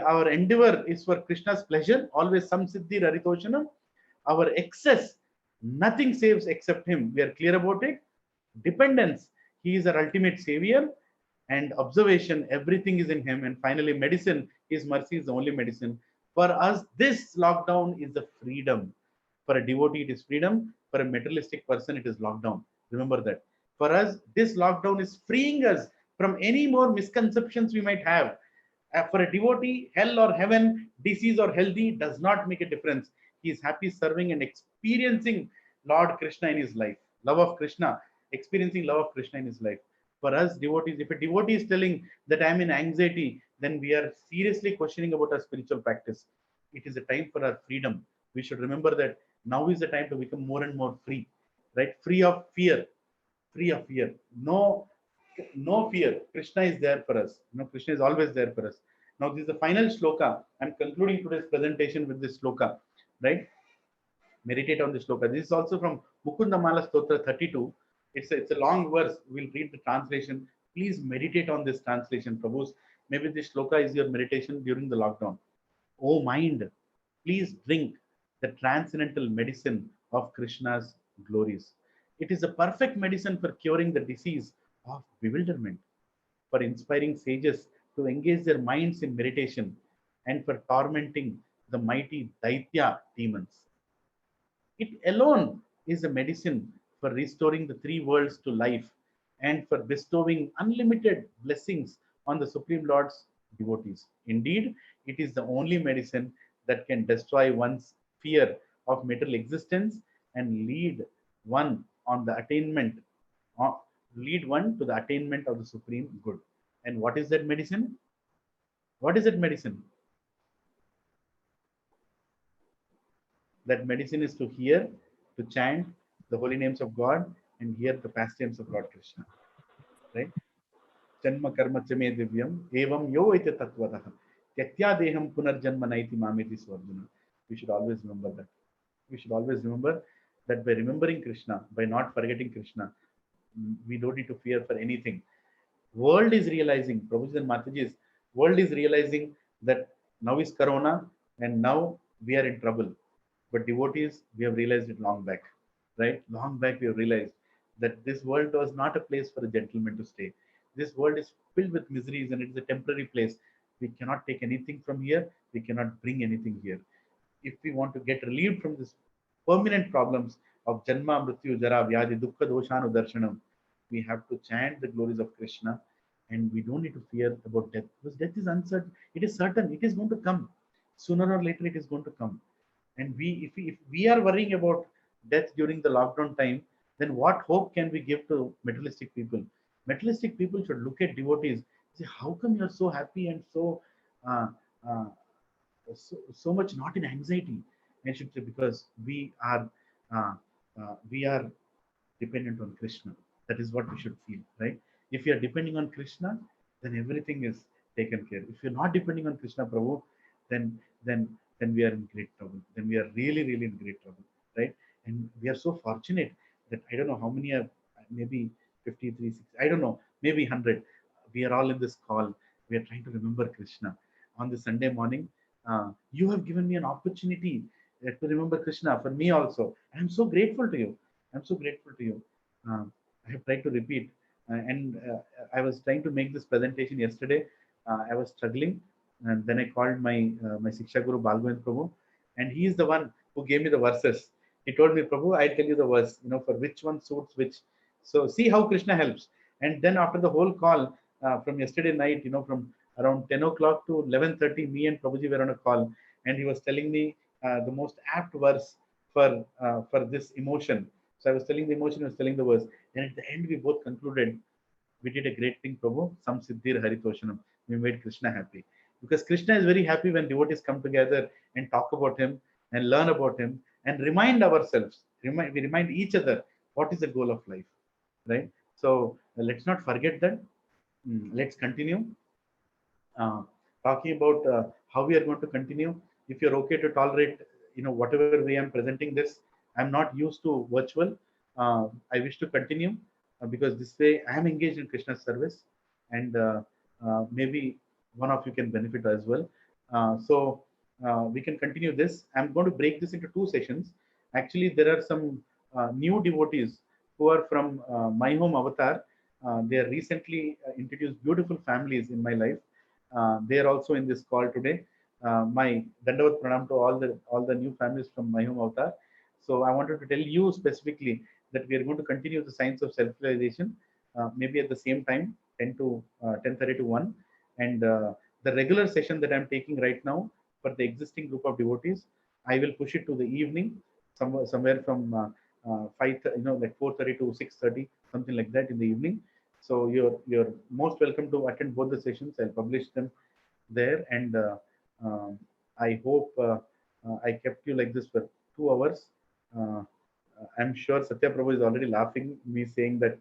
Our endeavor is for Krishna's pleasure, always samsiddhi raritoshanam. Our excess, nothing saves except him. We are clear about it. Dependence, he is our ultimate savior. And observation, everything is in him. And finally, medicine, his mercy is the only medicine. For us, this lockdown is the freedom. For a devotee, it is freedom. For a materialistic person, it is lockdown. Remember that. For us, this lockdown is freeing us from any more misconceptions we might have. For a devotee, hell or heaven, disease or healthy does not make a difference. He is happy serving and experiencing Lord Krishna in his life. Love of Krishna, experiencing love of Krishna in his life. For us devotees, if a devotee is telling that I am in anxiety, then we are seriously questioning about our spiritual practice. It is a time for our freedom. We should remember that now is the time to become more and more free, right? Free of fear, free of fear. No fear. Krishna is there for us. Krishna is always there for us. Now, this is the final shloka. I'm concluding today's presentation with this shloka, right? Meditate on this shloka. This is also from Mukundamala Stotra 32. It's a long verse. We'll read the translation. Please meditate on this translation, Prabhus. Maybe this shloka is your meditation during the lockdown. Oh mind, please drink the transcendental medicine of Krishna's glories. It is a perfect medicine for curing the disease of bewilderment, for inspiring sages to engage their minds in meditation, and for tormenting the mighty Daitya demons. It alone is a medicine for restoring the three worlds to life and for bestowing unlimited blessings on the Supreme Lord's devotees. Indeed, it is the only medicine that can destroy one's fear of material existence and lead one to the attainment of the supreme good. And what is that medicine? What is that medicine? That medicine is to hear, to chant the holy names of God and hear the pastimes of Lord Krishna. Right? Janma karma chame divyam evam yo ite tattvadaha tyatya deham punarjanma naiti mameti swarjuna. We should always remember that. We should always remember that by remembering Krishna, by not forgetting Krishna, we don't need to fear for anything. World is realizing, Prabhuji and Mataji's, world is realizing that now is Corona and now we are in trouble. But devotees, we have realized it long back, right? Long back we have realized that this world was not a place for a gentleman to stay. This world is filled with miseries and it is a temporary place. We cannot take anything from here. We cannot bring anything here. If we want to get relieved from this permanent problems of Janma, Mrityu, Jara, Vyadi, Dukkha, Doshanu, Darshanam, we have to chant the glories of Krishna and we don't need to fear about death because death is uncertain. It is certain. It is going to come. Sooner or later, it is going to come. And if we are worrying about death during the lockdown time, then what hope can we give to materialistic people? Materialistic people should look at devotees, say, how come you're so happy and so much not in anxiety? And should say, because we are dependent on Krishna. That is what we should feel, right? If you are depending on Krishna, then everything is taken care. If you're not depending on Krishna, Prabhu, then we are in great trouble. Then we are really, really in great trouble, right? And we are so fortunate that I don't know how many are, maybe 53, 60, I don't know, maybe 100. We are all in this call. We are trying to remember Krishna. On this Sunday morning, you have given me an opportunity to remember Krishna for me also. I am so grateful to you. I'm so grateful to you. I have tried to repeat, and I was trying to make this presentation yesterday. I was struggling, and then I called my Siksha Guru Balgovind Prabhu, and he is the one who gave me the verses. He told me, Prabhu, I'll tell you the verse, for which one suits which. So see how Krishna helps. And then after the whole call from yesterday night, from around 10 o'clock to 11:30, me and Prabhuji were on a call, and he was telling me the most apt verse for this emotion. So I was telling the emotion, I was telling the verse, and at the end we both concluded, we did a great thing, Prabhu. Sam Siddhir Haritoshanam. We made Krishna happy. Because Krishna is very happy when devotees come together and talk about him and learn about him and remind ourselves, we remind each other what is the goal of life, right? So let's not forget that. Let's continue talking about how we are going to continue. If you're okay to tolerate, whatever way I'm presenting this, I'm not used to virtual. I wish to continue because this way I am engaged in Krishna's service, and maybe one of you can benefit as well. So we can continue this. I'm going to break this into 2 sessions. Actually, there are some new devotees who are from My Home Avatar. They are recently introduced beautiful families in my life. They are also in this call today. My Dandavat Pranam to all the new families from My Home Avatar. So I wanted to tell you specifically that we are going to continue the science of self-realization, maybe at the same time, 10:30 to 1. And the regular session that I'm taking right now for the existing group of devotees, I will push it to the evening, somewhere from 5, like 4:30 to 6:30, something like that in the evening. So you're most welcome to attend both the sessions. I'll publish them there, and I hope I kept you like this for 2 hours. I'm sure Satya Prabhu is already laughing me saying that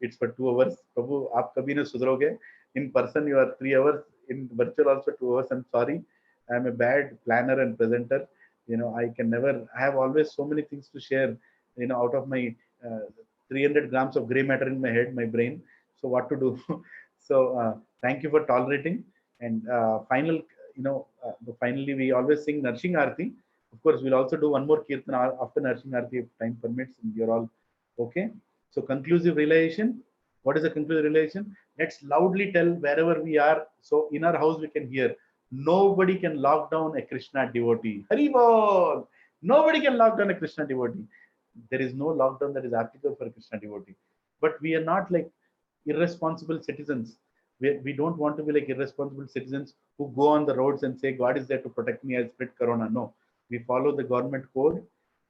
it's for 2 hours. Prabhu, aap kabhi na sudharoge. In person, you are 3 hours. In virtual, also 2 hours. I'm sorry. I'm a bad planner and presenter. I can never. I have always so many things to share. Out of my 300 grams of gray matter in my head, my brain. So what to do? So thank you for tolerating. And finally, we always sing Narshing Aarti. Of course, we'll also do one more kirtan after Narshing Aarti if time permits, and you're all okay. So conclusive realization. What is the conclusive realization? Let's loudly tell wherever we are. So in our house we can hear. Nobody can lock down a Krishna devotee. Hari Bol! Nobody can lock down a Krishna devotee. There is no lockdown that is applicable for a Krishna devotee. But we are not like irresponsible citizens. We don't want to be like irresponsible citizens who go on the roads and say, God is there to protect me, I'll spread corona. No. We follow the government code.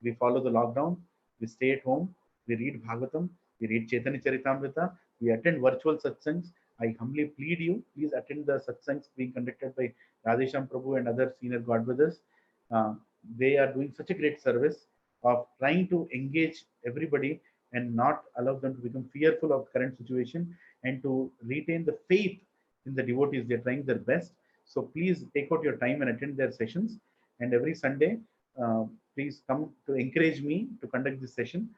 We follow the lockdown. We stay at home. We read Bhagavatam. We read Chaitanya Charitamrita. We attend virtual satsangs. I humbly plead you, please attend the satsangs being conducted by Radhesham Prabhu and other senior godbrothers. They are doing such a great service of trying to engage everybody and not allow them to become fearful of current situation and to retain the faith in the devotees. They're trying their best. So please take out your time and attend their sessions. And every Sunday, please come to encourage me to conduct this session.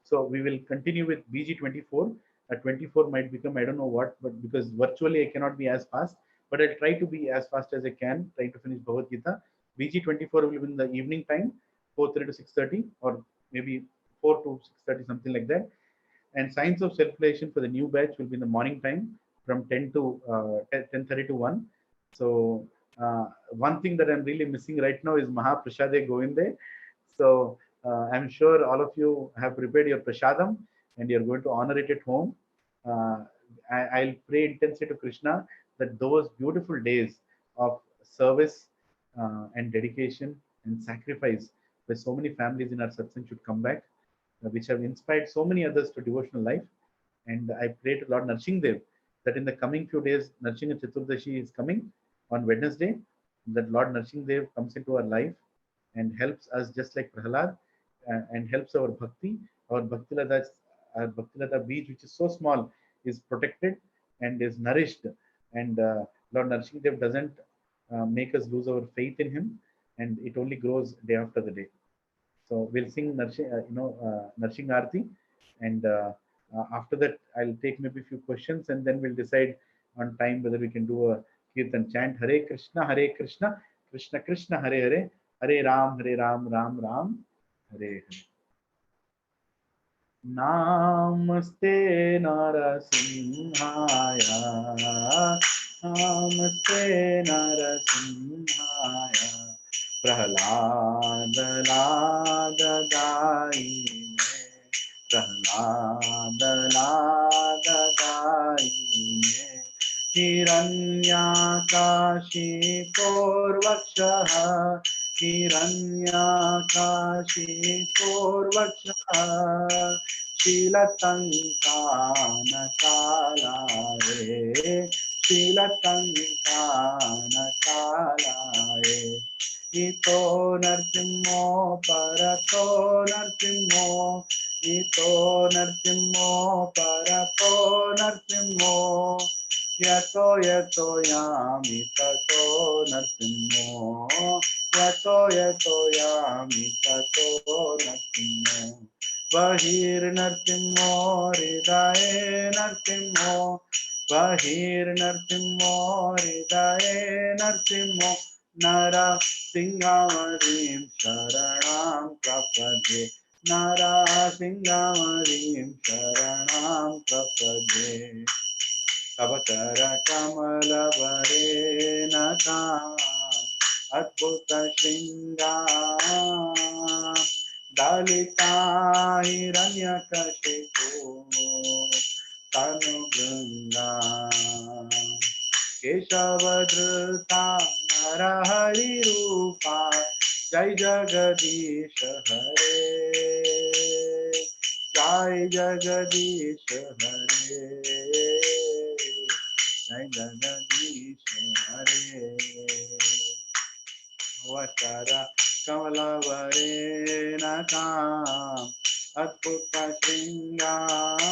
So we will continue with BG24. 24 might become, I don't know what, but because virtually I cannot be as fast, but I'll try to be as fast as I can, try to finish Bhagavad Gita. BG24 will be in the evening time, 4:30 to 6:30, or maybe 4 to 6:30, something like that. And Science of Self-Realization for the new batch will be in the morning time from 10:30 to 1. So one thing that I'm really missing right now is Mahaprasade Govinde. So I'm sure all of you have prepared your prasadam and you're going to honor it at home. I'll pray intensely to Krishna that those beautiful days of service and dedication and sacrifice where so many families in our satsang should come back, which have inspired so many others to devotional life. And I pray to Lord Narshing Dev that in the coming few days, Narshing Chaturdashi is coming on Wednesday, that Lord Narshing Dev comes into our life and helps us just like Prahlad and helps our bhakti. Our Bhaktilata beach, which is so small, is protected and is nourished. And Lord Narshing Dev doesn't make us lose our faith in him, and it only grows day after the day. So we'll sing Narshing Aarti, and after that I'll take maybe a few questions, and then we'll decide on time whether we can do a kirtan chant. Hare Krishna, Krishna Krishna, Hare Hare, Hare Ram, Ram Ram, Hare Hare. नामस्ते नरसिंहाय नामस्ते नरसिंहाय प्रह्लादलाददायिने प्रह्लादलाददायिने हिरण्याकाशिकोर्वक्षः हिरण्याकाशिकोर्वक्षः शीलतङ्कानकालाये शीलतङ्कानकालाये इतो नरसिंहो परतो नरसिंहो इतो नरसिंहो परतो नरसिंहो यतो यतो यामि ततो नरसिंहो यतो यामि ततो नरसिंहो बहिर्नरसिंहो हृदये नरसिंहो बहिर्नरसिंहो हृदये नरसिंहो नरसिंहमणिं शरणं प्रपद्ये नरसिंहमणिं शरणं प्रपद्ये तव करकमलवरेण अद्भुत शृङ्गार दलिता हिरण्यकशिपो तनुभृङ्गा केशवधृता नरहरिरूपा जय जगदीश हरे जय जगदीश हरे जय जगदीश हरे वकर कमलवरेण अद्भुत शृङ्गार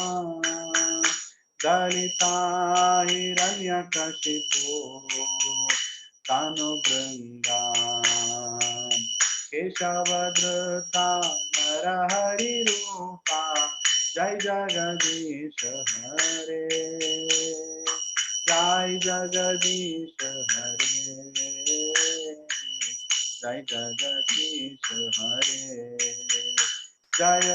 दलिता हिरण्यकशिपो तनुभृङ्गा केशवधृता नरहरिरूपा जय जगदीश हरे जय जगदीश हरे जय जगदीश हरे जय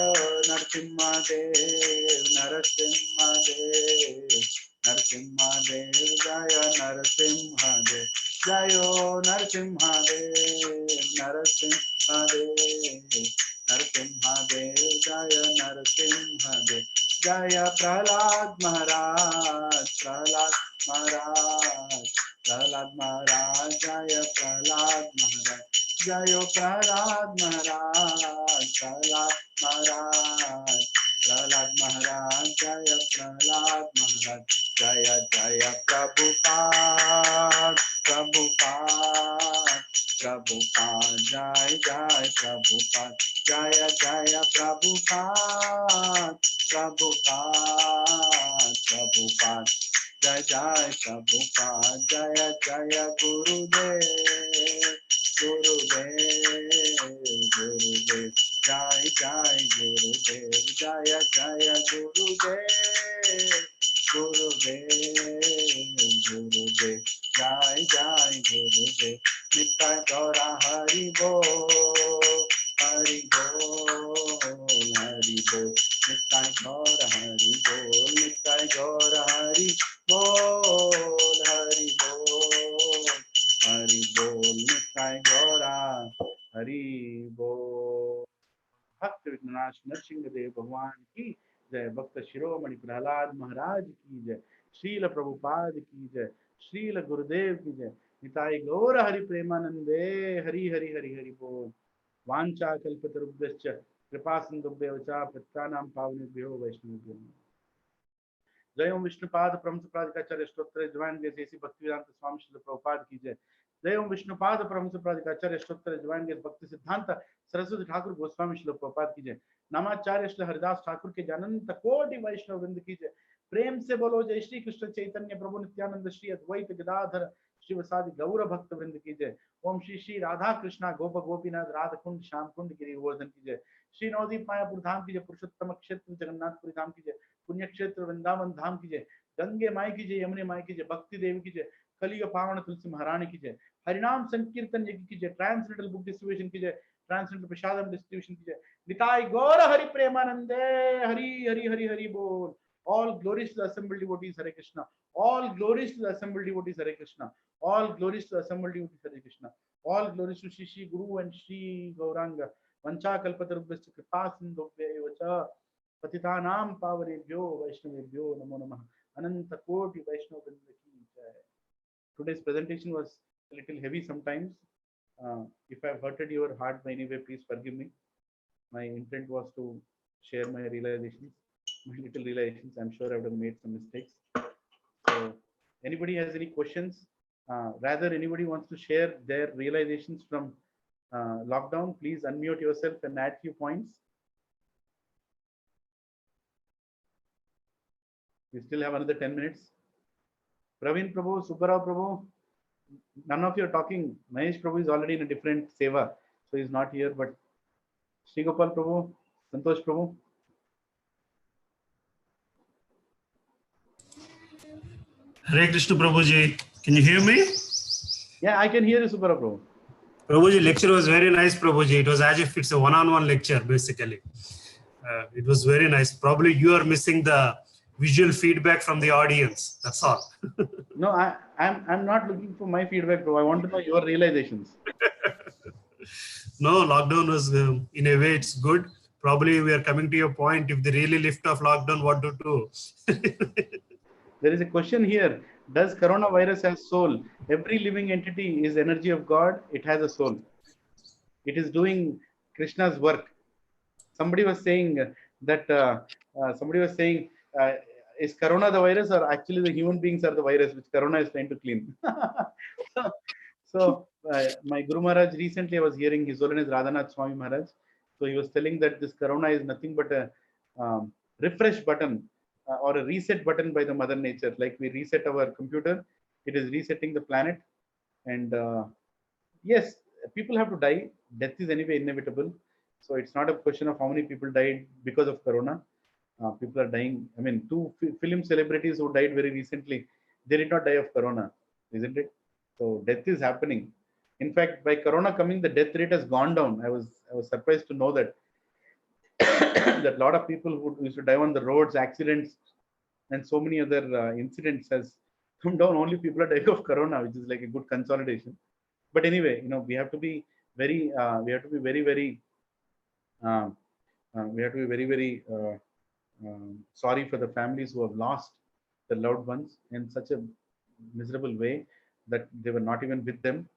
नरसिंहदेव नरसिंहदेव नरसिंहदेव जय नरसिंहदेव जय नरसिंहदेव नरसिंहदेव नरसिंहदेव जय नरसिंहदेव जय प्रहलाद महाराज प्रहलाद महाराज प्रहलाद महाराज जय प्रहलाद महाराज जय प्रहलाद महाराज प्रहलाद महाराज प्रहलाद महाराज जय प्रहलाद महाराज जय जय प्रभुपाद प्रभुपाद प्रभुपाद जय जय प्रभुपाद जय जय प्रभुपाद प्रभुपाद प्रभुपाद जय जय प्रभुपाद जय जय गुरुदेव गुरुदेव गुरुदेव जय जय गुरुदेव जय जय गुरुदेव गुरुदेव गुरुदेव जय जय गुरुदेव नित्य गौरा हरि बोल हरि बोल हरि बोल नित्य गौर हरि बोल नित्य गौर हरि बोल हरि बोल हरि बोल नित्य गौरा हरि बोल भक्त विघ्ननाश नरसिंह देव भगवान की जय भक्त शिरोमणि प्रहलाद महाराज की जय श्रील प्रभुपाद की जय श्रील गुरुदेव की जय निताय गौर हरि प्रेमानंदे हरि हरि हरि हरि बोल वांछा कल्पतरुभ्यश्च कृपा सिन्धुभ्येव च पतितानां पावनेभ्यो वैष्णवेभ्यो जय ओम विष्णुपाद प्रमुखप्रादिकाचार्य स्तोत्र जवान जैसी भक्तिवेदांत स्वामी श्री प्रभुपाद की जय जय ओम विष्णुपाद प्रमुखप्रादिकाचार्य स्तोत्र जवान भक्ति सिद्धांत सरस्वती ठाकुर गोस्वामी श्री प्रभुपाद की जय नामाचार्य श्री हरिदास ठाकुर के अनंत कोटि वैष्णव वृंद की जय प्रेम से बोलो जय श्री कृष्ण चैतन्य प्रभु नित्यानंद श्री अद्वैत गदाधर शिवसादि गौर भक्त वृंद की जय ओम श्री श्री राधा कृष्णा गोप गोपीनाथ राधा कुंड श्याम कुंड गिरिवर्धन की जय श्री नवदीप मायापुर धाम की जय पुरुषोत्तम क्षेत्र जगन्नाथपुरी धाम की जय पुण्य क्षेत्र वृंदावन धाम की जय गंगे माई की जय, यमुने माई की जय, भक्ति देवी की जय, कलियुग पावन तुलसी महारानी की जय, हरिनाम संकीर्तन यज्ञ की जय, ट्रांसलेटर बुक डिस्ट्रीब्यूशन की जय, ट्रांसलेटर प्रसादम डिस्ट्रीब्यूशन की जय, निताई गौर हरि प्रेमानंदे, हरि हरि हरि हरि बोल. All glories to the assembled devotees, Hare Krishna. All glories to the assembled devotees, Hare Krishna. All glories to the assembled devotees, Hare Krishna. All glories to Shri Guru and Shri Gauranga. Vancha kalpatarubhyascha kripa sindhubhya vacha patitanam pavanebhyo vaishnavebhyo namo namah. Ananta koti vaishnava vrinda ki jai. Today's presentation was a little heavy sometimes. If I've hurted your heart by any way, please forgive me. My intent was to share my realizations, my little realizations. I'm sure I've made some mistakes. So, anybody has any questions? Rather, anybody wants to share their realizations from lockdown, please unmute yourself and add few points. We still have another 10 minutes. Praveen Prabhu, Subbarao Prabhu, none of you are talking. Mahesh Prabhu is already in a different seva, so he's not here. But Sri Gopal Prabhu, Santosh Prabhu. Hare Krishna Prabhuji, can you hear me? Yeah, I can hear you, Subbarao Prabhu. Prabhuji, lecture was very nice, Prabhuji. It was as if it's a one-on-one lecture, basically. It was very nice. Probably you are missing the visual feedback from the audience. That's all. No, I'm not looking for my feedback, bro. I want to know your realizations. No, lockdown was, in a way, it's good. Probably we are coming to your point. If they really lift off lockdown, what to do? There is a question here. Does coronavirus have soul? Every living entity is energy of God. It has a soul. It is doing Krishna's work. Somebody was saying that is corona the virus, or actually the human beings are the virus which corona is trying to clean? So my Guru Maharaj recently, I was hearing His Holiness Radhanath Swami Maharaj. So he was telling that this corona is nothing but a refresh button or a reset button by the Mother Nature. Like we reset our computer, it is resetting the planet. And yes, people have to die. Death is anyway inevitable. So it's not a question of how many people died because of corona. People are dying. I mean, two film celebrities who died very recently, they did not die of corona, isn't it? So death is happening. In fact, by corona coming, the death rate has gone down. I was surprised to know that that a lot of people who used to die on the roads, accidents, and so many other incidents has come down. Only people are dying of corona, which is like a good consolidation. But anyway, we have to be very, we have to be very, very sorry for the families who have lost their loved ones in such a miserable way that they were not even with them.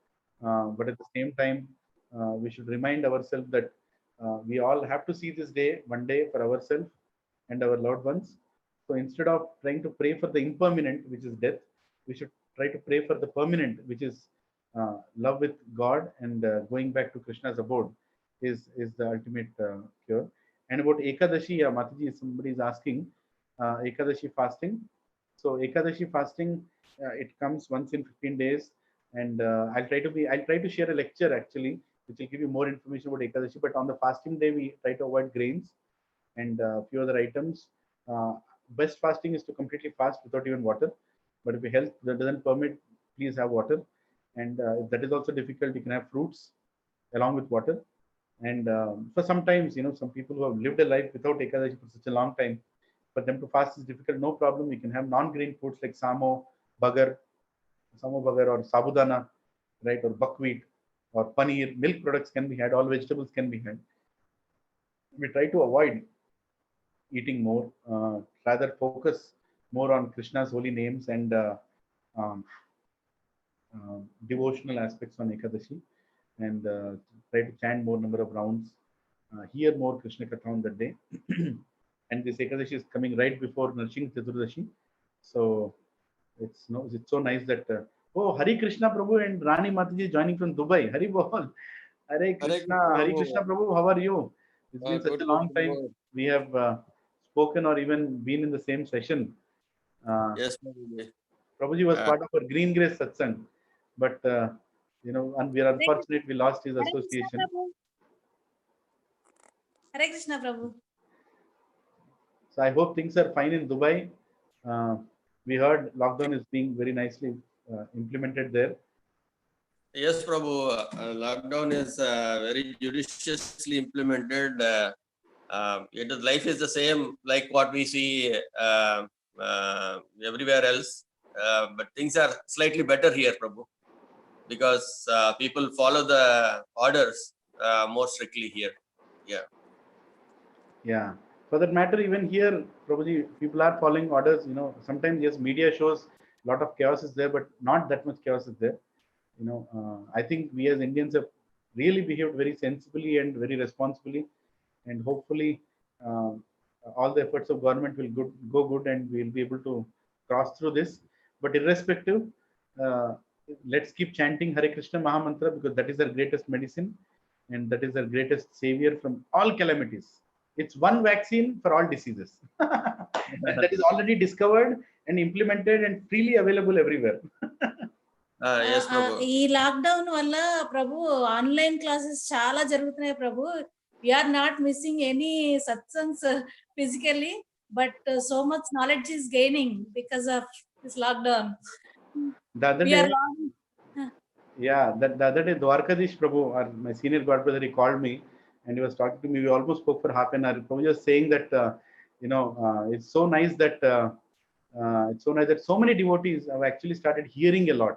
But at the same time, we should remind ourselves that we all have to see this day one day for ourselves and our loved ones. So instead of trying to pray for the impermanent, which is death, we should try to pray for the permanent, which is love with God and going back to Krishna's abode is the ultimate cure. And about Ekadashi, Mataji, somebody is asking, Ekadashi fasting. So Ekadashi fasting, it comes once in 15 days. And I'll try to share a lecture actually, which will give you more information about Ekadashi. But on the fasting day, we try to avoid grains and a few other items. Best fasting is to completely fast without even water. But if your health doesn't permit, please have water. And if that is also difficult, you can have fruits along with water. And for sometimes, some people who have lived a life without Ekadashi for such a long time, for them to fast is difficult. No problem. You can have non-grain foods like samo bagar or sabudana, right, or buckwheat or paneer. Milk products can be had. All vegetables can be had. We try to avoid eating more, rather focus more on Krishna's holy names and devotional aspects on Ekadashi, and try to chant more number of rounds, hear more Krishna Katha on that day. And this Ekadashi is coming right before Narshing Chaturdashi. So it's so nice that Hari Krishna Prabhu and Rani Mataji joining from Dubai. Hari Bol. Hare Krishna, Hari Krishna Prabhu, how are you? It's been such a long time we have spoken or even been in the same session. Yes, Prabhuji was part of our Green Grace Satsang, but and we are unfortunate we lost his association. Hare Krishna Prabhu. So I hope things are fine in Dubai. We heard lockdown is being very nicely implemented there. Yes, Prabhu. Lockdown is very judiciously implemented. Life is the same like what we see everywhere else, but things are slightly better here, Prabhu, because people follow the orders more strictly here. Yeah. Yeah. For that matter, even here, Prabhuji, people are following orders. Sometimes yes, media shows a lot of chaos is there, but not that much chaos is there. I think we as Indians have really behaved very sensibly and very responsibly, and hopefully all the efforts of government will go good, and we'll be able to cross through this. But irrespective, uh, let's keep chanting Hare Krishna Mahamantra, because that is our greatest medicine, and that is our greatest savior from all calamities. It's one vaccine for all diseases, and that is already discovered and implemented and freely available everywhere. Yes, Prabhu. ఈ lockdown వల్ల ప్రభు online classes చాలా జరుగుతున్నాయి ప్రభు. We are not missing any satsangs physically, but so much knowledge is gaining because of this lockdown. The other We day, are learning. yeah, the other day, Dwarkadish Prabhu, or my senior god brother, he called me and he was talking to me. We almost spoke for half an hour. Prabhu was saying that, it's so nice that so many devotees have actually started hearing a lot,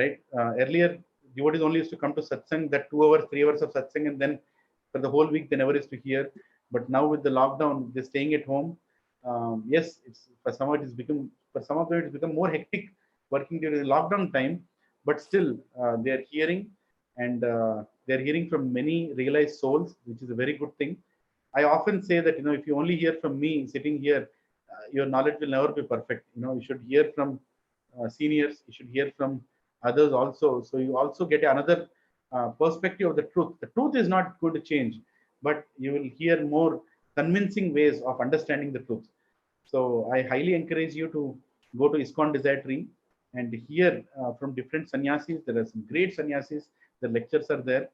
right? Earlier, devotees only used to come to satsang, that 2 hours, 3 hours of satsang, and then for the whole week they never used to hear. But now with the lockdown, they're staying at home. Yes, it's for some of them it's become more hectic working during the lockdown time, but still they're hearing, and they're hearing from many realized souls, which is a very good thing. I often say that, if you only hear from me sitting here, your knowledge will never be perfect. You should hear from seniors, you should hear from others also, so you also get another perspective of the truth. The truth is not going to change, but you will hear more convincing ways of understanding the truth. So I highly encourage you to go to ISKCON Desire Tree and hear from different sannyasis. There are some great sannyasis. The lectures are there.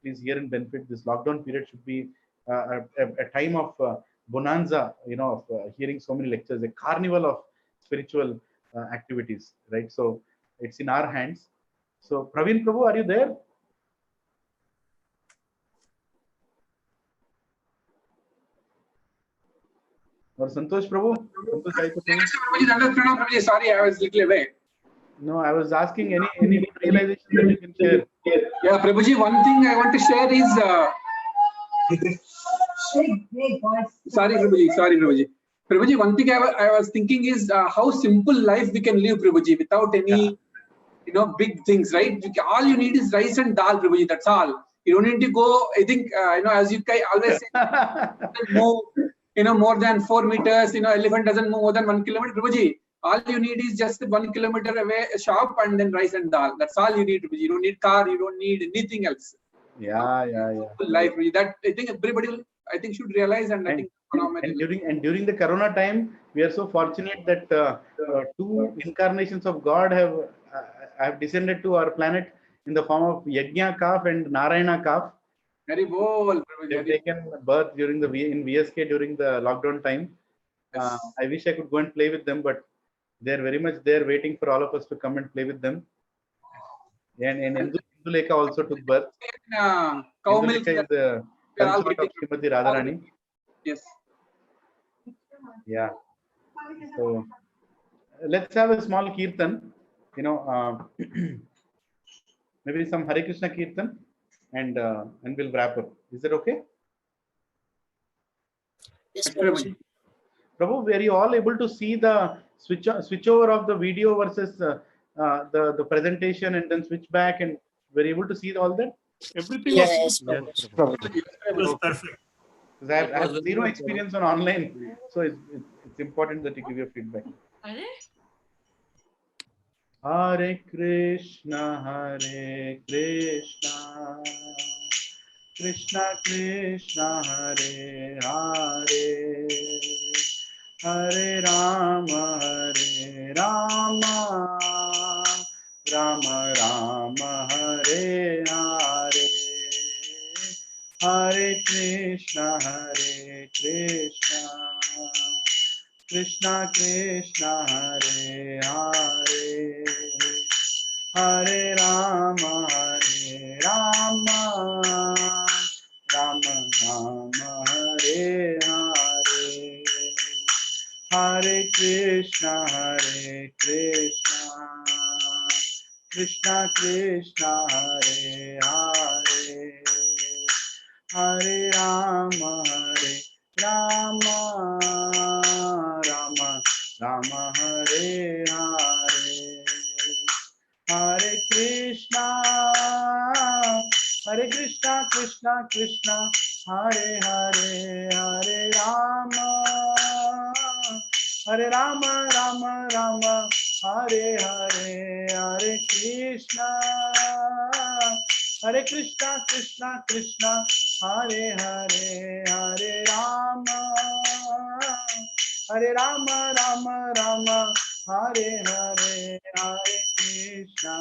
Please hear and benefit. This lockdown period should be a time of bonanza, of hearing so many lectures, a carnival of spiritual activities, right? So it's in our hands. So Praveen Prabhu, are you there? Or Santosh Prabhu? Sorry, I was little away. No, I was asking any realization that you can share. Yeah, Prabhuji, one thing I want to share is sorry, Prabhuji. Prabhuji, one thing I was thinking is how simple life we can live, Prabhuji, without any big things, right? All you need is rice and dal, Prabhuji. That's all. You don't need to go. I think as you always say, move more than 4 meters. Elephant doesn't move more than 1 kilometer, Prabhuji. All you need is just 1 kilometer away a shop and then rice and dal. That's all you need, Prabhuji. You don't need car. You don't need anything else. Yeah. Life, Prabhuji. That I think everybody should realize, and I think. During the Corona time, we are so fortunate that 2 incarnations of God have descended to our planet in the form of Yajna calf and Narayana calf. Very bold. They've taken birth in VSK during the lockdown time. Yes. I wish I could go and play with them, but they're very much there waiting for all of us to come and play with them. And Induleka also took birth. Induleka is the consort of Srimati Radharani. Yes. Yeah. So let's have a small kirtan, maybe some Hare Krishna kirtan, and we'll wrap up. Is that okay? Yes, Prabhu, were you all able to see the switch over of the video versus the presentation, and then switch back, and were you able to see all that? Everything Yes, was Prabhuji. It was perfect. Because I have zero experience on online, so it's important that you give your feedback. Hare Krishna, Krishna Krishna, Hare Hare, Hare Rama, Rama Rama, Hare Hare. Hare Krishna, Krishna Krishna Hare Hare, Hare Rama Rama, Rama Rama Hare Hare, Hare Krishna Krishna Krishna Hare Hare, Hare Rama Rama, Rama Rama Hare Hare, Hare Krishna Krishna Krishna Hare Hare, Hare Rama Rama Rama, Hare Hare, Hare Krishna Krishna Krishna Hare Hare, Hare Rama Rama Rama, Hare Hare, Hare Krishna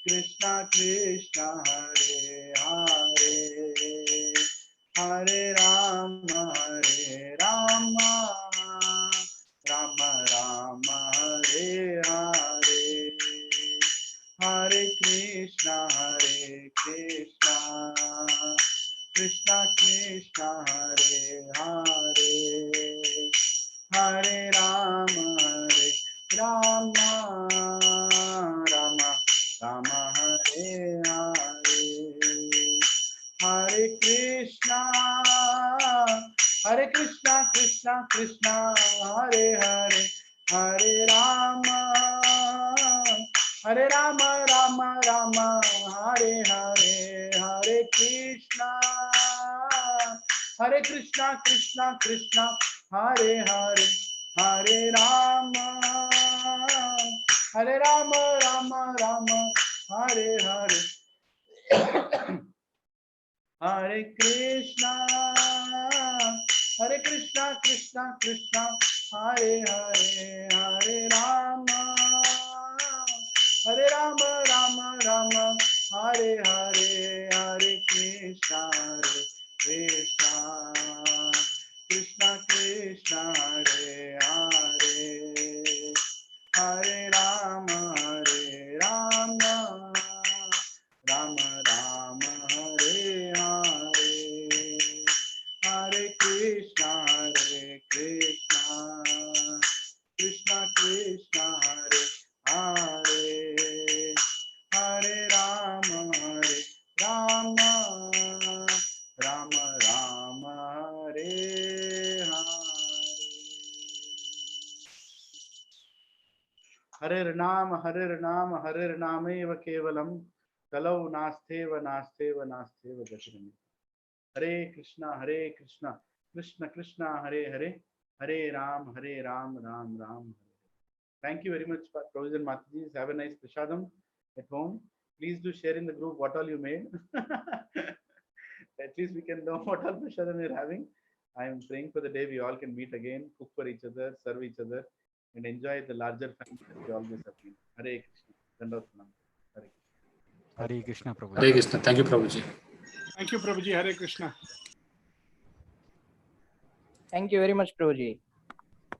Krishna Krishna Hare Hare, Hare Rama Rama, Rama Rama Hare Hare, Hare Krishna Krishna Krishna Hare Hare, Hare Rama Rama, Rama Rama Hare Hare, Hare Krishna Krishna Krishna Hare Hare, Hare Rama Rama Rama, Hare Hare, Hare Krishna Krishna Krishna Hare Hare, Hare Rama Rama Rama, Hare Hare, Hare Krishna Krishna Krishna Hare Hare, Hare Rama Rama Rama, Hare Hare, Hare Krishna Krishna Krishna Hare Hare, Hare Rama Rama, Rama Rama Hare Hare, Hare Krishna Krishna Krishna Hare Hare, Hare Rama Rama, Rama Rama Hare Hare, Hare Nama Hare Nameva Kevalam, Kalau Nasteva Gachibowli. Hare Krishna Krishna Krishna Hare Hare, Hare Ram Ram Ram Hare. Thank you very much, Prabhuji and Mataji. Have a nice prasadam at home. Please do share in the group what all you made. At least we can know what all prasadam we are having. I am praying for the day we all can meet again, cook for each other, serve each other, and enjoy the larger family that we always have been. Hare Krishna. Dandavat pranam. Hare Krishna, Prabhuji. Hare Krishna. Thank you, Prabhuji. Thank you, Prabhuji. Hare Krishna. Thank you very much, Prabhuji.